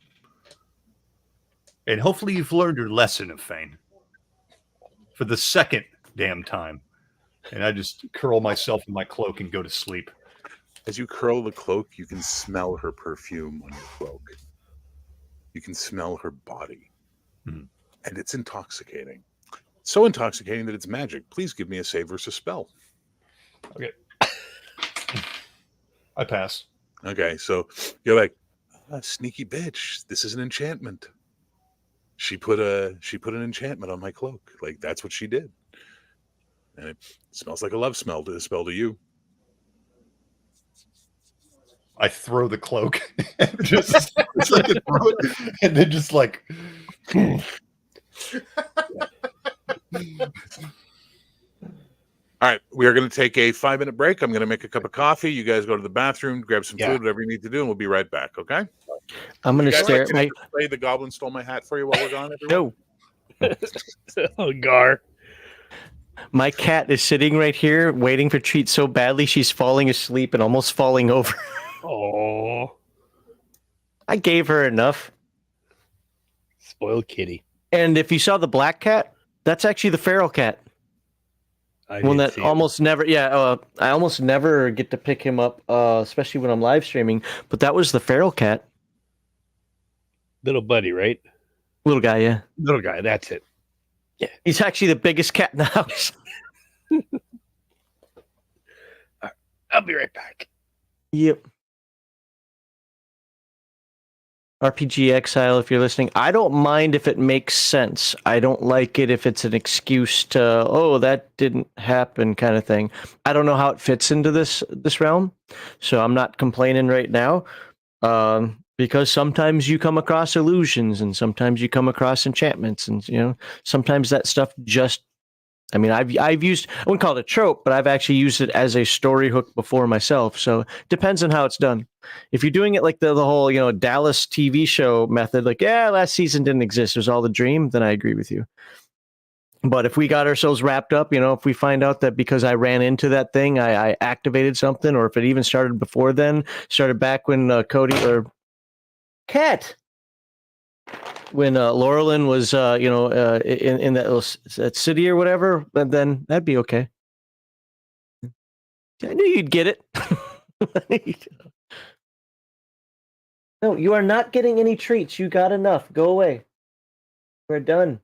And hopefully you've learned your lesson of Fane. For the second damn time. And I just curl myself in my cloak and go to sleep. As you curl the cloak, you can smell her perfume on your cloak. You can smell her body. Hmm. And it's intoxicating. So intoxicating that it's magic. Please give me a save versus spell. Okay. I pass. Okay, so you're like, sneaky bitch. This is an enchantment. She put an enchantment on my cloak. Like, that's what she did. And it smells like a love spell to you. I throw the cloak and just it's like I throw it, and then just like All right, we are going to take a 5-minute break. I'm going to make a cup of coffee. You guys go to the bathroom, grab some food, whatever you need to do, and we'll be right back. Okay? I'm going to stare at my. Play the goblin stole my hat for you while we're gone. Everyone? No. Oh, Gar. My cat is sitting right here waiting for treats so badly she's falling asleep and almost falling over. Oh, I gave her enough. spoiled kitty. And if you saw the black cat, that's actually the feral cat. One that almost never, I almost never get to pick him up, especially when I'm live streaming. But that was the feral cat. Little buddy, right? Little guy, yeah. Little guy, that's it. Yeah, he's actually the biggest cat in the house. I'll be right back. Yep. RPG Exile, if you're listening, I don't mind if it makes sense. I don't like it if it's an excuse to, oh, that didn't happen kind of thing. I don't know how it fits into this realm, so I'm not complaining right now. Because sometimes you come across illusions and sometimes you come across enchantments, and sometimes that stuff just. I mean, I've used, I wouldn't call it a trope, but I've actually used it as a story hook before myself. So it depends on how it's done. If you're doing it like the whole, Dallas TV show method, like, yeah, last season didn't exist, it was all a dream, then I agree with you. But if we got ourselves wrapped up, if we find out that because I ran into that thing, I activated something, or if it even started before then, started back when Cody or Cat. When Laurelyn was, in that city or whatever, then that'd be okay. I knew you'd get it. No, you are not getting any treats. You got enough. Go away. We're done.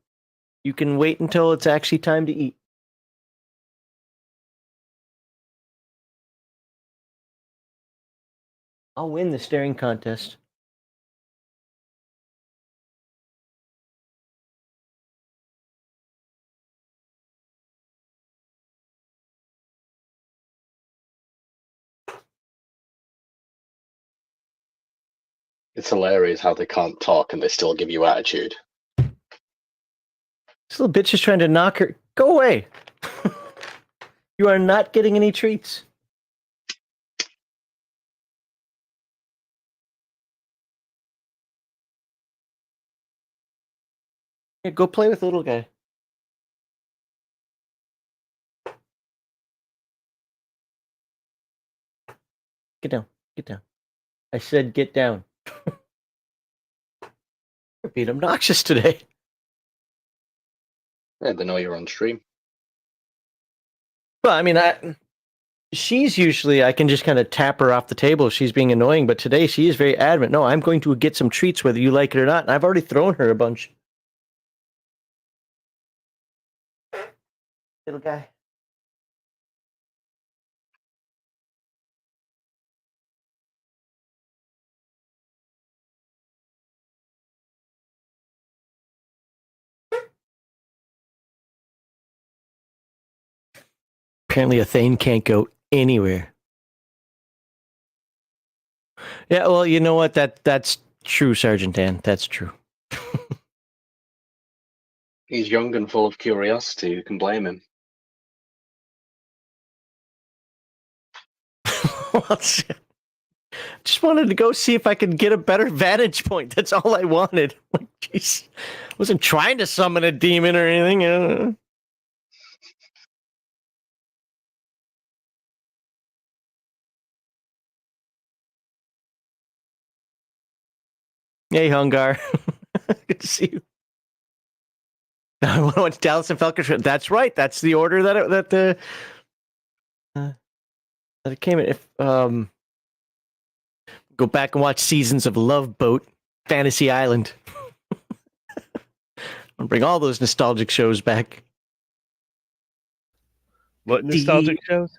You can wait until it's actually time to eat. I'll win the staring contest. It's hilarious how they can't talk and they still give you attitude. This little bitch is trying to knock her. Go away. You are not getting any treats. Yeah, go play with the little guy. Get down. Get down. I said get down. You're being obnoxious today. Yeah, they know you're on stream. Well, I mean, she's usually, I can just kind of tap her off the table if she's being annoying, but today she is very adamant. No, I'm going to get some treats whether you like it or not. And I've already thrown her a bunch. Little guy. Apparently a Thane can't go anywhere. Yeah, well, you know what? That's true, Sergeant Dan. That's true. He's young and full of curiosity. You can blame him. Well, shit. Just wanted to go see if I could get a better vantage point. That's all I wanted. Like, jeez. Wasn't trying to summon a demon or anything. Hey, Hungar. Good to see you. I want to watch Dallas and Falcon. That's right. That's the order that it came in. If go back and watch seasons of Love Boat, Fantasy Island. I'll bring all those nostalgic shows back. What nostalgic shows?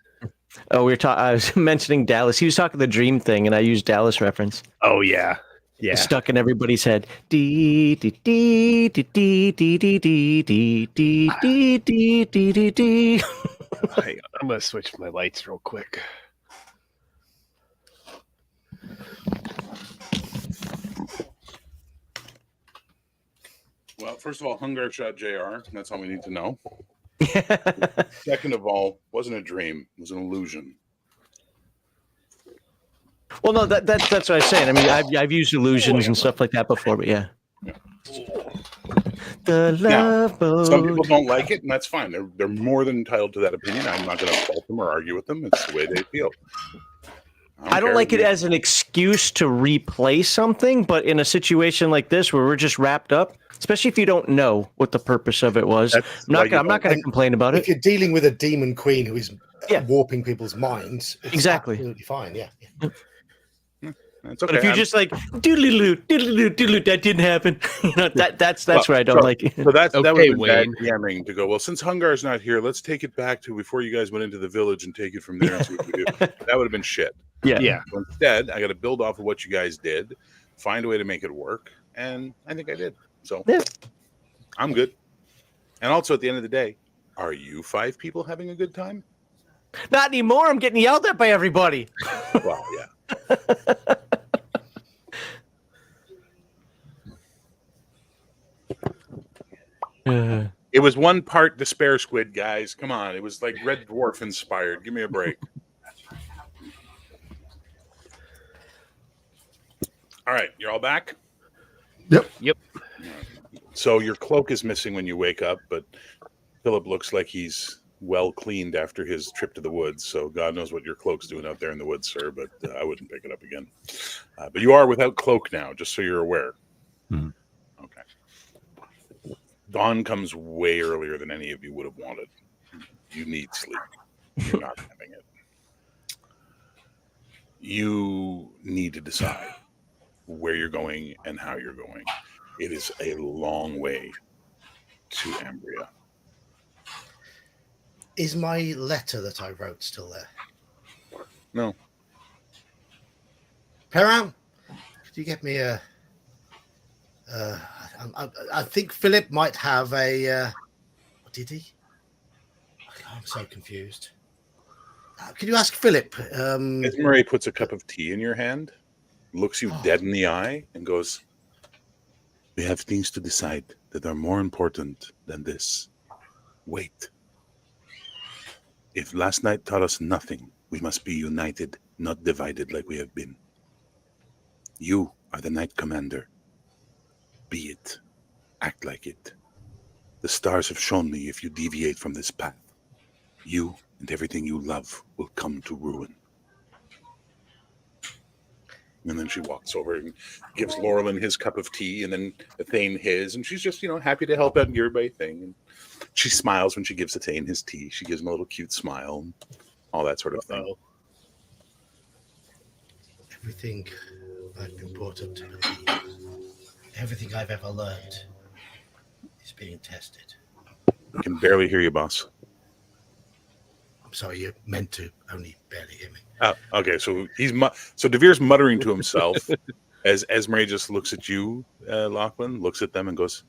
Oh, I was mentioning Dallas. He was talking the Dream thing, and I used Dallas reference. Oh yeah, yeah. It's stuck in everybody's head. Dee dee dee dee dee dee dee dee dee dee dee dee dee dee. Hang on, I'm gonna switch my lights real quick. Well, first of all, Hungar shot JR. That's all we need to know. Second of all, wasn't a dream. It was an illusion. Well, no, that's what I was saying. I mean, I've used illusions and stuff like that before, but yeah. The love boat. Some people don't like it, and that's fine. They're more than entitled to that opinion. I'm not going to fault them or argue with them. It's the way they feel. I don't like it as an excuse to replay something, but in a situation like this where we're just wrapped up, especially if you don't know what the purpose of it was, I'm not going to complain about it. If you're dealing with a demon queen who is warping people's minds, it's absolutely fine. Yeah. It's okay. But if you're just like doodle doodle, that didn't happen. You know, that's where I don't like it. So that Okay, would have been bad Wayne. DMing to go, well, since Hungar's not here, let's take it back to before you guys went into the village and take it from there and see what we do. That would have been shit. Yeah. So instead, I got to build off of what you guys did, find a way to make it work, and I think I did. So I'm good. And also, at the end of the day, are you 5 people having a good time? Not anymore. I'm getting yelled at by everybody. Well, yeah. It was one part Despair Squid, guys. Come on. It was like Red Dwarf inspired. Give me a break. All right. You're all back? Yep. So your cloak is missing when you wake up, but Philip looks like he's well cleaned after his trip to the woods. So God knows what your cloak's doing out there in the woods, sir, but I wouldn't pick it up again. But you are without cloak now, just so you're aware. Hmm. Okay. Dawn comes way earlier than any of you would have wanted. You need sleep. You're not having it. You need to decide where you're going and how you're going. It is a long way to Ambria. Is my letter that I wrote still there? No. Perrin, could you get me a... I think Philip might have a... what did he? I'm so confused. Could you ask Philip? Murray puts a cup of tea in your hand, looks you dead in the eye, and goes, "We have things to decide that are more important than this. Wait. If last night taught us nothing, we must be united, not divided like we have been. You are the Knight Commander. Be it. Act like it. The stars have shown me if you deviate from this path, you and everything you love will come to ruin. And then she walks over and gives Laurelin his cup of tea, and then Thane his, and she's just, happy to help out and give everybody thing. And she smiles when she gives Thane his tea. She gives him a little cute smile, and all that sort of thing. Everything I've been brought up to believe, everything I've ever learned, is being tested. I can barely hear you, boss. I'm sorry, you meant to only barely hear me. Oh, okay. So so Devere's muttering to himself as Esme just looks at you, Lachlan, looks at them and goes,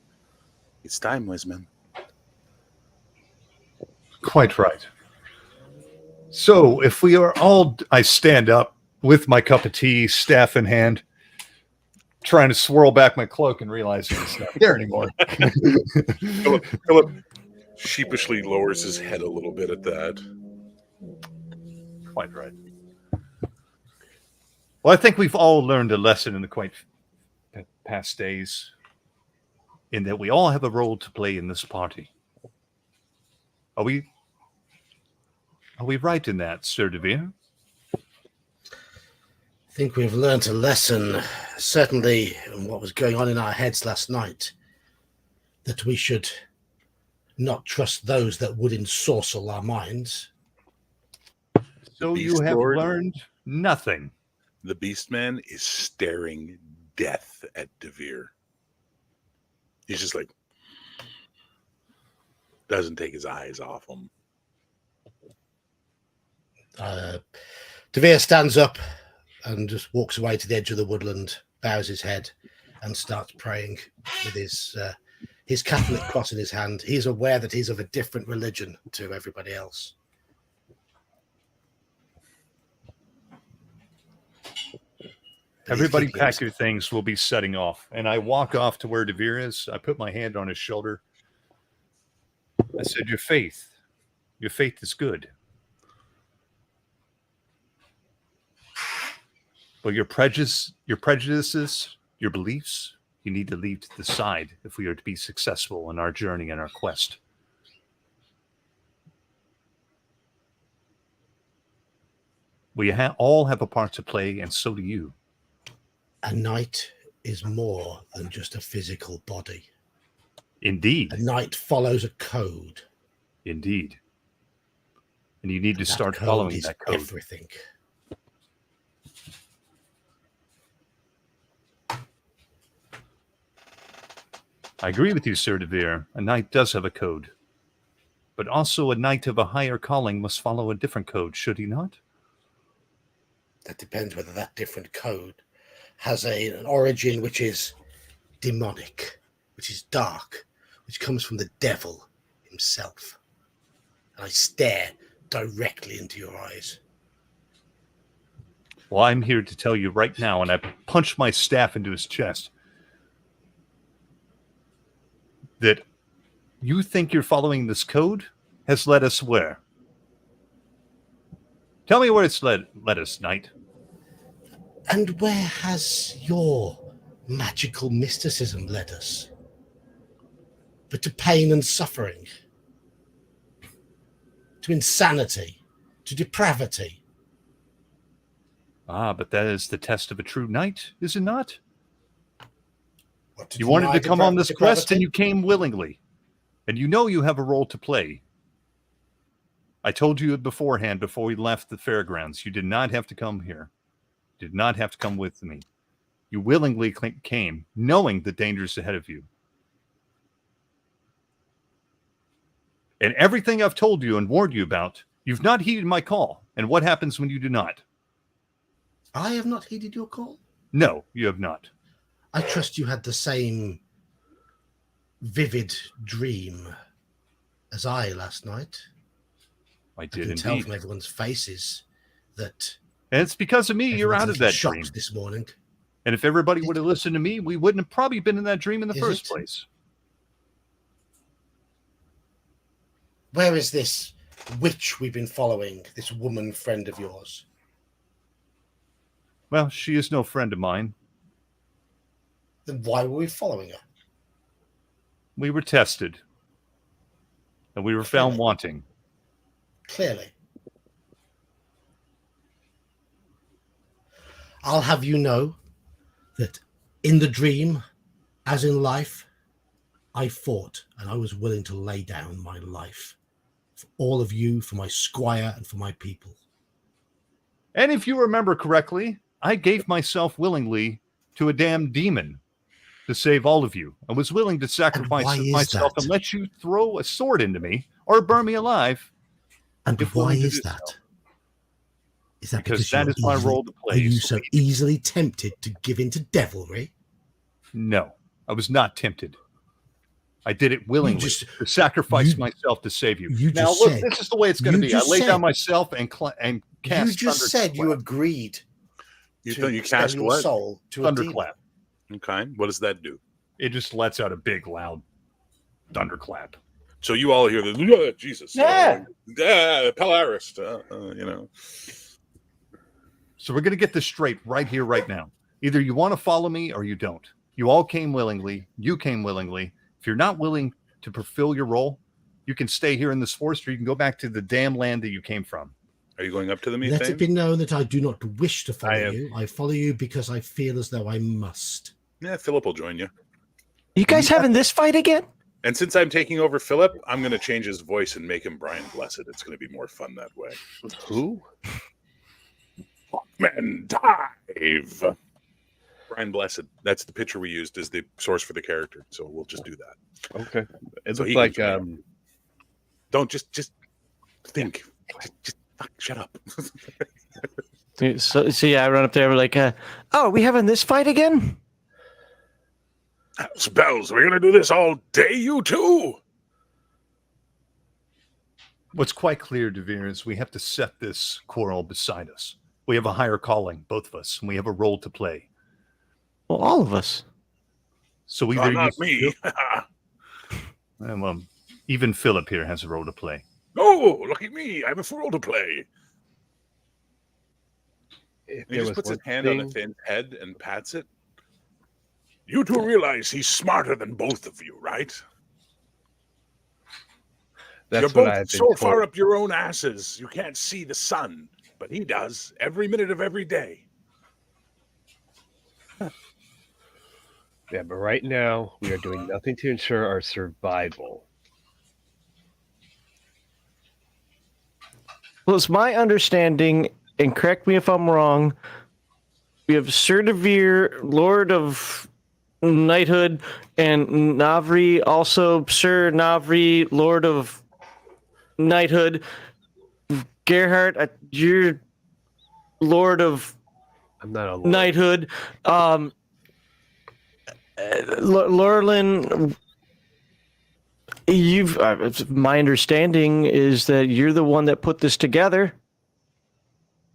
"It's time, Wesman." Quite right. So if we are all, I stand up with my cup of tea, staff in hand, trying to swirl back my cloak and realizing it's not there anymore. Philip sheepishly lowers his head a little bit at that. Quite right. Well, I think we've all learned a lesson in the quite past days, in that we all have a role to play in this party. Are we right in that, Sir Devere? I think we've learnt a lesson, certainly in what was going on in our heads last night, that we should not trust those that would ensorcel our minds. So Beast you have Lord. learned nothing. The Beastman is staring death at Devere. He's just like, doesn't take his eyes off him. Devere stands up and just walks away to the edge of the woodland, bows his head, and starts praying with his Catholic cross in his hand. He's aware that he's of a different religion to everybody else. Everybody pack your things. We'll be setting off. And I walk off to where Devere is. I put my hand on his shoulder. I said, your faith is good. But your prejudices, your beliefs, you need to leave to the side if we are to be successful in our journey and our quest. We all have a part to play, and so do you. A knight is more than just a physical body. Indeed. A knight follows a code. Indeed. And you need to That start code following is that code. everything. I agree with you, Sir Devere. A knight does have a code. But also a knight of a higher calling must follow a different code, should he not? That depends whether that different code has an origin which is demonic, which is dark, which comes from the devil himself. And I stare directly into your eyes. Well, I'm here to tell you right now, and I punch my staff into his chest, that you think you're following this code has led us where? Tell me where it's led us, knight. And where has your magical mysticism led us? But to pain and suffering, to insanity, to depravity. Ah, but that is the test of a true knight, is it not? What, You wanted deny to come on this quest depravity? and you came willingly. And you know you have a role to play. I told you beforehand, before we left the fairgrounds, you did not have to come here. You did not have to come with me. You willingly came, knowing the dangers ahead of you. And everything I've told you and warned you about, you've not heeded my call. And what happens when you do not? I have not heeded your call. No, you have not. I trust you had the same vivid dream as I last night. I I did can tell indeed. from everyone's faces that And it's because of me you're everyone's out a of little that shocked dream. this morning. And if everybody would have listened to me, we wouldn't have probably been in that dream in the Is first it? place. Where is this witch we've been following, this woman friend of yours? Well, she is no friend of mine. Then why were we following her? We were tested. And we were found Clearly. wanting. Clearly. I'll have you know that in the dream, as in life, I fought and I was willing to lay down my life for all of you, for my squire, and for my people. And if you remember correctly, I gave myself willingly to a damn demon to save all of you. I was willing to sacrifice why is myself that? and let you throw a sword into me or burn me alive. And if why willing to is do that? so. Is that Because because that you're is my easily- role to play. Are you so so easily tempted to give in to devilry? No, I was not tempted. I did it willingly to sacrifice myself to save you. You Now, just look, said- this is the way it's going to you be. I just lay said- down myself and cast You just said you agreed You to thought you sell cast your what? soul to a demon. thunderclap. Okay. What does that do? It just lets out a big, loud thunderclap. So you all hear the Jesus. Yeah. Polaris. So we're going to get this straight right here, right now. Either you want to follow me or you don't. You all came willingly. You came willingly. If you're not willing to fulfill your role, you can stay here in this forest or you can go back to the damn land that you came from. Are you going up to the Let methane? it be known that I do not wish to follow I am. you. I follow you because I feel as though I must. Yeah, Philip will join you. You guys having this fight again? And since I'm taking over Philip, I'm going to change his voice and make him Brian Blessed. It's going to be more fun that way. Who? Man, dive. Brian Blessed. That's the picture we used as the source for the character. So we'll just do that. Okay. It So looks he like can Don't just think. Just shut up. So yeah, I run up there. We're like, oh, are we having this fight again? Spells, we're going to do this all day, you two. What's quite clear, Devere, is we have to set this quarrel beside us. We have a higher calling, both of us, and we have a role to play. Well, all of us. So either Not you, me. even Philip here has a role to play. Oh, look at me. I have a fool to play. if He there just was puts his one hand on thing- the thin head and pats it. You two realize he's smarter than both of you, right? That's You're what both I've been so told. far up your own asses, you can't see the sun. But he does every minute of every day. Yeah, but right now we are doing nothing to ensure our survival. Well, it's my understanding, and correct me if I'm wrong, we have Sir Devere, Lord of Knighthood, and Navri, also Sir Navri, Lord of Knighthood. Gerhardt, you're Lord of I'm not a lord. Knighthood. Lorlin, my understanding is that you're the one that put this together.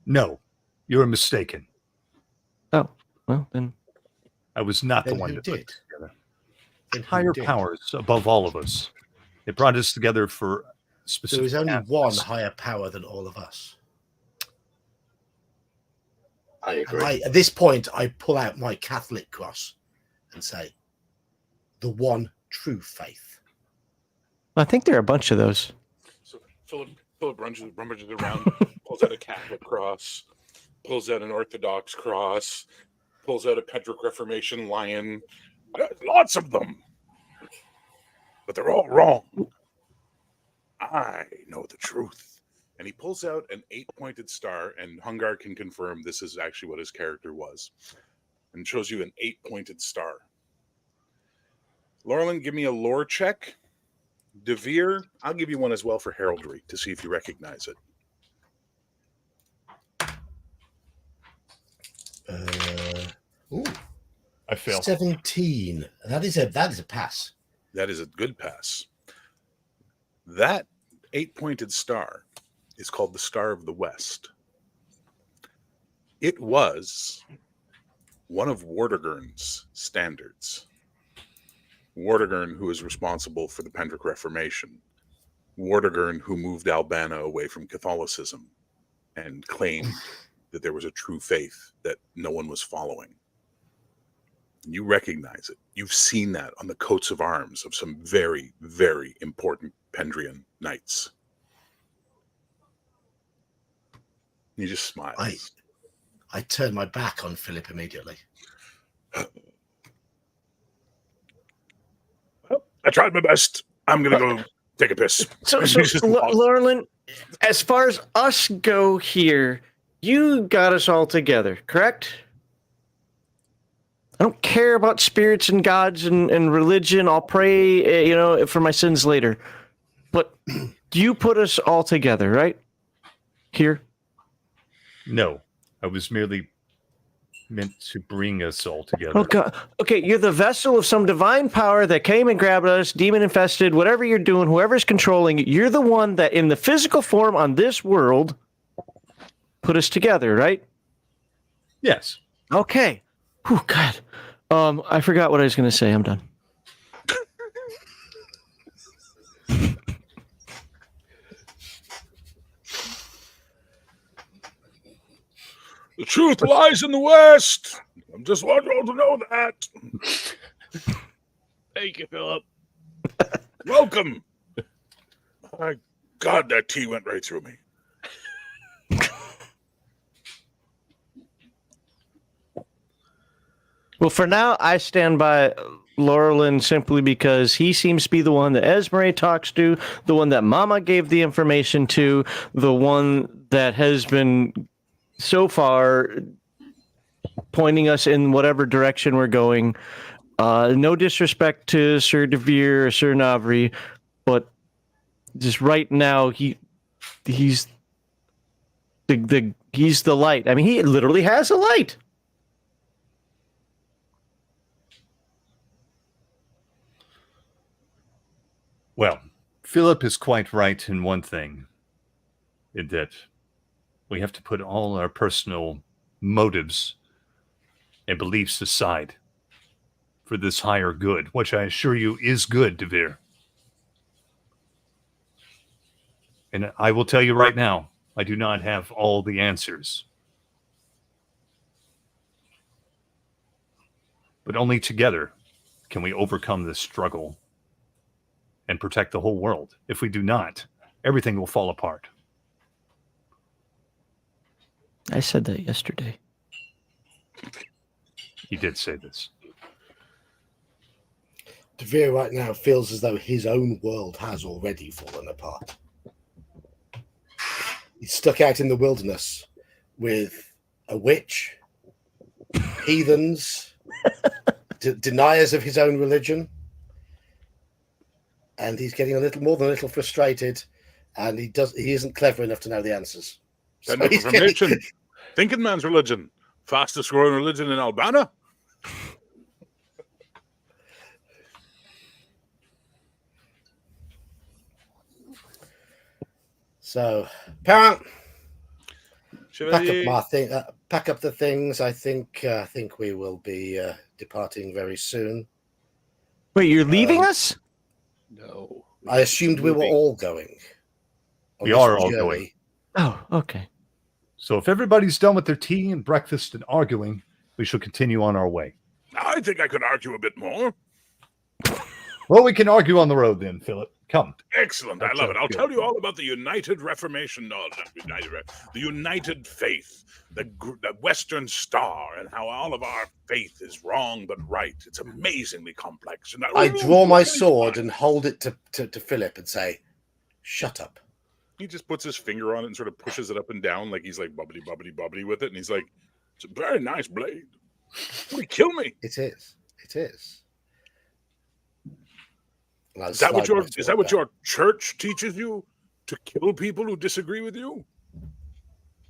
No, you're mistaken. Oh, well then. I was not the Then one who to put did? this together. Then who Higher did? powers above all of us. They brought us together for specific. There is only tasks. one higher power than all of us. I And agree. at this point, I pull out my Catholic cross and say, the one true faith. I think there are a bunch of those. So Philip rummages around, pulls out a Catholic cross, pulls out an Orthodox cross, pulls out a Pedric Reformation lion. Lots of them. But they're all wrong. I know the truth. And he pulls out an 8-pointed star, and Hungar can confirm this is actually what his character was. And shows you an 8-pointed star. Laurelin, give me a lore check. Devere, I'll give you one as well for heraldry to see if you recognize it. Ooh, I failed. 17. That is a pass. That is a good pass. That 8-pointed star is called the Star of the West. It was one of Wardagern's standards. Wardagern, who is responsible for the Pendric Reformation. Wardagern, who moved Albana away from Catholicism and claimed that there was a true faith that no one was following. You recognize it. You've seen that on the coats of arms of some very, very important Pendrian knights. You just smile. I turn my back on Philip immediately. I tried my best. I'm gonna go take a piss. So He just walks. Laurelin, as far as us go here, you got us all together, correct? I don't care about spirits and gods and religion. I'll pray, for my sins later. But you put us all together, right? Here. No, I was merely meant to bring us all together. Oh God. Okay, you're the vessel of some divine power that came and grabbed us, demon infested, whatever you're doing, whoever's controlling it. You're the one that, in the physical form on this world, put us together, right? Yes. Okay. Oh God. I forgot what I was going to say. I'm done. The truth lies in the West. I just want you all to know that. Thank you, Philip. Welcome. My God, that tea went right through me. Well, for now, I stand by Laurelin simply because he seems to be the one that Esmeralda talks to, the one that Mama gave the information to, the one that has been so far pointing us in whatever direction we're going. No disrespect to Sir DeVere or Sir Navri, but just right now he's the light. I mean, he literally has a light. Well, Philip is quite right in one thing, in that we have to put all our personal motives and beliefs aside for this higher good, which I assure you is good, DeVere. And I will tell you right now, I do not have all the answers. But only together can we overcome this struggle and protect the whole world. If we do not, everything will fall apart. I said that yesterday. He did say this. DeVere right now feels as though his own world has already fallen apart. He's stuck out in the wilderness with a witch, heathens, deniers of his own religion, and he's getting a little more than a little frustrated, and he isn't clever enough to know the answers. So Send information. Thinking man's religion. Fastest growing religion in Albana. So, parent, Chevalier. pack up the things. I think we will be departing very soon. Wait, you're leaving us? No. I assumed we were all going. on We this are all journey. going. Oh, okay. So if everybody's done with their tea and breakfast and arguing, we shall continue on our way. I think I could argue a bit more. Well, we can argue on the road then, Philip. Come. Excellent. I That love it. sounds I'll good. tell you all about the United Reformation. No, not the United Faith, the Western Star, and how all of our faith is wrong but right. It's amazingly complex. And I draw my sword and hold it to Philip and say, "Shut up." He just puts his finger on it and sort of pushes it up and down like he's like bubbly, bubbly, bubbly with it. And he's like, "It's a very nice blade. Will he kill me?" It is. It is. And I Is that what slide my is sword that what down. your church teaches you? To kill people who disagree with you?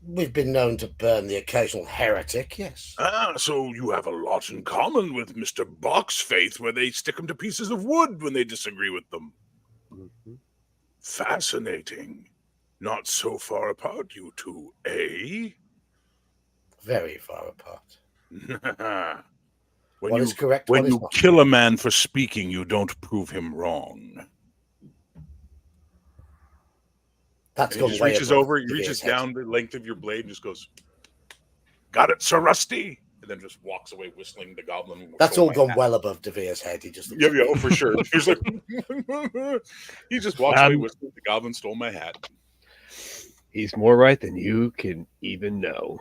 We've been known to burn the occasional heretic, yes. Ah, so you have a lot in common with Mr. Bach's faith, where they stick them to pieces of wood when they disagree with them. Fascinating. Not so far apart, you two, eh? Very far apart. When What you, is correct, when what is you not. kill a man for speaking, you don't prove him wrong. That's And gone he just way reaches above over, he the reaches beer's head. down the length of your blade and just goes, "Got it, Sir Rusty," and then just walks away whistling. The goblin. That's stole all my gone hat. well above DeVere's head. He just looks Yeah, at yeah, me. oh, for sure. He's like, he just walks away whistling. The goblin stole my hat. He's more right than you can even know.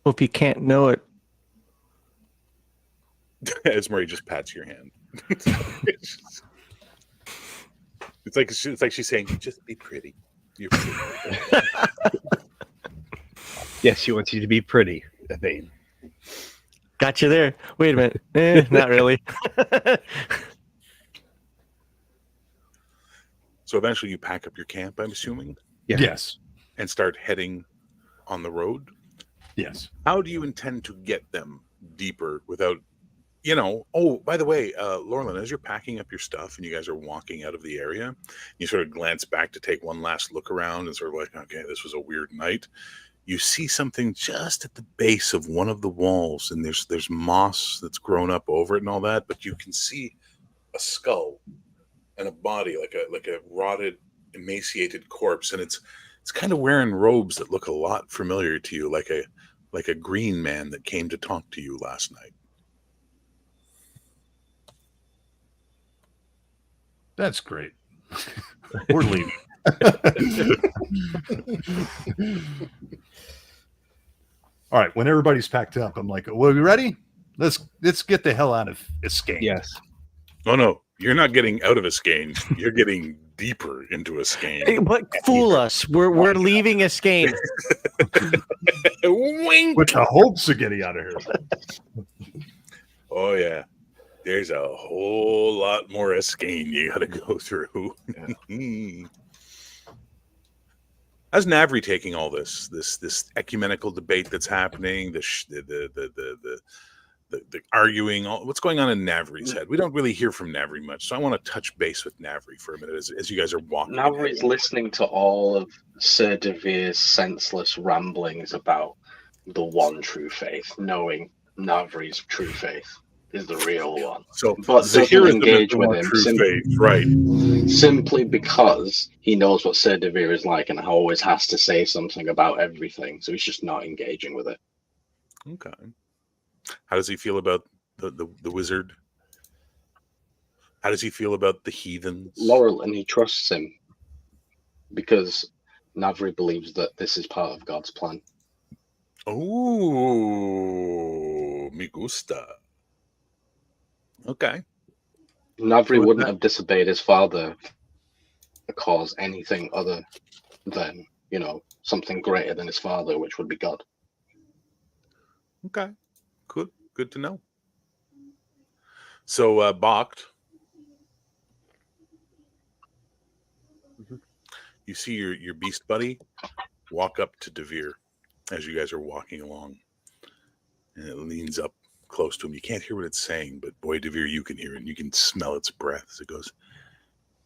Hope you can't know it. Esmery just pats your hand. It's like she's saying, "Just be pretty. You're pretty." Yes, she wants you to be pretty, Thane. Got you there. Wait a minute. Not really. So eventually, you pack up your camp. I'm assuming, Yeah. Yes. and start heading on the road. Yes. How do you intend to get them deeper without, you know? Oh, by the way, Lorland, as you're packing up your stuff and you guys are walking out of the area, you sort of glance back to take one last look around and sort of like, okay, this was a weird night. You see something just at the base of one of the walls, and there's moss that's grown up over it and all that, but you can see a skull and a body, like a rotted, emaciated corpse, and it's kind of wearing robes that look a lot familiar to you, like a green man that came to talk to you last night. That's great. We're leaving. All right. When everybody's packed up, I'm like, well, are we ready? Let's get the hell out of Escape. Yes. Oh no, you're not getting out of Escape. You're getting deeper into Escape. Hey, but fool us. We're leaving Escape. Wink. With the hopes of getting out of here. Oh yeah, there's a whole lot more Escape you got to go through. How's Navri taking all this ecumenical debate that's happening? The arguing, what's going on in Navri's head? We don't really hear from Navri much, so I want to touch base with Navri for a minute as you guys are walking. Navri's listening to all of Sir Devere's senseless ramblings about the one true faith, knowing Navri's true faith is the real one. So, but Zahir doesn't is engage the with one him true faith, right? simply because he knows what Sir Devere is like and always has to say something about everything, so he's just not engaging with it. Okay. How does he feel about the wizard? How does he feel about the heathens? Laurel, and he trusts him because Navri believes that this is part of God's plan. Oh, me gusta. Okay. Navri wouldn't have disobeyed his father because anything other than, something greater than his father, which would be God. Okay. Good to know. So, Bakht, you see your beast buddy walk up to Devere as you guys are walking along, and it leans up close to him. You can't hear what it's saying, but boy, Devere, you can hear it, and you can smell its breath as it goes,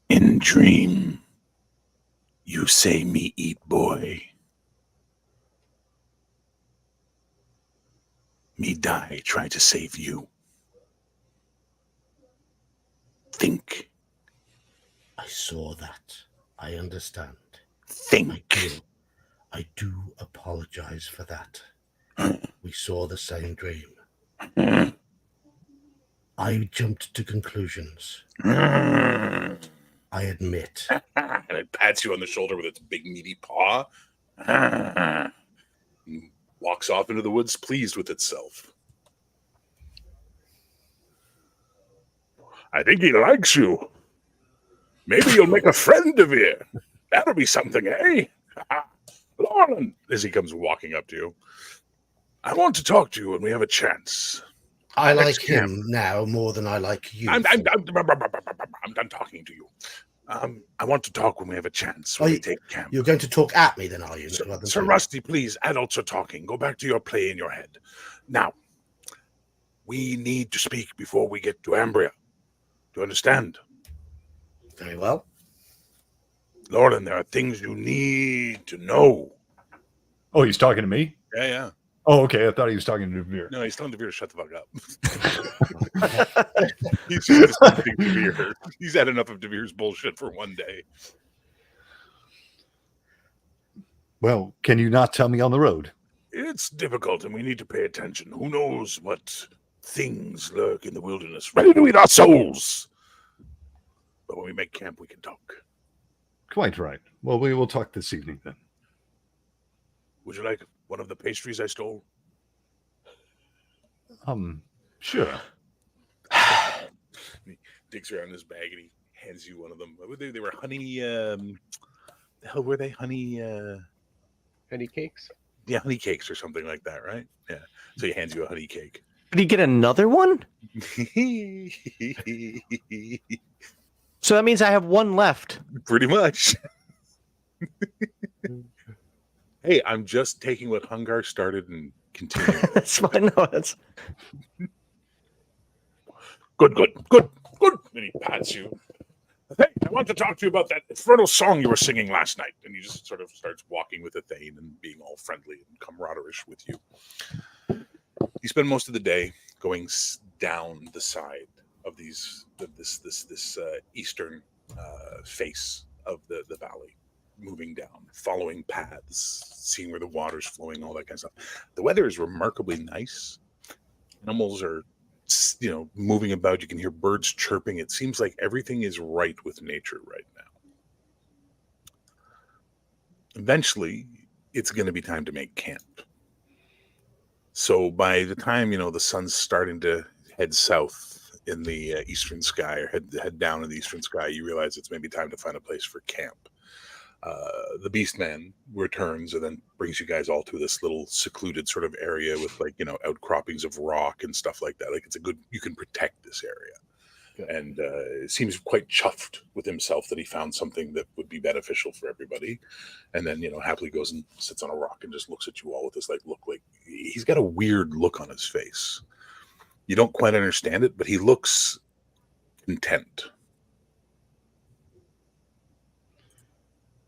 "In dream, you say me eat boy. Me die try to save you. Think. I saw that. I understand. Think." I do apologize for that. We saw the same dream. I jumped to conclusions. I admit. And it pats you on the shoulder with its big meaty paw. Walks off into the woods, pleased with itself. I think he likes you. Maybe you'll make a friend of you. That'll be something, eh? Lauren, as he comes walking up to you, I want to talk to you when we have a chance. I like him now more than I like you. I'm done talking to you. I want to talk when we have a chance. When we take camp. You're going to talk at me then, are you? Sir Rusty, please, adults are talking. Go back to your play in your head. Now, we need to speak before we get to Ambria. Do you understand? Very well. Lauren, there are things you need to know. Oh, he's talking to me? Yeah. Oh, okay. I thought he was talking to Devere. No, he's telling Devere to shut the fuck up. He's just listening to Devere. He's had enough of Devere's bullshit for one day. Well, can you not tell me on the road? It's difficult, and we need to pay attention. Who knows what things lurk in the wilderness, ready to eat our souls. But when we make camp, we can talk. Quite right. Well, we will talk this evening then. Would you like one of the pastries I stole? Sure. He digs around his bag and he hands you one of them. What were they? They were honey. The hell were they? Honey. Honey cakes. Yeah, honey cakes or something like that, right? Yeah. So he hands you a honey cake. Did he get another one? So that means I have one left. Pretty much. Hey, I'm just taking what Hungar started and continuing. That's fine. No, that's Good. And he pats you. Hey, I want to talk to you about that infernal song you were singing last night. And he just sort of starts walking with Athane and being all friendly and camaraderie with you. You spend most of the day going down the side of this eastern face of the valley, moving down, following paths, seeing where the water's flowing, all that kind of stuff. The weather is remarkably nice. Animals are, moving about. You can hear birds chirping. It seems like everything is right with nature right now. Eventually, it's going to be time to make camp. So by the time, the sun's starting to head south in the eastern sky, or head down in the eastern sky, you realize it's maybe time to find a place for camp. The Beastman returns and then brings you guys all to this little secluded sort of area with outcroppings of rock and stuff like that. Like you can protect this area. Good. And seems quite chuffed with himself that he found something that would be beneficial for everybody. And then, happily goes and sits on a rock and just looks at you all with this look like he's got a weird look on his face. You don't quite understand it, but he looks content.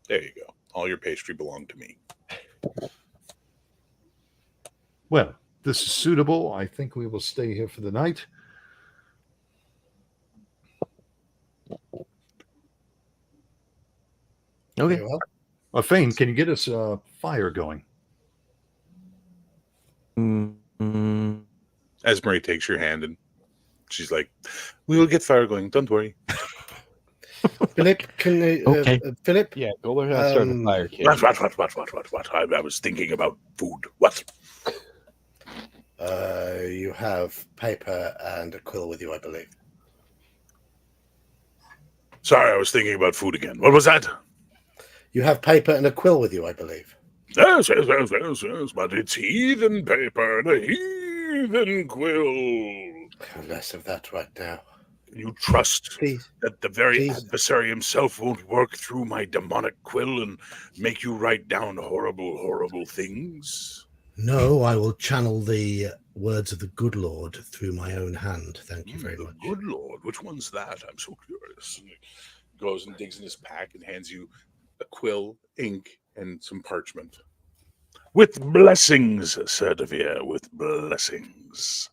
There you go. All your pastry belonged to me. Well, this is suitable. I think we will stay here for the night. okay. Fane, can you get us a fire going? Mm-hmm. Esmery takes your hand and she's like, "We will get fire going. Don't worry." Philip, can Okay. Philip? Yeah, go learn how to start a fire, kid. What? I was thinking about food. What? You have paper and a quill with you, I believe. Sorry, I was thinking about food again. What was that? You have paper and a quill with you, I believe. Yes, but it's heathen paper and a heathen quill. Less of that right now. You trust Please. that the very Please. adversary himself won't work through my demonic quill and make you write down horrible, horrible things? No, I will channel the words of the good Lord through my own hand. Thank you very much. Good Lord, which one's that? I'm so curious. And he goes and digs in his pack and hands you a quill, ink, and some parchment. With blessings, Sir Devere, with blessings.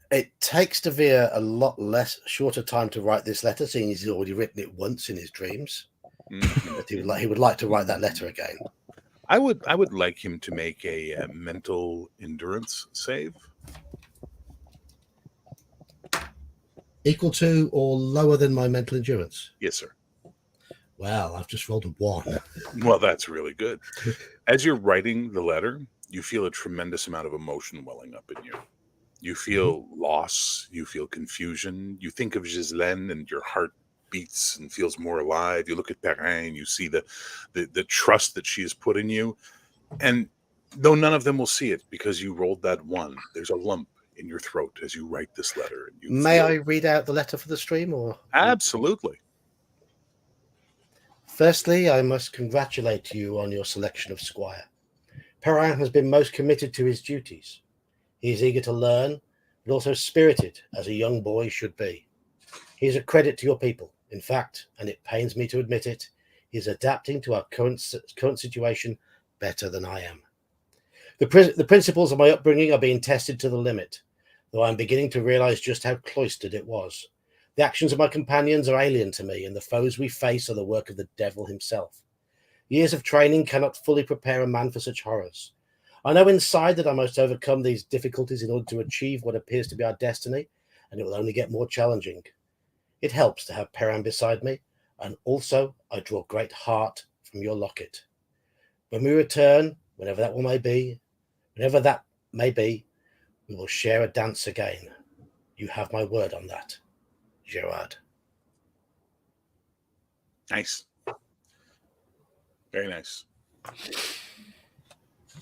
It takes DeVere a lot shorter time to write this letter, seeing he's already written it once in his dreams. But he would like to write that letter again. I would like him to make a mental endurance save. Equal to or lower than my mental endurance? Yes, sir. Well, I've just rolled a 1. Well, that's really good. As you're writing the letter, you feel a tremendous amount of emotion welling up in you. You feel loss. You feel confusion. You think of Ghislaine and your heart beats and feels more alive. You look at Perrin, you see the trust that she has put in you. And though none of them will see it because you rolled that 1, there's a lump in your throat as you write this letter. And May I read out the letter for the stream? Or Absolutely. Firstly, I must congratulate you on your selection of squire. Perrin has been most committed to his duties. He is eager to learn, but also spirited, as a young boy should be. He is a credit to your people. In fact, and it pains me to admit it, he is adapting to our current situation better than I am. The principles of my upbringing are being tested to the limit, though I'm beginning to realize just how cloistered it was. The actions of my companions are alien to me, and the foes we face are the work of the devil himself. Years of training cannot fully prepare a man for such horrors. I know inside that I must overcome these difficulties in order to achieve what appears to be our destiny, and it will only get more challenging. It helps to have Perrin beside me, and also I draw great heart from your locket. When we return, whenever that may be, We will share a dance again. You have my word on that, Gerard. Nice. Very nice.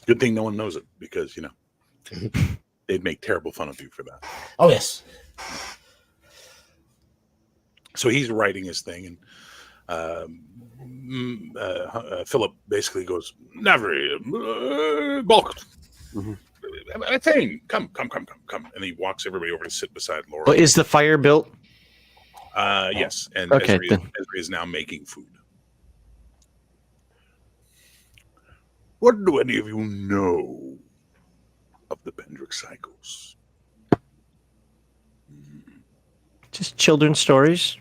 Good thing no one knows it because, they'd make terrible fun of you for that. Oh, yes. So he's writing his thing, and Philip basically goes, Navri, Bulk. Thane, come. And he walks everybody over to sit beside Laura. Well, is the fire built? Yes, and Okay, Ezri is now making food. What do any of you know of the Pendrick cycles? Just children's stories.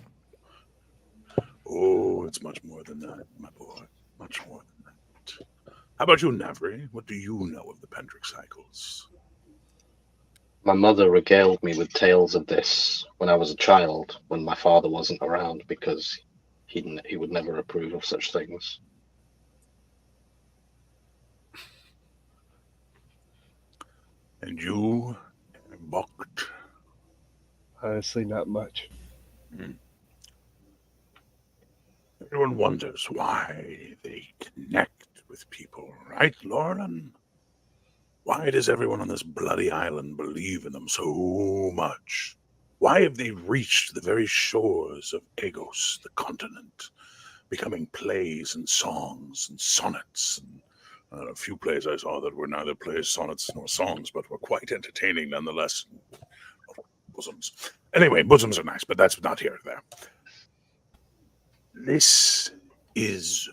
Oh, it's much more than that, my boy. Much more than that. How about you, Navri? What do you know of the Pendrick cycles? My mother regaled me with tales of this when I was a child, when my father wasn't around, because he would never approve of such things. And you, Bokt? Honestly, not much. Everyone wonders why they connect with people, right, Lauren? Why does everyone on this bloody island believe in them so much? Why have they reached the very shores of Agos, the continent, becoming plays and songs and sonnets? And a few plays I saw that were neither plays, sonnets, nor songs, but were quite entertaining nonetheless. Bosoms. Anyway, bosoms are nice, but that's not here or there. This is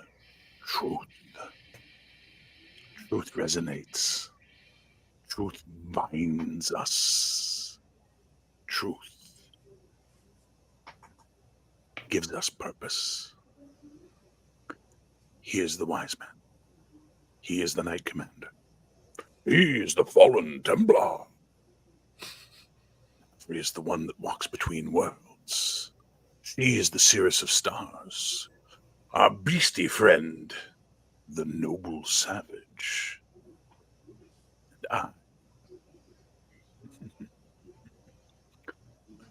truth. Truth resonates. Truth binds us. Truth gives us purpose. He is the wise man. He is the Knight Commander. He is the fallen Templar. He is the one that walks between worlds. She is the seeress of stars. Our beastie friend, the noble savage. And I,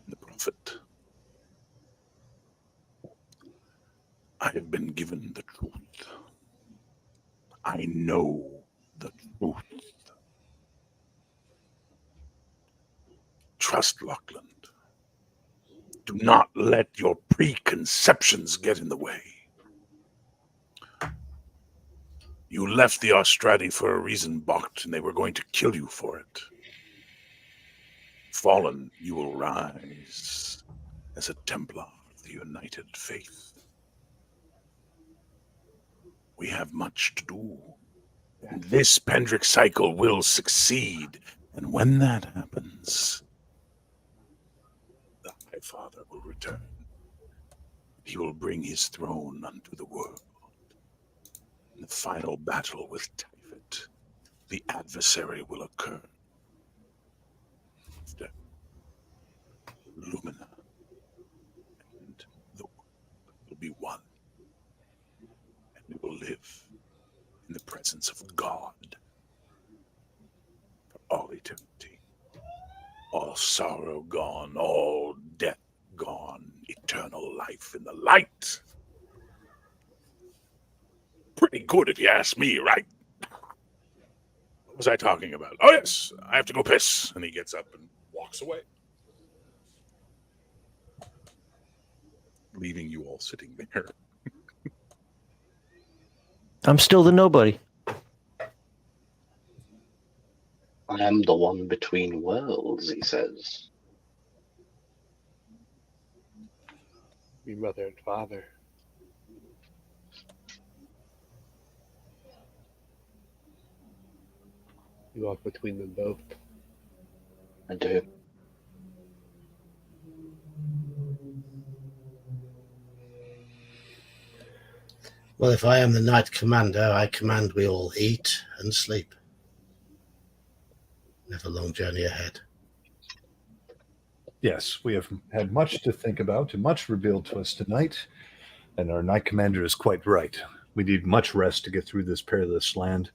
the prophet. I have been given the truth. I know the truth. Trust Lachlan. Do not let your preconceptions get in the way. You left the Austrati for a reason, Bokt, and they were going to kill you for it. Fallen, you will rise as a Templar of the United Faith. We have much to do, and this Pendrick cycle will succeed. And when that happens, the High Father will return. He will bring his throne unto the world. In the final battle with Typhit, the adversary will occur. After Lumina and the world will be one. And we will live in the presence of God for all eternity. All sorrow gone, all death gone, eternal life in the light. Pretty good if you ask me, right? What was I talking about? Oh, yes, I have to go piss. And he gets up and walks away, leaving you all sitting there. I'm still the nobody. I am the one between worlds, he says. Your mother and father. You walk between them both. I do. Well, if I am the Knight Commander, I command we all eat and sleep. We have a long journey ahead. Yes, we have had much to think about and much revealed to us tonight. And our Knight Commander is quite right. We need much rest to get through this perilous land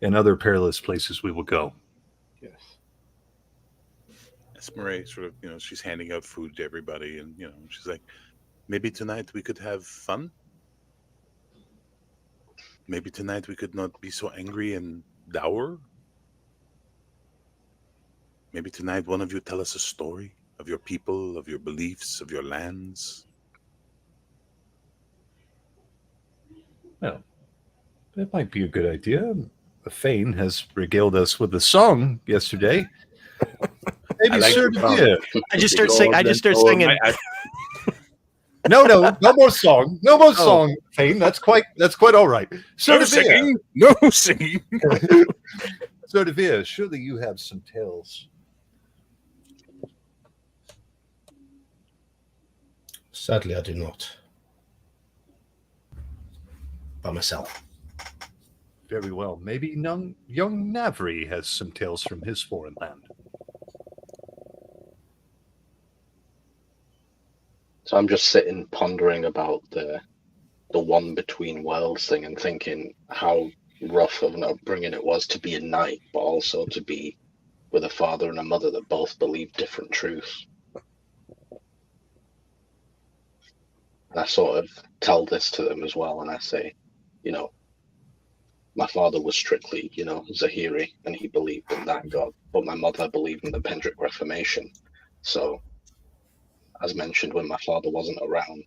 and other perilous places we will go. Yes. Esmeralda sort of, she's handing out food to everybody, and she's like, maybe tonight we could have fun. Maybe tonight we could not be so angry and dour. Maybe tonight one of you tell us a story of your people, of your beliefs, of your lands. Well, that might be a good idea. Thane has regaled us with a song yesterday. Maybe I like Sir the song. Devere. I just start singing. No, no more song. No more song, Thane. That's quite all right. Sir No Devere. singing. No singing. Sir Devere, surely you have some tales. Sadly, I do not. By myself. Very well. Maybe young Navri has some tales from his foreign land. So I'm just sitting pondering about the one between worlds thing and thinking how rough of an upbringing it was to be a knight, but also to be with a father and a mother that both believe different truths. And I sort of tell this to them as well, and I say, my father was strictly, Zahiri, and he believed in that God, but my mother believed in the Pendrick Reformation. So, as mentioned, when my father wasn't around,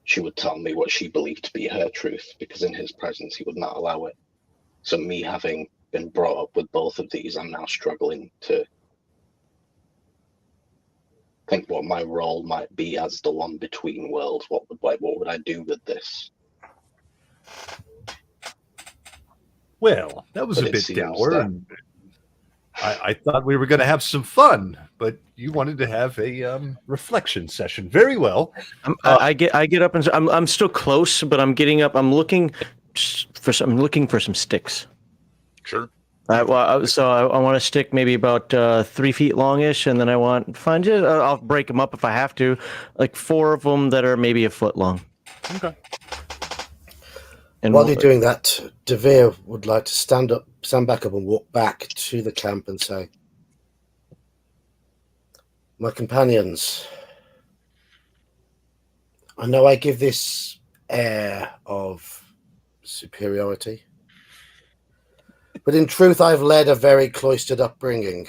she would tell me what she believed to be her truth, because in his presence he would not allow it. So me having been brought up with both of these, I'm now struggling to think what my role might be as the one between worlds. What would I do with this? Well, that was But a it bit seems dour. that- And I thought we were going to have some fun, but you wanted to have a reflection session. Very well. I get up and I'm still close, but I'm getting up. I'm looking for some sticks. Sure. I want to stick maybe about 3 feet longish, and then I'll break them up if I have to, like 4 of them that are maybe a foot long. Okay. And While you're doing that, Devere would like to stand back up and walk back to the camp and say, my companions, I know I give this air of superiority, but in truth, I've led a very cloistered upbringing.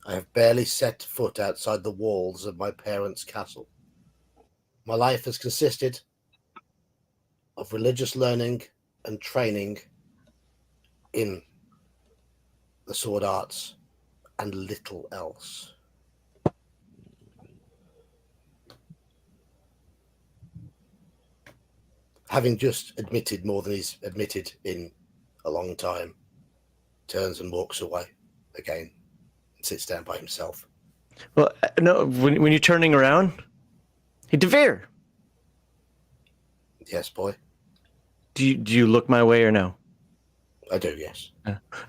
I have barely set foot outside the walls of my parents' castle. My life has consisted of religious learning and training in the sword arts and little else. Having just admitted more than he's admitted in a long time, turns and walks away again and sits down by himself. Well, no, when you're turning around, hey, Devere, Yes, boy. do you look my way or no? I do, yes.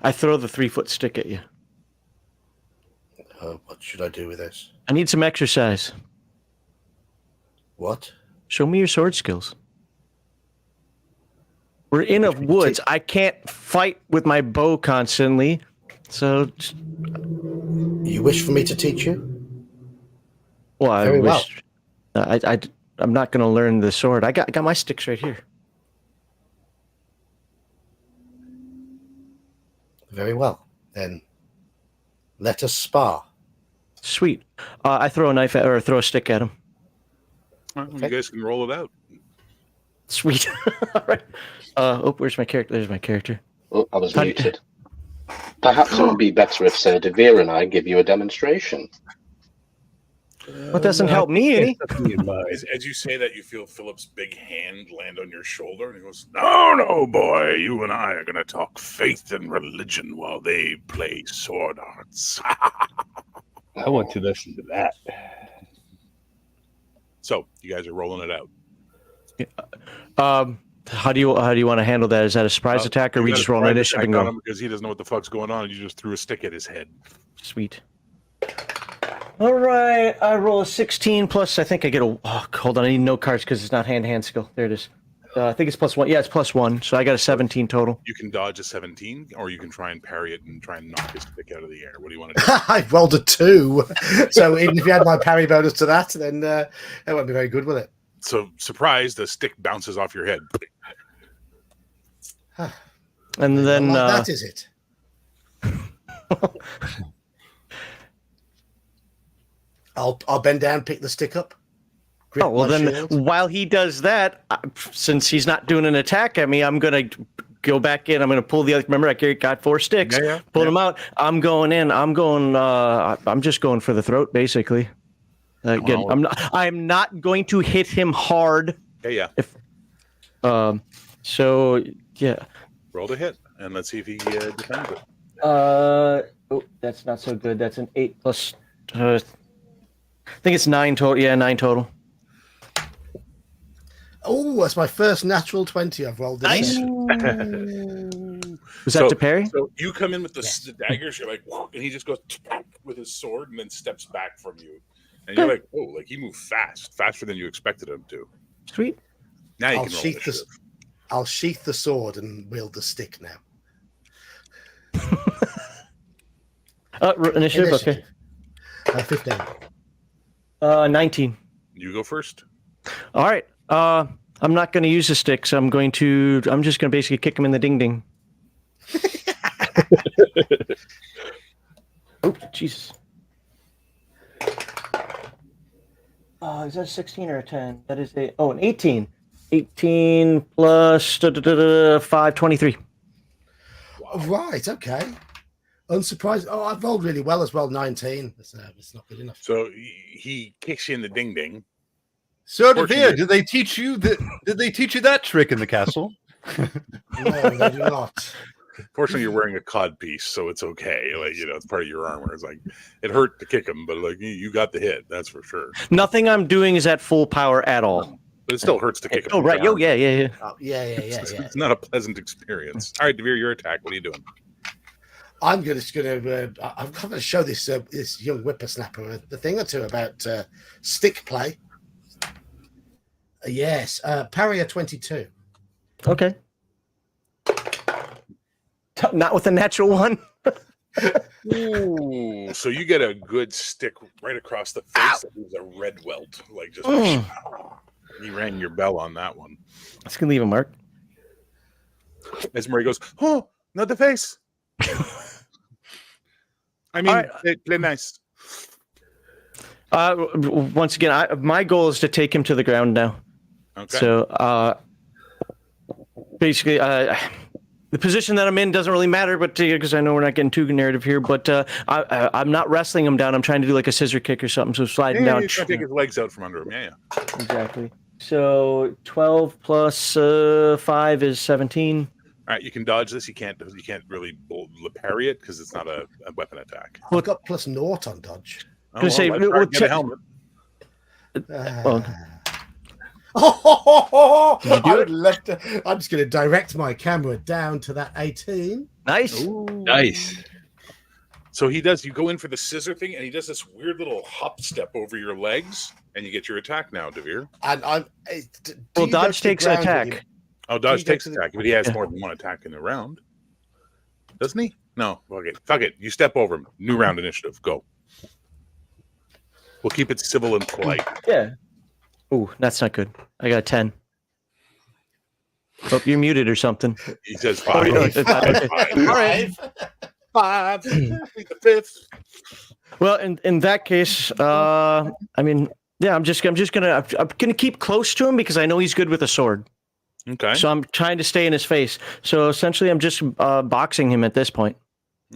I throw the 3-foot stick at you. What should I do with this? I need some exercise. What? Show me your sword skills. We're in a woods. I can't fight with my bow constantly, so. You wish for me to teach you? Well, I Very wish. I'm not going to learn the sword. I got my sticks right here. Very well. Then let us spar. Sweet. I throw throw a stick at him. Well, Okay. You guys can roll it out. Sweet. All right. Where's my character? There's my character. Oh, I was How do- muted. Perhaps it would be better if Sir Devere and I give you a demonstration. What doesn't help me any? As you say that, you feel Philip's big hand land on your shoulder, and he goes, "No, boy, you and I are going to talk faith and religion while they play sword arts." I want to listen to that. So you guys are rolling it out. How do you want to handle that? Is that a surprise attack, or we You got just a roll an surprise initiative attack and on go? him because he doesn't know what the fuck's going on, and you just threw a stick at his head. Sweet. All right, I roll a 16 plus. I think I get a. Oh, hold on, I need no cards because it's not hand-to-hand skill. There it is. I think it's +1. Yeah, it's +1. So I got a 17 total. You can dodge a 17, or you can try and parry it and try and knock his stick out of the air. What do you want to do? I rolled a 2. So even if you had my parry bonus to that, then that won't be very good, will it? So, surprise, the stick bounces off your head. And then Like that is it. I'll bend down, pick the stick up. grip oh well, my then shield. while he does that, since he's not doing an attack at me, I'm gonna go back in. I'm gonna pull the other. Remember, I got 4 sticks. Pull them out. I'm going in. I'm going. I'm just going for the throat, basically. Again, I'm not going to hit him hard. Yeah. If so, yeah. Roll to hit, and let's see if he defends it. Oh, that's not so good. That's an 8 plus. I think it's 9 total. Yeah, 9 total. Oh, that's my first natural 20 I've rolled. Nice. Was that to parry? So you come in with the daggers. You're like, whoa, and he just goes with his sword, and then steps back from you. And you're like, oh, like he moved faster than you expected him to. Sweet. Now you can roll initiative. I'll sheath the sword and wield the stick now. Initiative. Okay. 15. 19. You go first. All right. I'm not going to use the sticks. I'm just going to basically kick him in the ding ding. Oh, Jesus. Is that a 16 or a 10? That is an 18. 18 plus 5, 23. Right, okay. Unsurprised. Oh, I've rolled really well as well, 19. It's not good enough. So he kicks you in the ding ding. So, Devere, did they teach you that trick in the castle? No, they do not. Fortunately, you're wearing a cod piece, so it's okay. Like, it's part of your armor. It's like it hurt to kick him, but like you got the hit, that's for sure. Nothing I'm doing is at full power at all. But it still hurts to kick him. Oh, right. Oh, yeah. Oh, yeah. It's not a pleasant experience. All right, Devere, your attack. What are you doing? I'm going to show this young whippersnapper a thing or two about stick play. Yes, parry a 22. Okay. Not with a natural one. Ooh, so you get a good stick right across the face. That was a red welt. Like just you rang your bell on that one. That's gonna leave a mark. As Murray goes, oh, not the face. I mean, play nice. Once again, my goal is to take him to the ground now. Okay. So basically, the position that I'm in doesn't really matter, but because I know we're not getting too narrative here, but I'm not wrestling him down. I'm trying to do like a scissor kick or something. So sliding down. He's trying to take his legs out from under him. Yeah. Exactly. So 12 plus 5 is 17. All right, you can dodge this. You can't really parry it because it's not a weapon attack. I've got plus 0 on dodge. Get a helmet. I'm just going to direct my camera down to that 18. Nice. Ooh. Nice. So he does. You go in for the scissor thing, and he does this weird little hop step over your legs, and you get your attack now, Devere. And dodge takes an attack. Oh, dodge takes attack, but he has more than one attack in the round, doesn't he? No. Okay, fuck it. You step over him. New round initiative. Go. We'll keep it civil and polite. Yeah. Ooh, that's not good. I got a 10. Oh, you're muted or something. He says 5. All right. 5. The 5th. Well, in that case, I mean, yeah, I'm gonna keep close to him because I know he's good with a sword. Okay. So I'm trying to stay in his face. So essentially, I'm just boxing him at this point.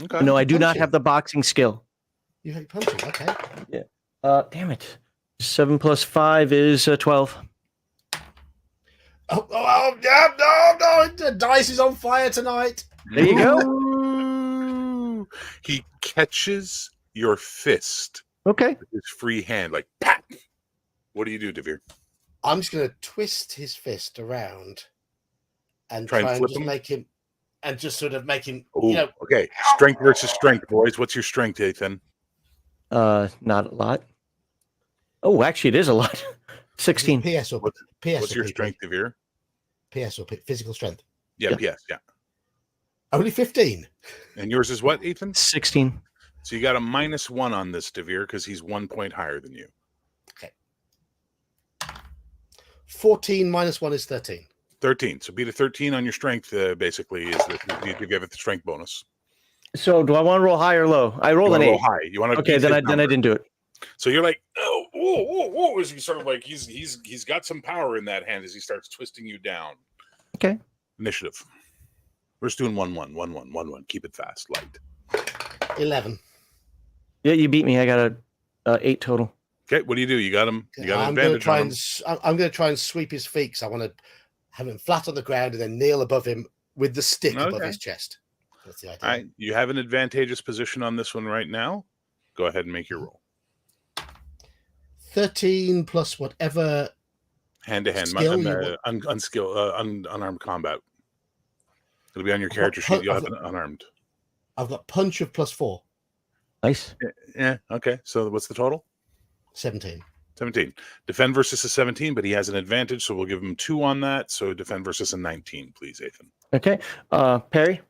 Okay. No, I do not have the boxing skill. You hate punching, okay. Yeah. Damn it. 7 plus 5 is 12. No, the dice is on fire tonight. There you go. Ooh. He catches your fist Okay. with his free hand, like pat. What do you do, Devere? I'm just going to twist his fist around and Try and and flip just him? make him, and just sort of make him, Ooh, okay. Strength versus strength, boys. What's your strength, Ethan? Not a lot. Oh, actually, it is a lot. 16. PS or What's your PP. strength, Devere? PS or physical strength? Yeah, Yeah. PS, yeah. Only 15. And yours is what, Ethan? 16. So you got a -1 on this, Devere, because he's 1 point higher than you. 14 minus 1 is 13. 13. So beat a 13 on your strength, basically, is that you give it the strength bonus. So do I want to roll high or low? I rolled an roll 8. high. You want to Okay, then I didn't do it. So you're like, oh, whoa, whoa, whoa! As he sort of like he's got some power in that hand as he starts twisting you down. Okay. Initiative. We're just doing 1-1, 1-1, 1-1. Keep it fast, light. 11. Yeah, you beat me. I got a 8 total. Okay, what do? You got him. You got an I'm going to advantage try on and him. I'm going to try and sweep his feet because I want to have him flat on the ground and then kneel above him with the stick above Okay. his chest. That's the idea. All right, you have an advantageous position on this one right now. Go ahead and make your roll. 13 plus whatever. Hand-to-hand, Skill you unarmed combat. It'll be on your character sheet. You'll have an unarmed. I've got punch of +4. Nice. Yeah. Okay. So what's the total? 17. 17. Defend versus a 17, but he has an advantage, so we'll give him 2 on that. So defend versus a 19, please, Ethan. Okay. Parry.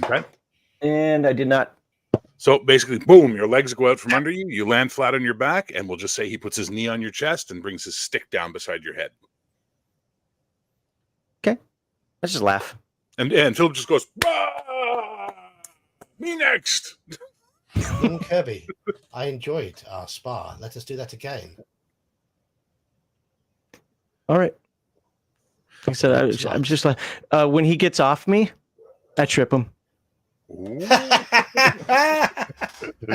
Okay. And I did not. So basically, boom, your legs go out from under you. You land flat on your back, and we'll just say he puts his knee on your chest and brings his stick down beside your head. Let's just laugh. And Philip just goes, "Ah, me next." Young Kirby, I enjoyed our spa. Let us do that again. All right. Like I said, I'm just like, when he gets off me, I trip him. Ooh. I'm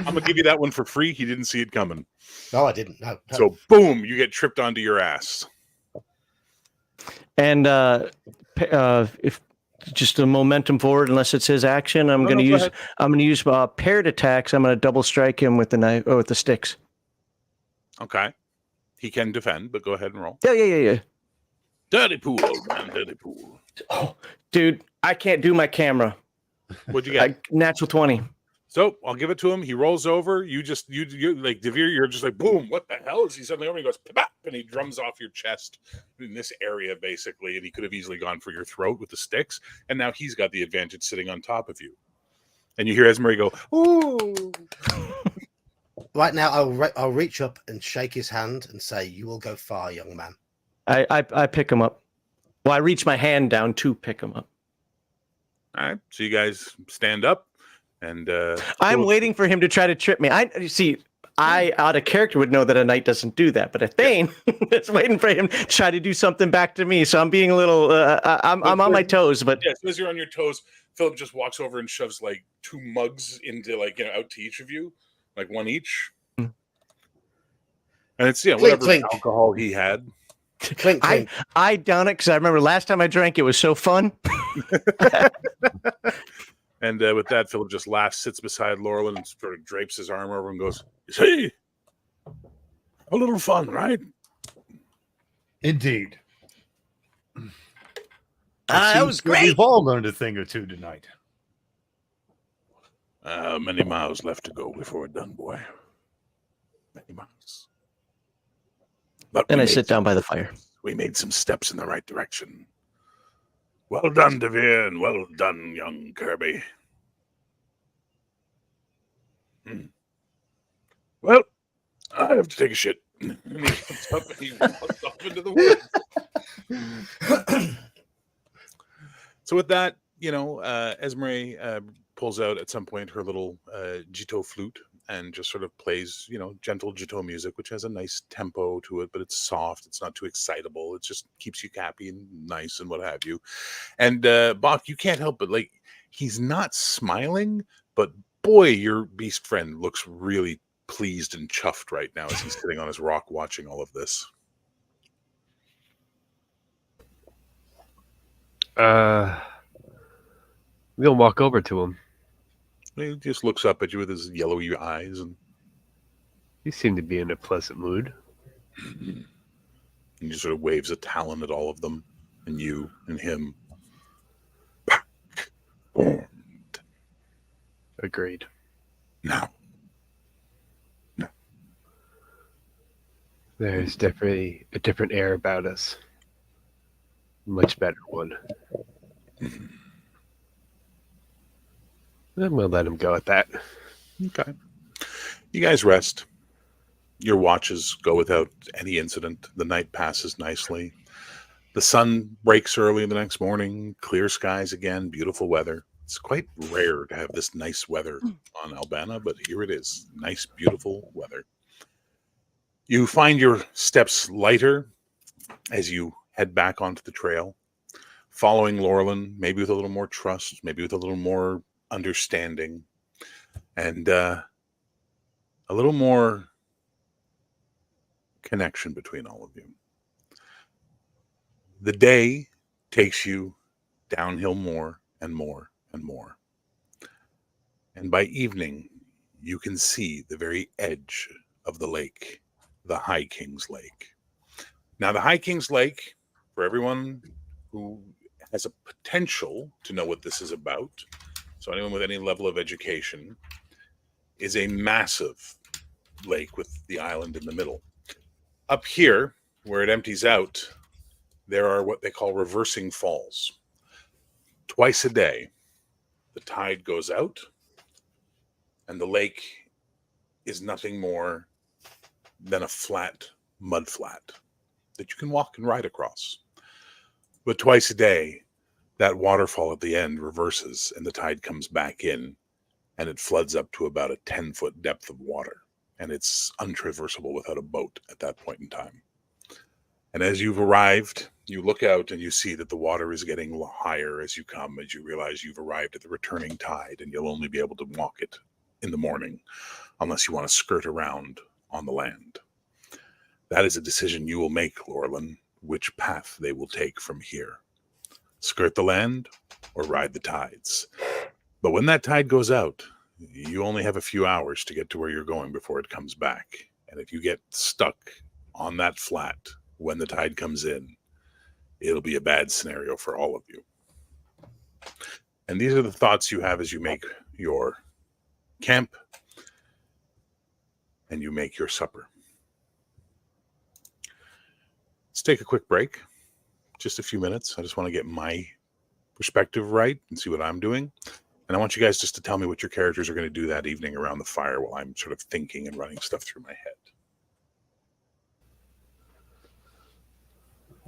going to give you that one for free. He didn't see it coming. No, I didn't. No. So, boom, you get tripped onto your ass. And if just a momentum forward, unless it's his action, I'm going to use paired attacks. I'm going to double strike him with the knife or with the sticks. Okay. He can defend, but go ahead and roll. Yeah. Dirty pool, old man, dirty pool. Oh, dude, I can't do my camera. What'd you get? Natural 20. So I'll give it to him. He rolls over. You like Devere. You're just like, boom. What the hell is he suddenly over? He goes, pop, and he drums off your chest in this area basically. And he could have easily gone for your throat with the sticks. And now he's got the advantage sitting on top of you. And you hear Esmery go, ooh. Right now, I'll reach up and shake his hand and say, "You will go far, young man." I pick him up. Well, I reach my hand down to pick him up. All right. So you guys stand up. And I'm waiting for him to try to trip me. I out of character would know that a knight doesn't do that, but a Thane is waiting for him to try to do something back to me. So I'm being a little. I'm on my toes, but yes, as you're on your toes, Philip just walks over and shoves like 2 mugs into out to each of you, like 1 each. And it's whatever clink. alcohol he had. Clink, clink. I down it because I remember last time I drank it was so fun. And with that, Philip just laughs, sits beside Laurel, and sort of drapes his arm over and goes, "You see, a little fun, right?" Indeed. That was great. We've all learned a thing or two tonight. Many miles left to go before we're done, boy. Many miles. But And I sit down by the fire. We made some steps in the right direction. Well done, Devere, and well done, young Kirby. Well, I have to take a shit. And he gets up and he walks off into the woods. So with that, Esmery pulls out at some point her little Jito flute and just sort of plays, gentle Jito music, which has a nice tempo to it, but it's soft. It's not too excitable. It just keeps you happy and nice and what have you. And Bach, you can't help but he's not smiling, but boy, your beast friend looks really pleased and chuffed right now as he's sitting on his rock watching all of this. I'm gonna walk over to him. He just looks up at you with his yellowy eyes, and You seem to be in a pleasant mood. he just sort of waves a talon at all of them, and you and him. Agreed. Now. There's definitely a different air about us. much better one. I'm gonna let him go at that. Okay. You guys rest. Your watches go without any incident. The night passes nicely. The sun breaks early the next morning. Clear skies again. Beautiful weather. It's quite rare to have this nice weather on Albana, but here it is. Nice, beautiful weather. You find your steps lighter as you head back onto the trail, following Laurelin, maybe with a little more trust, maybe with a little more understanding, and a little more connection between all of you. The day takes you downhill more and more and more. And by evening, you can see the very edge of the lake, the High King's Lake. Now, the High King's Lake, for everyone who has a potential to know what this is about, so anyone with any level of education, is a massive lake with the island in the middle. Up here, where it empties out, there are what they call reversing falls. Twice a day, the tide goes out, and the lake is nothing more than a flat mud flat that you can walk and ride across. But twice a day, that waterfall at the end reverses and the tide comes back in, and it floods up to about a 10-foot depth of water, and it's untraversable without a boat at that point in time. And as you've arrived, you look out and you see that the water is getting higher as you come, as you realize you've arrived at the returning tide, and you'll only be able to walk it in the morning unless you want to skirt around on the land. That is a decision you will make, Laurelin, which path they will take from here. Skirt the land or ride the tides. But when that tide goes out, you only have a few hours to get to where you're going before it comes back. And if you get stuck on that flat when the tide comes in, it'll be a bad scenario for all of you. And these are the thoughts you have as you make your camp and you make your supper. Let's take a quick break, just a few minutes. I just want to get my perspective right and see what I'm doing. And I want you guys just to tell me what your characters are going to do that evening around the fire while I'm sort of thinking and running stuff through my head.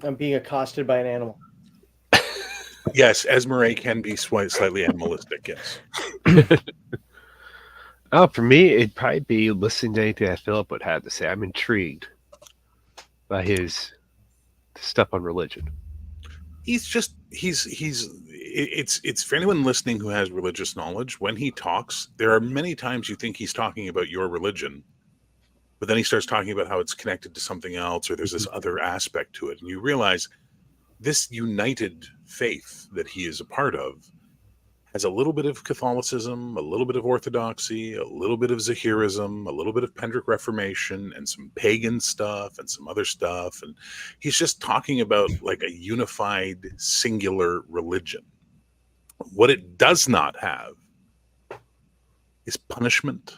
I'm being accosted by an animal. Yes, Esmeralda can be slightly animalistic, yes. Oh, for me, it'd probably be listening to anything that Philip would have to say. I'm intrigued by his stuff on religion. It's for anyone listening who has religious knowledge, when he talks, there are many times you think he's talking about your religion, but then he starts talking about how it's connected to something else, or there's this other aspect to it. And you realize this united faith that he is a part of has a little bit of Catholicism, a little bit of Orthodoxy, a little bit of Zahirism, a little bit of Pendrick Reformation, and some pagan stuff and some other stuff. And he's just talking about like a unified, singular religion. What it does not have is punishment.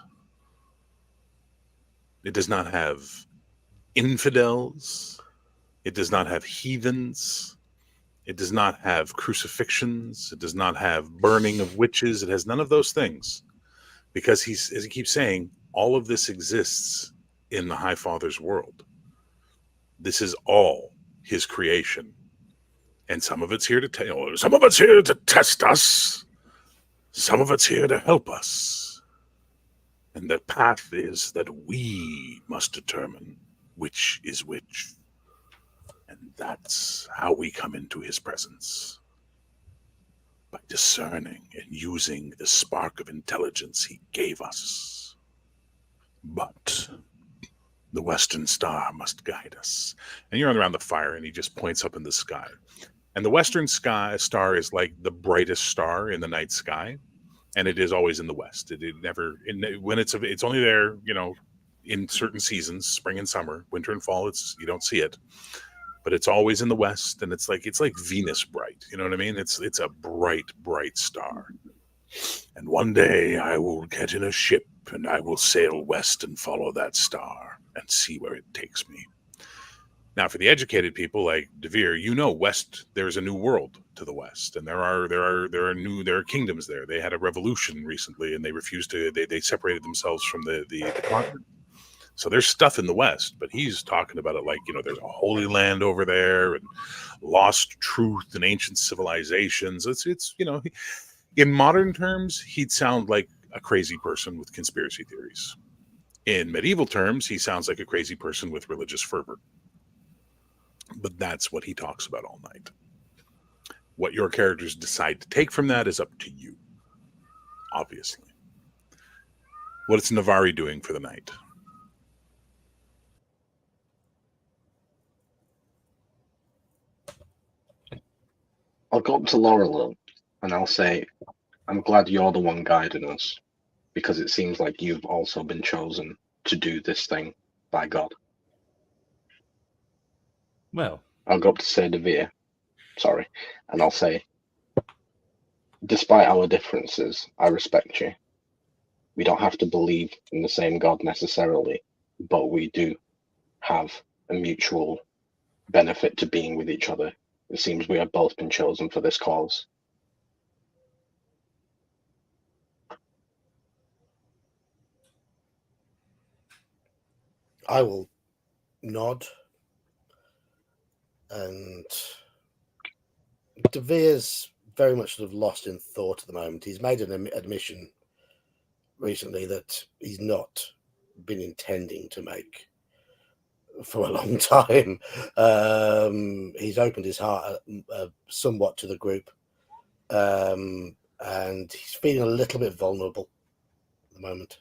It does not have infidels. It does not have heathens. It does not have crucifixions. It does not have burning of witches. It has none of those things. Because as he keeps saying, all of this exists in the High Father's world. This is all his creation. And some of it's here to some of it's here to test us. Some of it's here to help us. And the path is that we must determine which is which. And that's how we come into his presence. By discerning and using the spark of intelligence he gave us. But the Western Star must guide us. And you're around the fire, and he just points up in the sky. And the Western star is like the brightest star in the night sky. And it is always in the west. It never, when it's only there, in certain seasons, spring and summer, winter and fall, you don't see it. But it's always in the west, and it's like Venus bright. You know what I mean? It's a bright, bright star. And one day I will get in a ship and I will sail west and follow that star and see where it takes me. Now, for the educated people like Devere, west, there's a new world to the west, and there are kingdoms there. They had a revolution recently, and they refused to. They separated themselves from the continent. So there's stuff in the west, but he's talking about it like there's a holy land over there and lost truth and ancient civilizations. It's in modern terms, he'd sound like a crazy person with conspiracy theories. In medieval terms, he sounds like a crazy person with religious fervor. But that's what he talks about all night. What your characters decide to take from that is up to you, obviously. What is Navari doing for the night? I'll go up to Laurel and I'll say, I'm glad you're the one guiding us, because it seems like you've also been chosen to do this thing by God. Well, I'll go up to Sir Devere, and I'll say, despite our differences, I respect you. We don't have to believe in the same God necessarily, but we do have a mutual benefit to being with each other. It seems we have both been chosen for this cause. I will nod, and De Vere's very much sort of lost in thought at the moment. He's made an admission recently that he's not been intending to make for a long time. He's opened his heart somewhat to the group, and he's feeling a little bit vulnerable at the moment.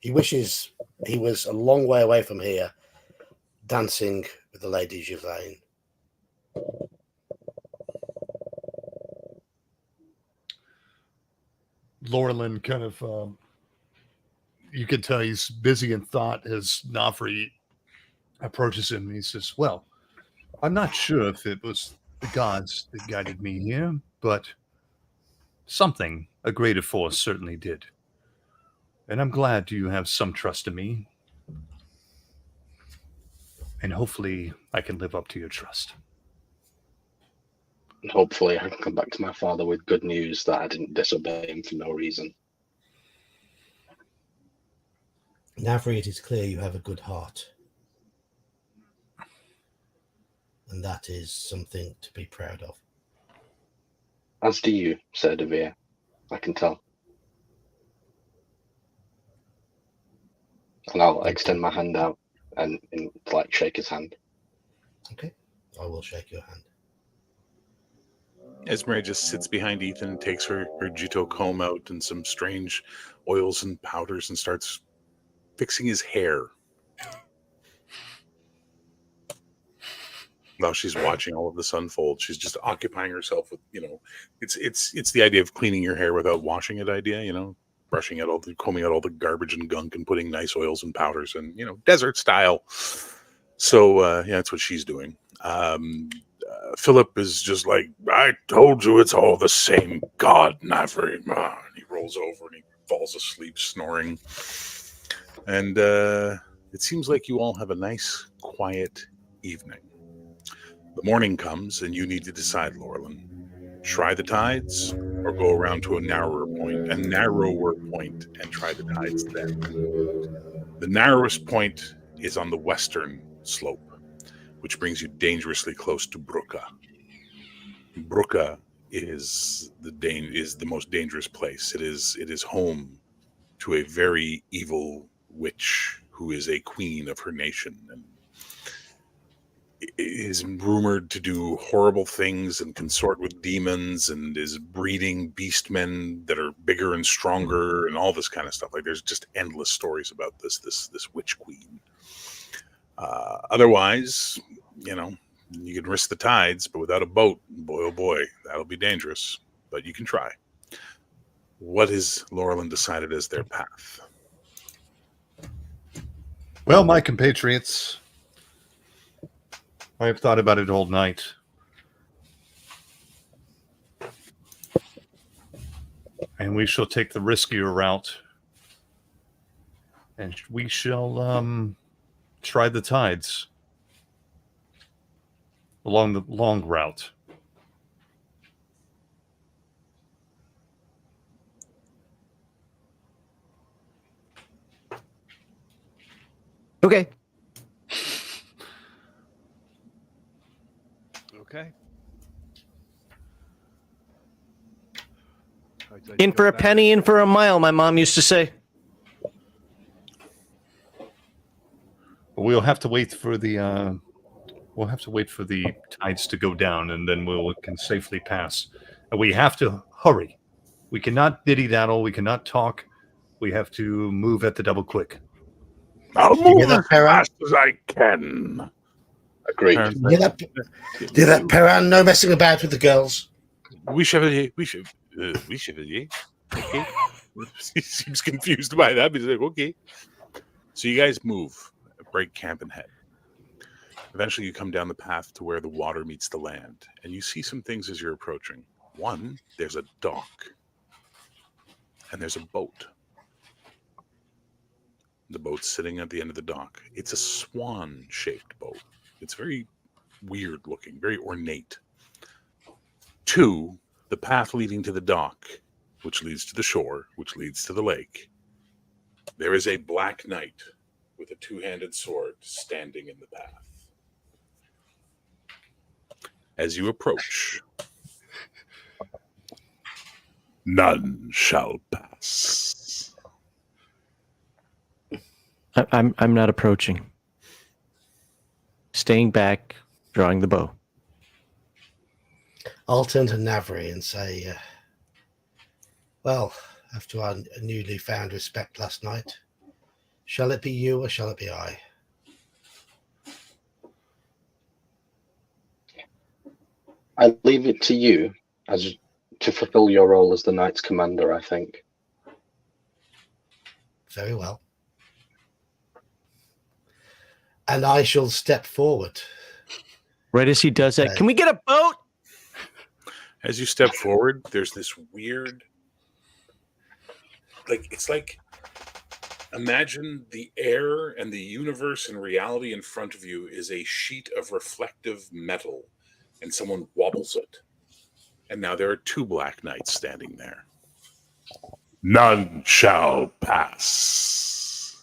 He wishes he was a long way away from here, dancing with the Lady Ghislaine. Laurelin kind of, you can tell he's busy in thought as Nafri approaches him. And he says, well, I'm not sure if it was the gods that guided me here, but something, a greater force, certainly did. And I'm glad you have some trust in me. And hopefully I can live up to your trust. And hopefully I can come back to my father with good news that I didn't disobey him for no reason. Navri, it is clear you have a good heart. And that is something to be proud of. As do you, Sir Devere. I can tell. And I'll extend my hand out and shake his hand. Okay, I will shake your hand. Esmeralda just sits behind Ethan, takes her Jito comb out and some strange oils and powders and starts fixing his hair. While she's watching all of this unfold, she's just occupying herself with, it's the idea of cleaning your hair without washing it idea, brushing out combing out all the garbage and gunk and putting nice oils and powders and, desert style. So, that's what she's doing. Philip is just like, I told you it's all the same God, Navri. And he rolls over and he falls asleep snoring. And it seems like you all have a nice, quiet evening. The morning comes and you need to decide, Laurelin. Try the tides or go around to a narrower point and try the tides then. The narrowest point is on the western slope, which brings you dangerously close to Brucca. Brucca is the most dangerous place. It is home to a very evil witch who is a queen of her nation and is rumored to do horrible things and consort with demons and is breeding beastmen that are bigger and stronger and all this kind of stuff. Like there's just endless stories about this witch queen. Otherwise, you can risk the tides, but without a boat, boy, oh boy, that'll be dangerous. But you can try. What has Laurelin decided as their path? Well, my compatriots, I have thought about it all night. And we shall take the riskier route. And we shall try the tides along the long route. Okay. Okay. In for a penny, in for a mile, my mom used to say. We'll have to wait for the tides to go down, and then we can safely pass. And we have to hurry. We cannot diddy-daddle. We cannot talk. We have to move at the double quick. I'll You hear move that, as Perrin? fast as I can. Agreed. You hear that, Perrin? No messing about with the girls. Oui, chevalier. Oui, chevalier. Okay. He seems confused by that, but he's like, okay. So you guys move, break camp and head. Eventually, you come down the path to where the water meets the land, and you see some things as you're approaching. One, there's a dock, and there's a boat. The boat's sitting at the end of the dock. It's a swan-shaped boat. It's very weird looking, very ornate. Two, the path leading to the dock, which leads to the shore, which leads to the lake. There is a black knight with a two-handed sword standing in the path. As you approach, none shall pass. I'm not approaching. Staying back, drawing the bow. I'll turn to Navri and say, well, after our newly found respect last night, shall it be you or shall it be I? I leave it to you as to fulfill your role as the Knight's commander, I think. Very well. And I shall step forward. Right as he does that, can we get a boat? As you step forward, there's this weird, it's like, imagine the air and the universe and reality in front of you is a sheet of reflective metal, and someone wobbles it. And now there are two black knights standing there. None shall pass.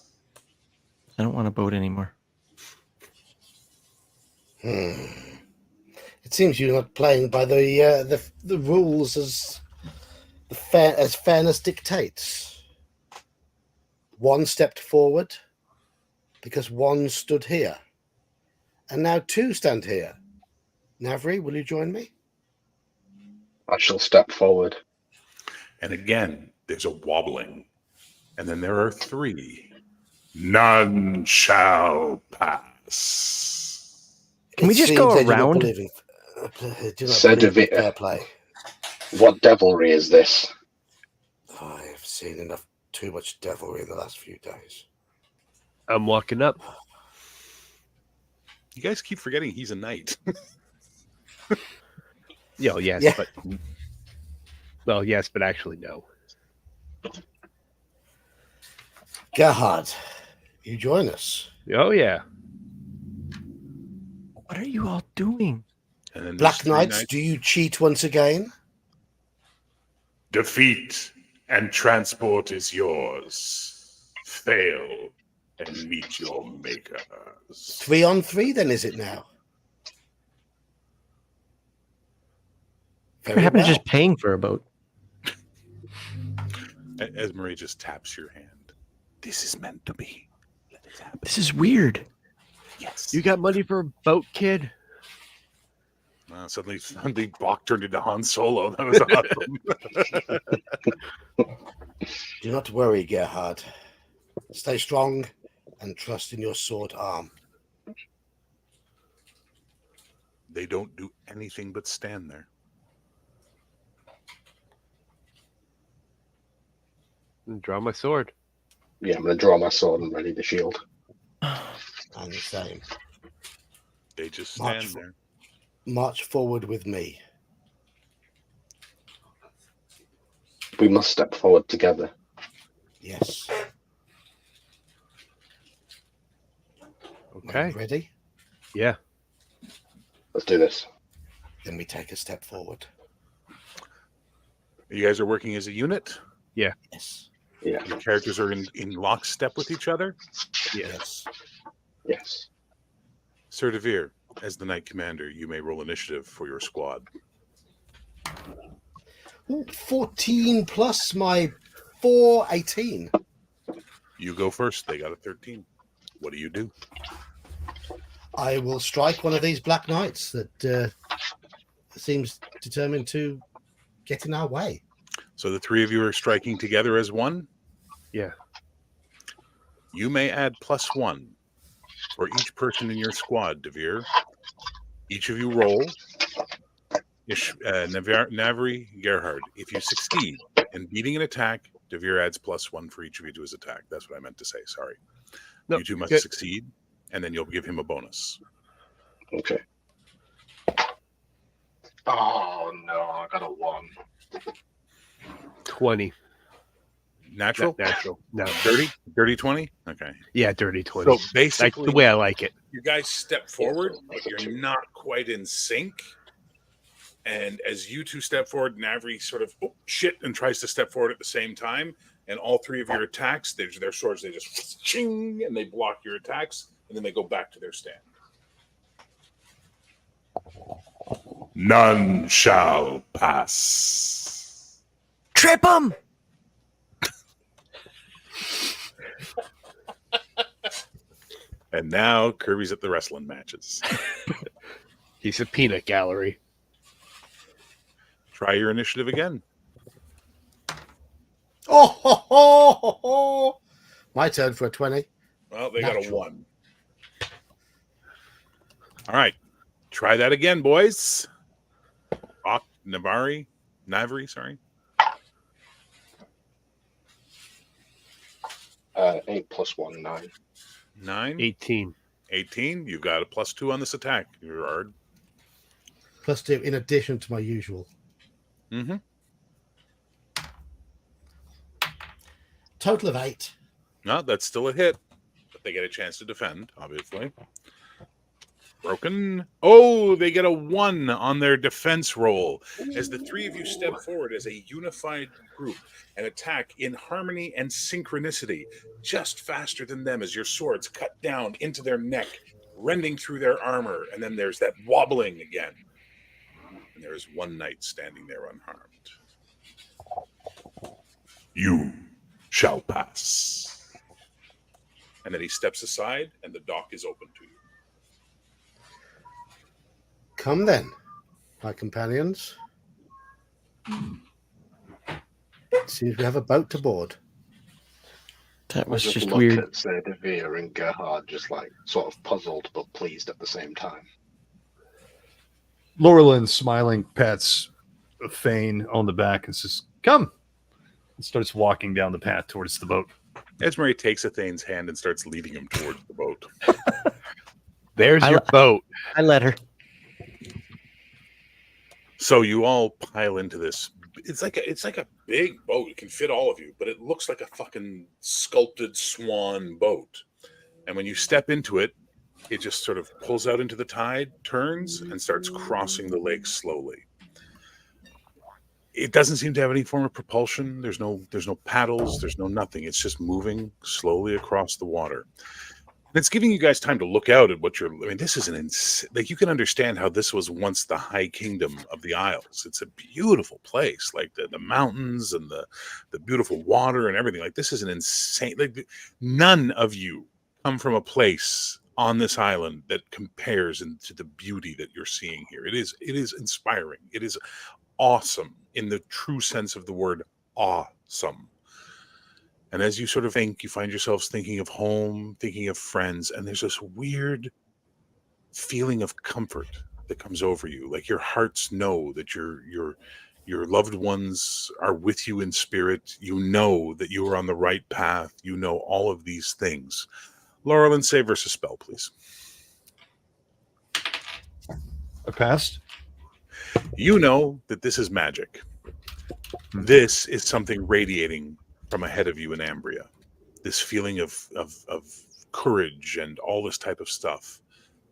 I don't want a boat anymore. It seems you're not playing by the rules as fairness dictates. One stepped forward because one stood here, and now two stand here. Navri, will you join me? I shall step forward. And again, there's a wobbling. And then there are three. None shall pass. Can we It just seems go they around? Do not believe in fair play. What devilry is this? I have seen too much devilry in the last few days. I'm walking up. You guys keep forgetting he's a knight. Yes, Yeah. but well, yes, but actually no. Gerhard, you join us. Oh yeah. What are you all doing? And then there's Black three Knights, do you cheat once again? Defeat and transport is yours. Fail and meet your makers. 3-on-3 then, is it now? What happened to just paying for a boat? As Marie just taps your hand. This is meant to be. Let it happen. This is weird. Yes. You got money for a boat, kid? Suddenly Bach turned into Han Solo. That was awesome. Do not worry, Gerhard. Stay strong and trust in your sword arm. They don't do anything but stand there. Draw my sword. Yeah, I'm going to draw my sword and ready the shield. And the same. They just stand there. March forward with me. We must step forward together. Yes. Okay. Ready? Yeah. Let's do this. Then we take a step forward. You guys are working as a unit. Yes. Yeah. Your characters are in lockstep with each other. Yes. Yes. Sir DeVere, as the Knight Commander, you may roll initiative for your squad. Ooh, 14 plus my 4, 18. You go first. They got a 13. What do you do? I will strike one of these black knights that seems determined to get in our way. So the three of you are striking together as one. Yeah. You may add +1 for each person in your squad, DeVere. Each of you roll. Navri, Gerhard. If you succeed in beating an attack, DeVere adds +1 for each of you to his attack. That's what I meant to say. Sorry. No, You two must good. succeed, and then you'll give him a bonus. Okay. Oh no, I got a 1. 20. Natural? Not natural. No. Dirty 20? Okay. Yeah, dirty 20. So basically, Like the way I like it. you guys step forward, but you're not quite in sync. And as you two step forward, Navri sort of and tries to step forward at the same time. And all three of your attacks, their swords, they just ching, and they block your attacks, and then they go back to their stand. None shall pass. Trip him! And now Kirby's at the wrestling matches. He's a peanut gallery. Try your initiative again. Oh, ho, ho, ho, ho. My turn for a 20. Well, they got a Natural. 1. All right. Try that again, boys. Navri, sorry. 8 plus 1, 9. 9. 18. 18. You've got a +2 on this attack, Gerard. Plus 2 in addition to my usual. Mm-hmm. Total of 8. No, that's still a hit, but they get a chance to defend, obviously. Broken. Oh, they get a 1 on their defense roll as the three of you step forward as a unified group and attack in harmony and synchronicity, just faster than them as your swords cut down into their neck, rending through their armor, and then there's that wobbling again. And there is one knight standing there unharmed. You shall pass. And then he steps aside, and the dock is open to you. Come then, my companions. Seems we have a boat to board. That was just look weird. at Sir DeVere and Gerhard just like sort of puzzled but pleased at the same time. Laurelin, smiling, pats Thane on the back and says, "Come," and starts walking down the path towards the boat. Esmery takes Athane's hand and starts leading him towards the boat. There's your boat. I let her. So you all pile into this. It's like a big boat. It can fit all of you, but it looks like a fucking sculpted swan boat. And when you step into it, it just sort of pulls out into the tide, turns, and starts crossing the lake slowly. It doesn't seem to have any form of propulsion. There's no paddles. There's no nothing. It's just moving slowly across the water. And it's giving you guys time to look out at what you're. I mean, this is like you can understand how this was once the High Kingdom of the Isles. It's a beautiful place, like the mountains and the beautiful water and everything. Like this is an insane. Like none of you come from a place on this island that compares to the beauty that you're seeing here. It is inspiring. It is awesome in the true sense of the word awesome. And as you sort of think, you find yourselves thinking of home, thinking of friends, and there's this weird feeling of comfort that comes over you. Like your hearts know that your loved ones are with you in spirit. You know that you are on the right path. You know all of these things. Laurelin, save versus spell, please. I passed. You know that this is magic. This is something radiating from ahead of you in Ambria. This feeling of courage and all this type of stuff,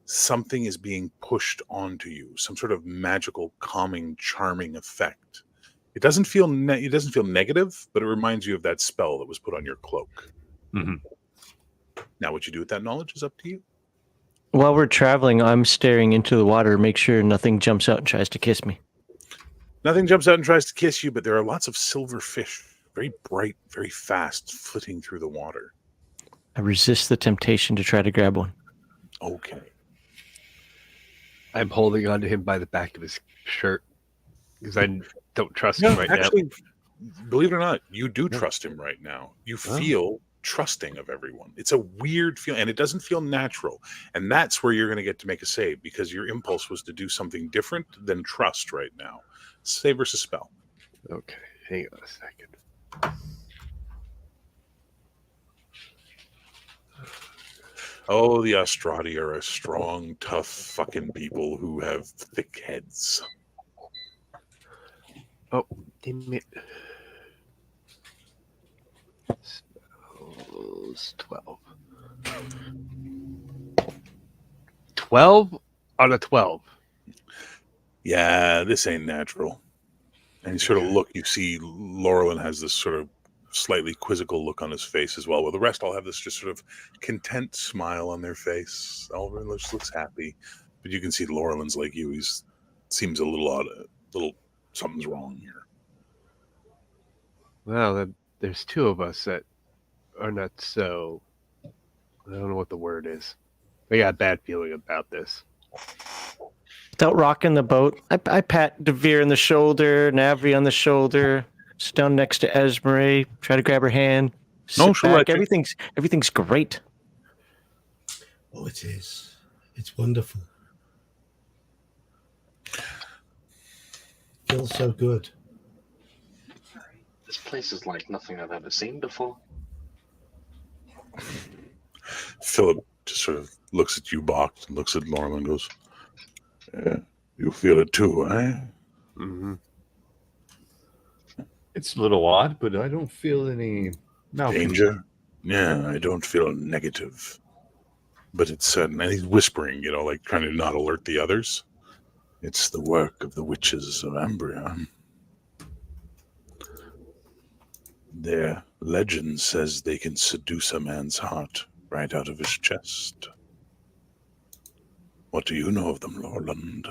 something is being pushed onto you, some sort of magical, calming, charming effect. It doesn't feel negative, but it reminds you of that spell that was put on your cloak. Mhm. Now, what you do with that knowledge is up to you. While we're traveling, I'm staring into the water, make sure nothing jumps out and tries to kiss me. Nothing jumps out and tries to kiss you, but there are lots of silver fish, very bright, very fast, flitting through the water. I resist the temptation to try to grab one. Okay. I'm holding on to him by the back of his shirt because I don't trust him right actually, believe it or not, you do trust him right now. You feel trusting of everyone. It's a weird feeling, and it doesn't feel natural. And that's where you're going to get to make a save, because your impulse was to do something different than trust right now. Save versus spell. now. Okay, hang on a second. Oh, the Ostrati are a strong, tough fucking people who have thick heads. Oh, damn it. Spells 12. 12 out of 12. Yeah, this ain't natural. And you sort of look, you see Laurelin has this sort of slightly quizzical look on his face as well. Well, the rest all have this just sort of content smile on their face. Oliver looks happy. But you can see Laurelin's like you. He's seems a little odd, something's wrong here. Well, there's two of us that are not so. I don't know what the word is. I got a bad feeling about this. Without rocking the boat, I pat Devere in the shoulder, Navri on the shoulder, sit down next to Esmeralda, try to grab her hand. No, sit she'll back. let you. Everything's great. Oh, it is. It's wonderful. Feels so good. This place is like nothing I've ever seen before. Philip just sort of looks at you, balked, and looks at Laurelin and goes, "Yeah, you feel it too, eh?" Mm-hmm. It's a little odd, but I don't feel any Danger? Yeah, I don't feel negative. But it's certain. And he's whispering, like trying to not alert the others. It's the work of the witches of Ambria. Their legend says they can seduce a man's heart right out of his chest. What do you know of them, Lorland?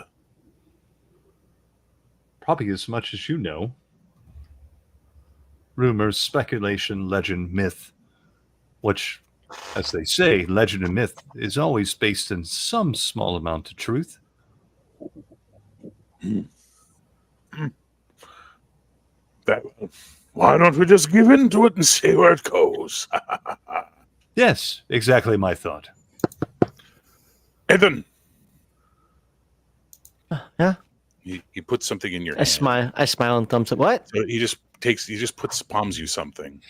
Probably as much as you know. Rumors, speculation, legend, myth, which, as they say, legend and myth is always based in some small amount of truth. Why don't we just give in to it and see where it goes? Yes, exactly my thought. Ethan! Yeah. He puts something in your I hand. smile and thumbs up. What? So he just palms you something.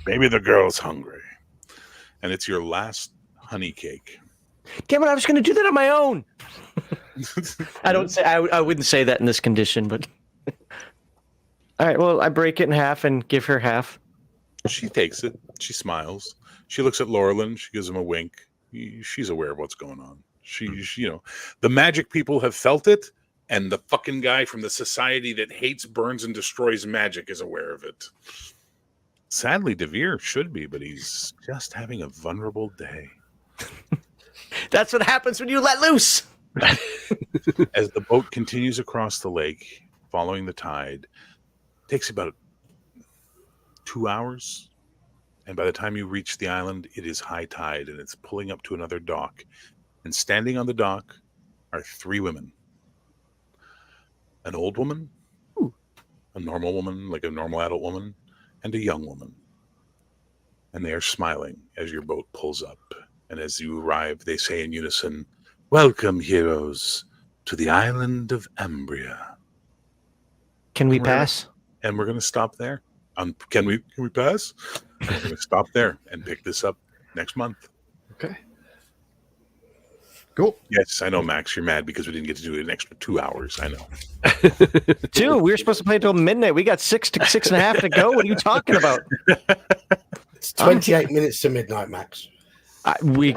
Maybe the girl's hungry. And it's your last honey cake. Damn it, I was going to do that on my own. I wouldn't say that in this condition, but. All right, well, I break it in half and give her half. She takes it. She smiles. She looks at Laurelin. She gives him a wink. She's aware of what's going on. The magic people have felt it, and the fucking guy from the society that hates, burns, and destroys magic is aware of it. Sadly, Devere should be, but he's just having a vulnerable day. That's what happens when you let loose. As the boat continues across the lake, following the tide, it takes about 2 hours. And by the time you reach the island, it is high tide, and it's pulling up to another dock. And standing on the dock are 3 women. An old woman, a normal woman, like a normal adult woman, and a young woman. And they are smiling as your boat pulls up. And as you arrive, they say in unison, "Welcome, heroes, to the island of Ambria." Can we pass? And we're going to stop there. Can we pass? We're going to stop there and pick this up next month. Okay. Cool. Yes, I know, Max. You're mad because we didn't get to do it an extra 2 hours. I know. 2. We were supposed to play till midnight. We got 6 to 6.5 to go. What are you talking about? It's 28 minutes to midnight, Max. We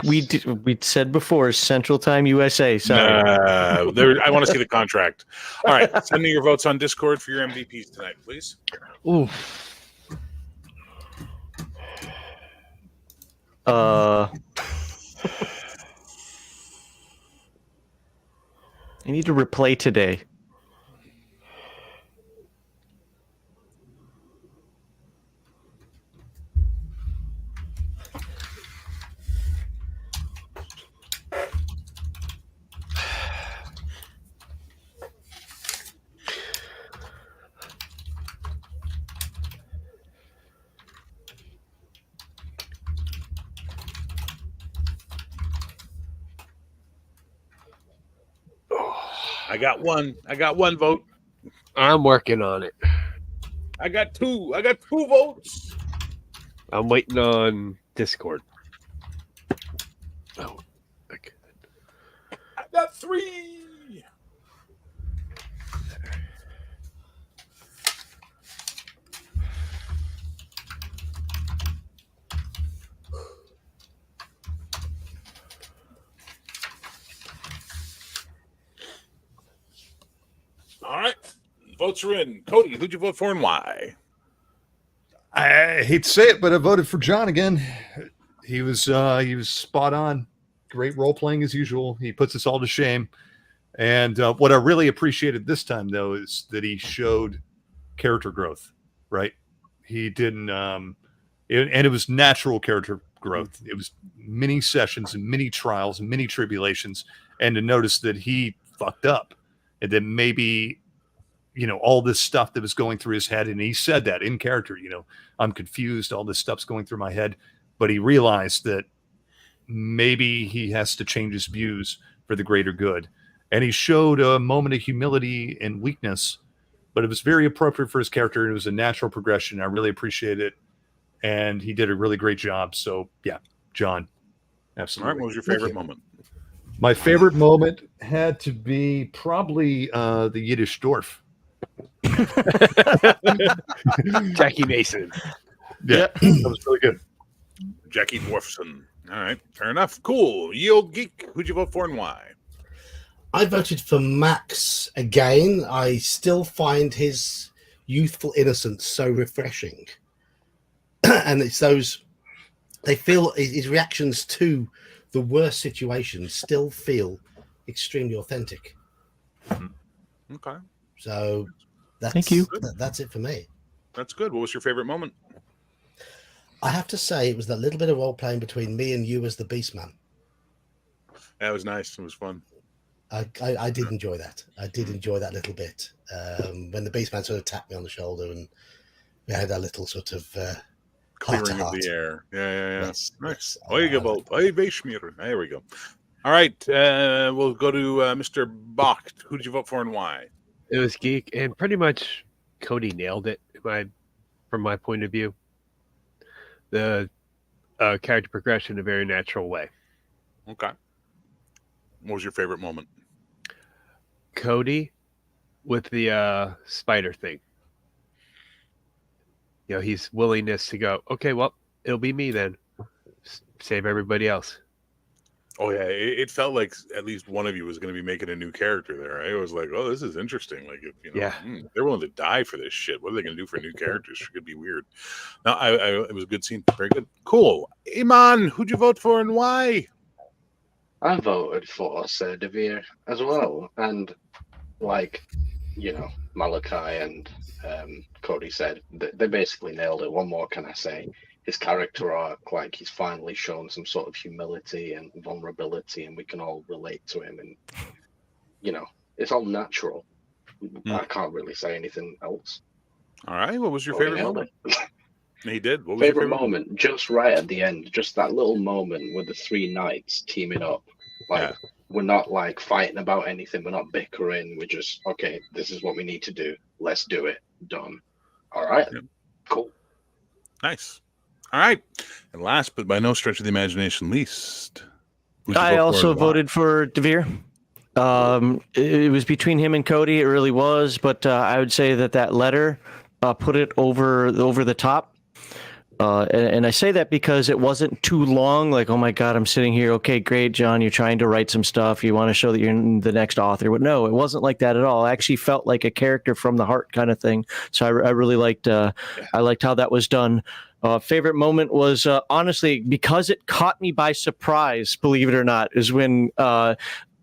said before Central Time USA. Sorry. I want to see the contract. All right, send me your votes on Discord for your MVPs tonight, please. Ooh. I need to replay today. I got one. I got one vote. I'm working on it. I got two. I got 2 votes. I'm waiting on Discord. Oh, okay. I got 3. All right. Votes are in. Cody, who'd you vote for and why? I hate to say it, but I voted for John again. He was spot on. Great role playing as usual. He puts us all to shame. And what I really appreciated this time, though, is that he showed character growth. Right? He didn't, and it was natural character growth. It was many sessions and many trials and many tribulations, and to notice that he fucked up, and then maybe, all this stuff that was going through his head. And he said that in character, I'm confused. All this stuff's going through my head. But he realized that maybe he has to change his views for the greater good. And he showed a moment of humility and weakness, but it was very appropriate for his character. And it was a natural progression. I really appreciate it. And he did a really great job. So yeah, John. Absolutely. All right. What was your favorite moment? My favorite moment had to be probably the Yiddish dwarf. Jackie Mason. Yeah, that was really good. Jackie Dwarfson. All right. Fair enough. Cool. Yield Geek, who'd you vote for and why? I voted for Max again. I still find his youthful innocence so refreshing. And it's those, they feel his reactions to the worst situations still feel extremely authentic. Okay. So that's, Thank you. That's it for me. That's good. What was your favorite moment? I have to say it was that little bit of role playing between me and you as the Beastman. That was nice. It was fun. I did enjoy that. I did enjoy that little bit. When the Beastman sort of tapped me on the shoulder and we had that little sort of Clearing of heart. the air. Yeah. Yes, Nice. yes. There we go. All right. We'll go to Mr. Bach. Who did you vote for and why? It was Geek, and pretty much Cody nailed it from my point of view. The character progression in a very natural way. Okay. What was your favorite moment? Cody with the spider thing. His willingness to go, okay, well, it'll be me then. Save everybody else. Oh, yeah. It felt like at least one of you was going to be making a new character there. Right? It was like, oh, this is interesting. Like, if they're willing to die for this shit. What are they going to do for new characters? It could be weird. No, it was a good scene. Very good. Cool. Iman, who'd you vote for and why? I voted for Sir Devere as well. And Malachi and Cody said, they basically nailed it. What more can I say? His character arc, he's finally shown some sort of humility and vulnerability, and we can all relate to him. And, it's all natural. I can't really say anything else. All right. What was your favorite moment? He did. What was favorite your favorite moment? Just right at the end, just that little moment with the 3 knights teaming up. We're not fighting about anything. We're not bickering. We're just, okay, this is what we need to do. Let's do it. Done. All right. Yep. Cool. Nice. All right. And last, but by no stretch of the imagination least, I also voted for Devere. It was between him and Cody. It really was. But I would say that letter put it over the top. And I say that because it wasn't too long. Like, oh my God, I'm sitting here. Okay, great, John. You're trying to write some stuff. You want to show that you're the next author. But no, it wasn't like that at all. I actually felt like a character from the heart kind of thing. So I really liked. I liked how that was done. Favorite moment was honestly because it caught me by surprise. Believe it or not, is when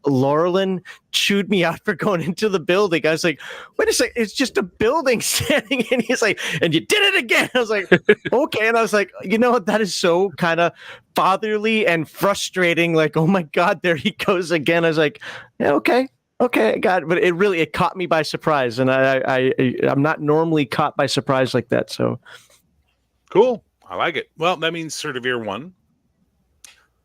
Laurelin chewed me out for going into the building. I was like, wait a second, it's just a building standing. And he's like, and you did it again. I was like, okay. And I was like, you know what? That is so kind of fatherly and frustrating. Like, oh my God, there he goes again. I was like, yeah, okay, I got it. But it caught me by surprise. And I'm not normally caught by surprise like that. So cool. I like it. Well, that means Sir Devere won.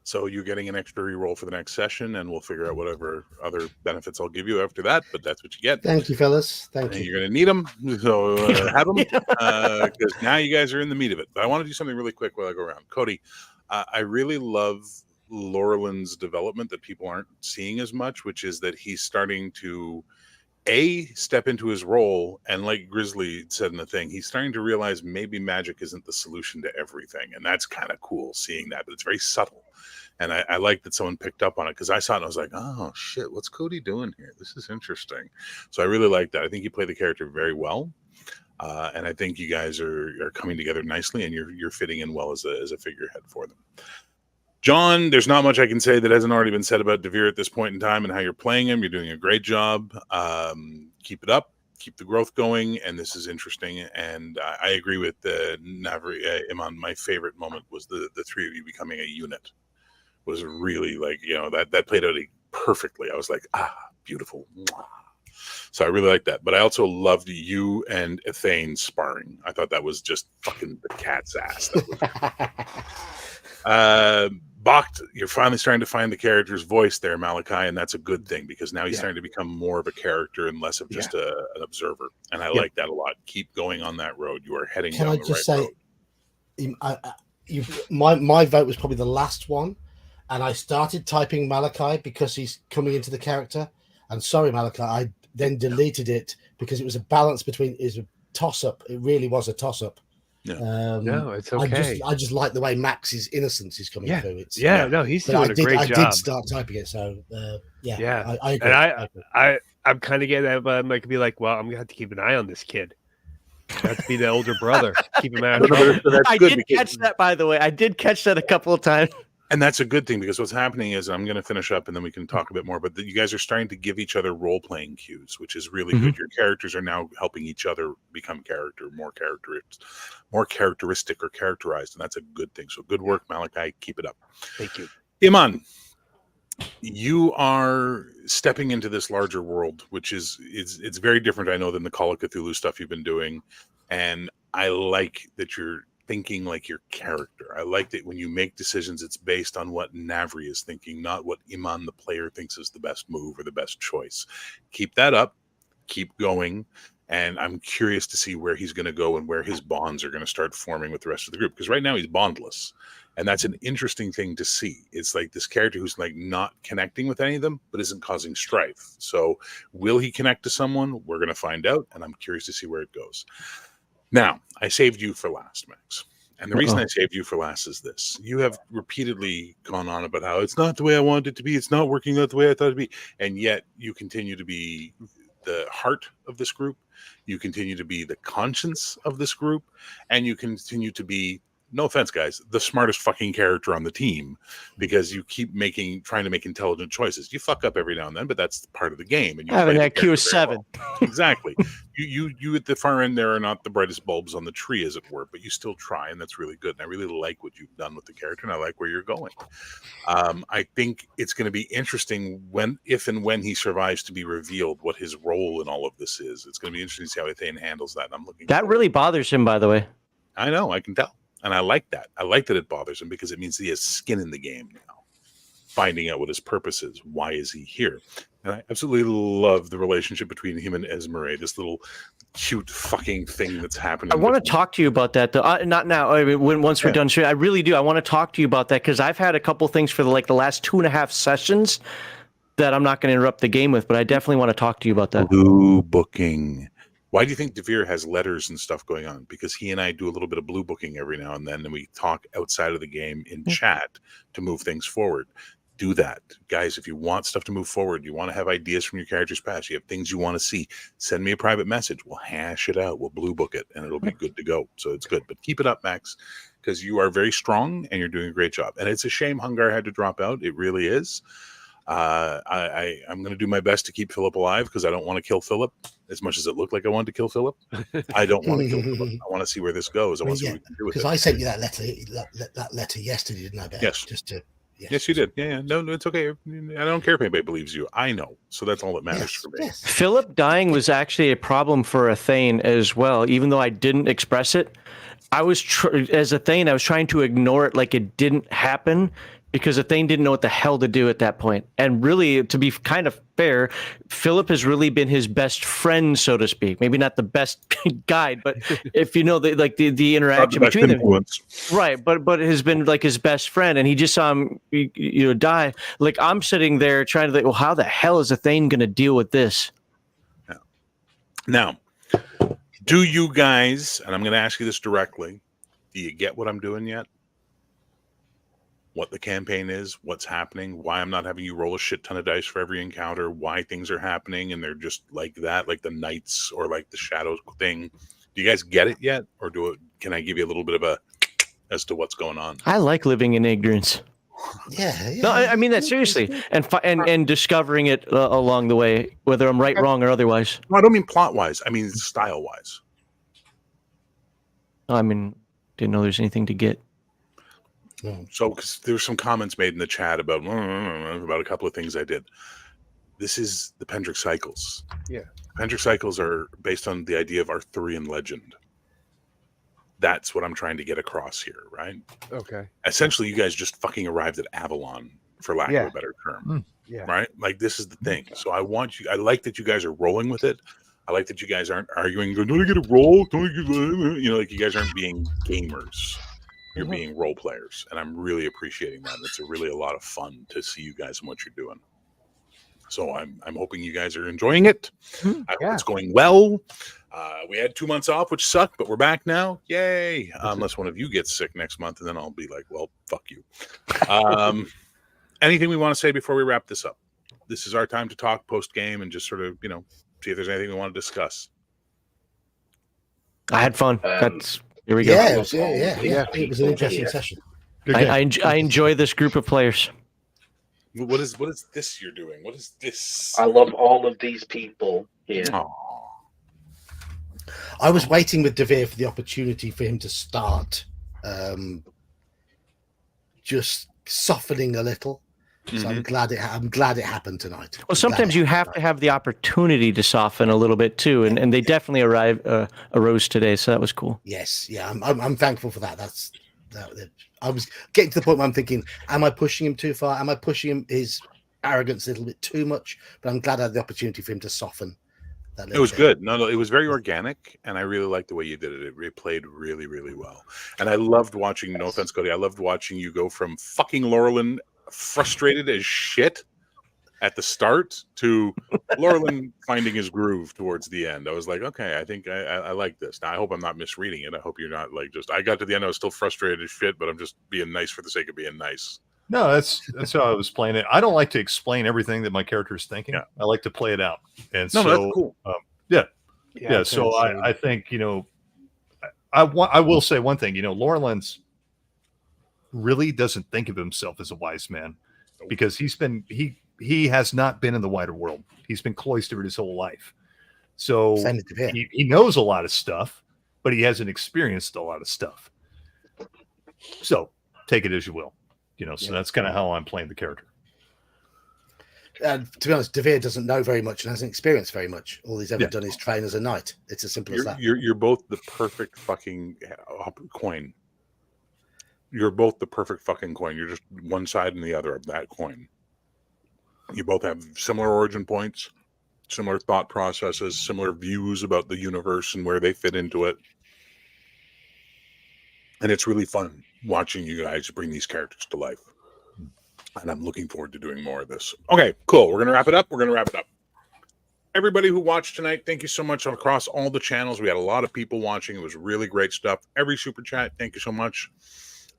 So you're getting an extra reroll for the next session, and we'll figure out whatever other benefits I'll give you after that. But that's what you get. Thank you, fellas. Thank you. You're going to need them, so have them because now you guys are in the meat of it. But I want to do something really quick while I go around. Cody, I really love Laurelin's development that people aren't seeing as much, which is that he's starting to step into his role, and like Grizzly said in the thing, he's starting to realize maybe magic isn't the solution to everything, and that's kind of cool seeing that. But it's very subtle. And I like that someone picked up on it because I saw it and I was like, oh, shit, what's Cody doing here? This is interesting. So I really like that. I think you play the character very well. And I think you guys are coming together nicely and you're fitting in well as a figurehead for them. John, there's not much I can say that hasn't already been said about Devere at this point in time and how you're playing him. You're doing a great job. Keep it up. Keep the growth going. And this is interesting. And I agree with Navri Iman. My favorite moment was the three of you becoming a unit. Was really like, that played out perfectly. I was like, beautiful. So I really like that. But I also loved you and Ethane sparring. I thought that was just fucking the cat's ass. Bakht, you're finally starting to find the character's voice there, Malachi, and that's a good thing because now he's starting to become more of a character and less of just an observer. And I like that a lot. Keep going on that road. You are heading down the right road. My vote was probably the last one. And I started typing Malachi because he's coming into the character. And sorry, Malachi, I then deleted it because it was a balance between is a toss-up. It really was a toss-up. Yeah. No, it's okay. I just like the way Max's innocence is coming through. No, he's doing a great job. I did start typing it, so I agree. And I'm kind of getting that, but I'm like, be like, well, I'm gonna have to keep an eye on this kid. I have to be the older brother. Keep him out of trouble. I did catch that, by the way. I did catch that a couple of times. And that's a good thing because what's happening is I'm going to finish up and then we can talk a bit more. But you guys are starting to give each other role playing cues, which is really good. Your characters are now helping each other become more characteristic or characterized. And that's a good thing. So good work, Malachi. Keep it up. Thank you. Iman, you are stepping into this larger world, which is it's very different, I know, than the Call of Cthulhu stuff you've been doing. And I like that you're thinking like your character. I like that when you make decisions, it's based on what Navri is thinking, not what Iman, the player, thinks is the best move or the best choice. Keep that up. Keep going. And I'm curious to see where he's going to go and where his bonds are going to start forming with the rest of the group. Because right now he's bondless. And that's an interesting thing to see. It's like this character who's like not connecting with any of them, but isn't causing strife. So will he connect to someone? We're going to find out. And I'm curious to see where it goes. Now, I saved you for last, Max. And the reason I saved you for last is this. You have repeatedly gone on about how it's not the way I wanted it to be. It's not working out the way I thought it'd be. And yet you continue to be the heart of this group. You continue to be the conscience of this group. And you continue to be, no offense, guys, the smartest fucking character on the team because you keep trying to make intelligent choices. You fuck up every now and then, but that's part of the game. And you have an IQ of 7. Well. Exactly. You at the far end there are not the brightest bulbs on the tree, as it were, but you still try, and that's really good. And I really like what you've done with the character, and I like where you're going. I think it's going to be interesting if and when he survives to be revealed what his role in all of this is. It's going to be interesting to see how Ethane handles that. And I'm looking. That really bothers him, by the way. I know. I can tell. And I like that. I like that it bothers him because it means he has skin in the game now. Finding out what his purpose is. Why is he here? And I absolutely love the relationship between him and Esmeralda, this little cute fucking thing that's happening. I want to talk to you about that, though. Not now. I mean, once we're done, I really do. I want to talk to you about that because I've had a couple things for the last 2.5 sessions that I'm not going to interrupt the game with, but I definitely want to talk to you about that. Blue booking. Why do you think Devere has letters and stuff going on? Because he and I do a little bit of blue booking every now and then, and we talk outside of the game in chat to move things forward. Do that, guys. If you want stuff to move forward, you want to have ideas from your character's past, you have things you want to see, send me a private message. We'll hash it out. We'll blue book it, and it'll be good to go. So it's good. But keep it up, Max, because you are very strong and you're doing a great job. And it's a shame Hungar had to drop out. It really is. I'm going to do my best to keep Philip alive because I don't want to kill Philip as much as it looked like I wanted to kill Philip. I don't want to kill Philip. I want to see where this goes. I want to see what we can do with it. Because I sent you that letter yesterday, didn't I? Ben? Yes. Just to. Yes, you did. Yeah. No, it's okay. I don't care if anybody believes you. I know. So that's all that matters for me. Yes. Philip dying was actually a problem for Athane as well, even though I didn't express it. I was as Athane, I was trying to ignore it like it didn't happen because Athane didn't know what the hell to do at that point. And really, to be kind of fair, Philip has really been his best friend, so to speak. Maybe not the best guide, but if you know the interaction between them, right? But has been like his best friend, and he just saw him, die. Like I'm sitting there trying to think, well, how the hell is Athane going to deal with this? Yeah. Now, do you guys? And I'm going to ask you this directly. Do you get what I'm doing yet? What the campaign is, what's happening, why I'm not having you roll a shit ton of dice for every encounter, why things are happening, and they're just like that, like the knights or like the shadows thing. Do you guys get it yet, or can I give you a little bit of a as to what's going on? I like living in ignorance. Yeah. No, I mean that seriously, and discovering it along the way, whether I'm right, wrong, or otherwise. No, I don't mean plot wise. I mean style wise. I mean, didn't know there's anything to get. So, because there's some comments made in the chat about a couple of things I did. This is the Pendrick cycles. Yeah, Pendrick cycles are based on the idea of Arthurian legend. That's what I'm trying to get across here, right? Okay. Essentially, you guys just fucking arrived at Avalon, for lack of a better term. Yeah. Right? Like this is the thing. So I like that you guys are rolling with it. I like that you guys aren't arguing. Don't I get a roll? Don't I get, like you guys aren't being gamers. You're being role players, and I'm really appreciating that. It's really a lot of fun to see you guys and what you're doing. So I'm hoping you guys are enjoying it. I hope it's going well. We had 2 months off, which sucked, but we're back now. Yay! Unless one of you gets sick next month, and then I'll be like, well, fuck you. Anything we want to say before we wrap this up? This is our time to talk post game and just sort of, see if there's anything we want to discuss. I had fun. Here we go. Yeah, it was an interesting session. I enjoy this group of players. What is this you're doing? What is this? I love all of these people here. Aww. I was waiting with Devere for the opportunity for him to start just softening a little. So I'm glad it happened tonight. Well, sometimes you have to have the opportunity to soften a little bit too, and they definitely arose today, so that was cool. Yes, yeah, I'm thankful for that. I was getting to the point where I'm thinking, am I pushing him too far? Am I pushing his arrogance a little bit too much? But I'm glad I had the opportunity for him to soften. It was good. No, it was very organic, and I really liked the way you did it. It played really, really well, and I loved watching. No offense, Cody, I loved watching you go from fucking Laurelin, frustrated as shit at the start, to Laurelin finding his groove towards the end. I was like, okay, I think I like this. Now I hope I'm not misreading it. I hope you're not like just. I got to the end, I was still frustrated as shit, but I'm just being nice for the sake of being nice. No, that's how I was playing it. I don't like to explain everything that my character is thinking. Yeah. I like to play it out, and that's cool. Yeah. So I think I will say one thing. Laurelin's really doesn't think of himself as a wise man because he has not been in the wider world. He's been cloistered his whole life. So he knows a lot of stuff, but he hasn't experienced a lot of stuff. So take it as you will. So that's kind of how I'm playing the character. To be honest, Devere doesn't know very much and hasn't experienced very much. All he's ever done is train as a knight. It's as simple as that. You're both the perfect fucking coin. You're both the perfect fucking coin. You're just one side and the other of that coin. You both have similar origin points, similar thought processes, similar views about the universe and where they fit into it. And it's really fun watching you guys bring these characters to life. And I'm looking forward to doing more of this. Okay, cool. We're going to wrap it up. everybody who watched tonight, thank you so much across all the channels. We had a lot of people watching. It was really great stuff. Every super chat, thank you so much.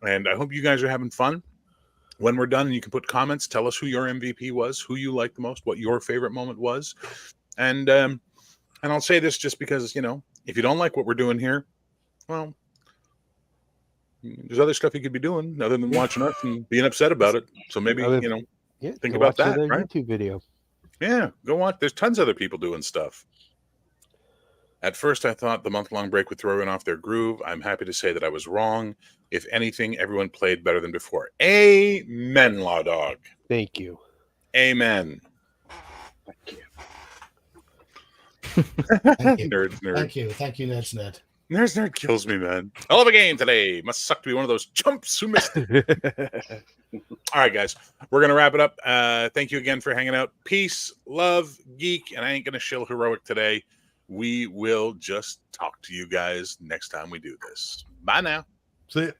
And I hope you guys are having fun. When we're done, you can put comments. Tell us who your MVP was, who you liked the most, what your favorite moment was. And I'll say this just because, you know, if you don't like what we're doing here, well, there's other stuff you could be doing other than watching us and being upset about it. So maybe, you know, think go about watch that, another right? YouTube video. Yeah, go watch. There's tons of other people doing stuff. At first, I thought the month-long break would throw everyone off their groove. I'm happy to say that I was wrong. If anything, everyone played better than before. Amen, Law Dog. Thank you. Amen. Thank you. Thank you. Nerds, nerd. Thank you, Nerds Nerd. Nerds, nerd kills me, man. I love a game today. Must suck to be one of those chumps who missed it. All right, guys. We're going to wrap it up. Thank you again for hanging out. Peace, love, geek, and I ain't going to shill heroic today. We will just talk to you guys next time we do this. Bye now. See ya.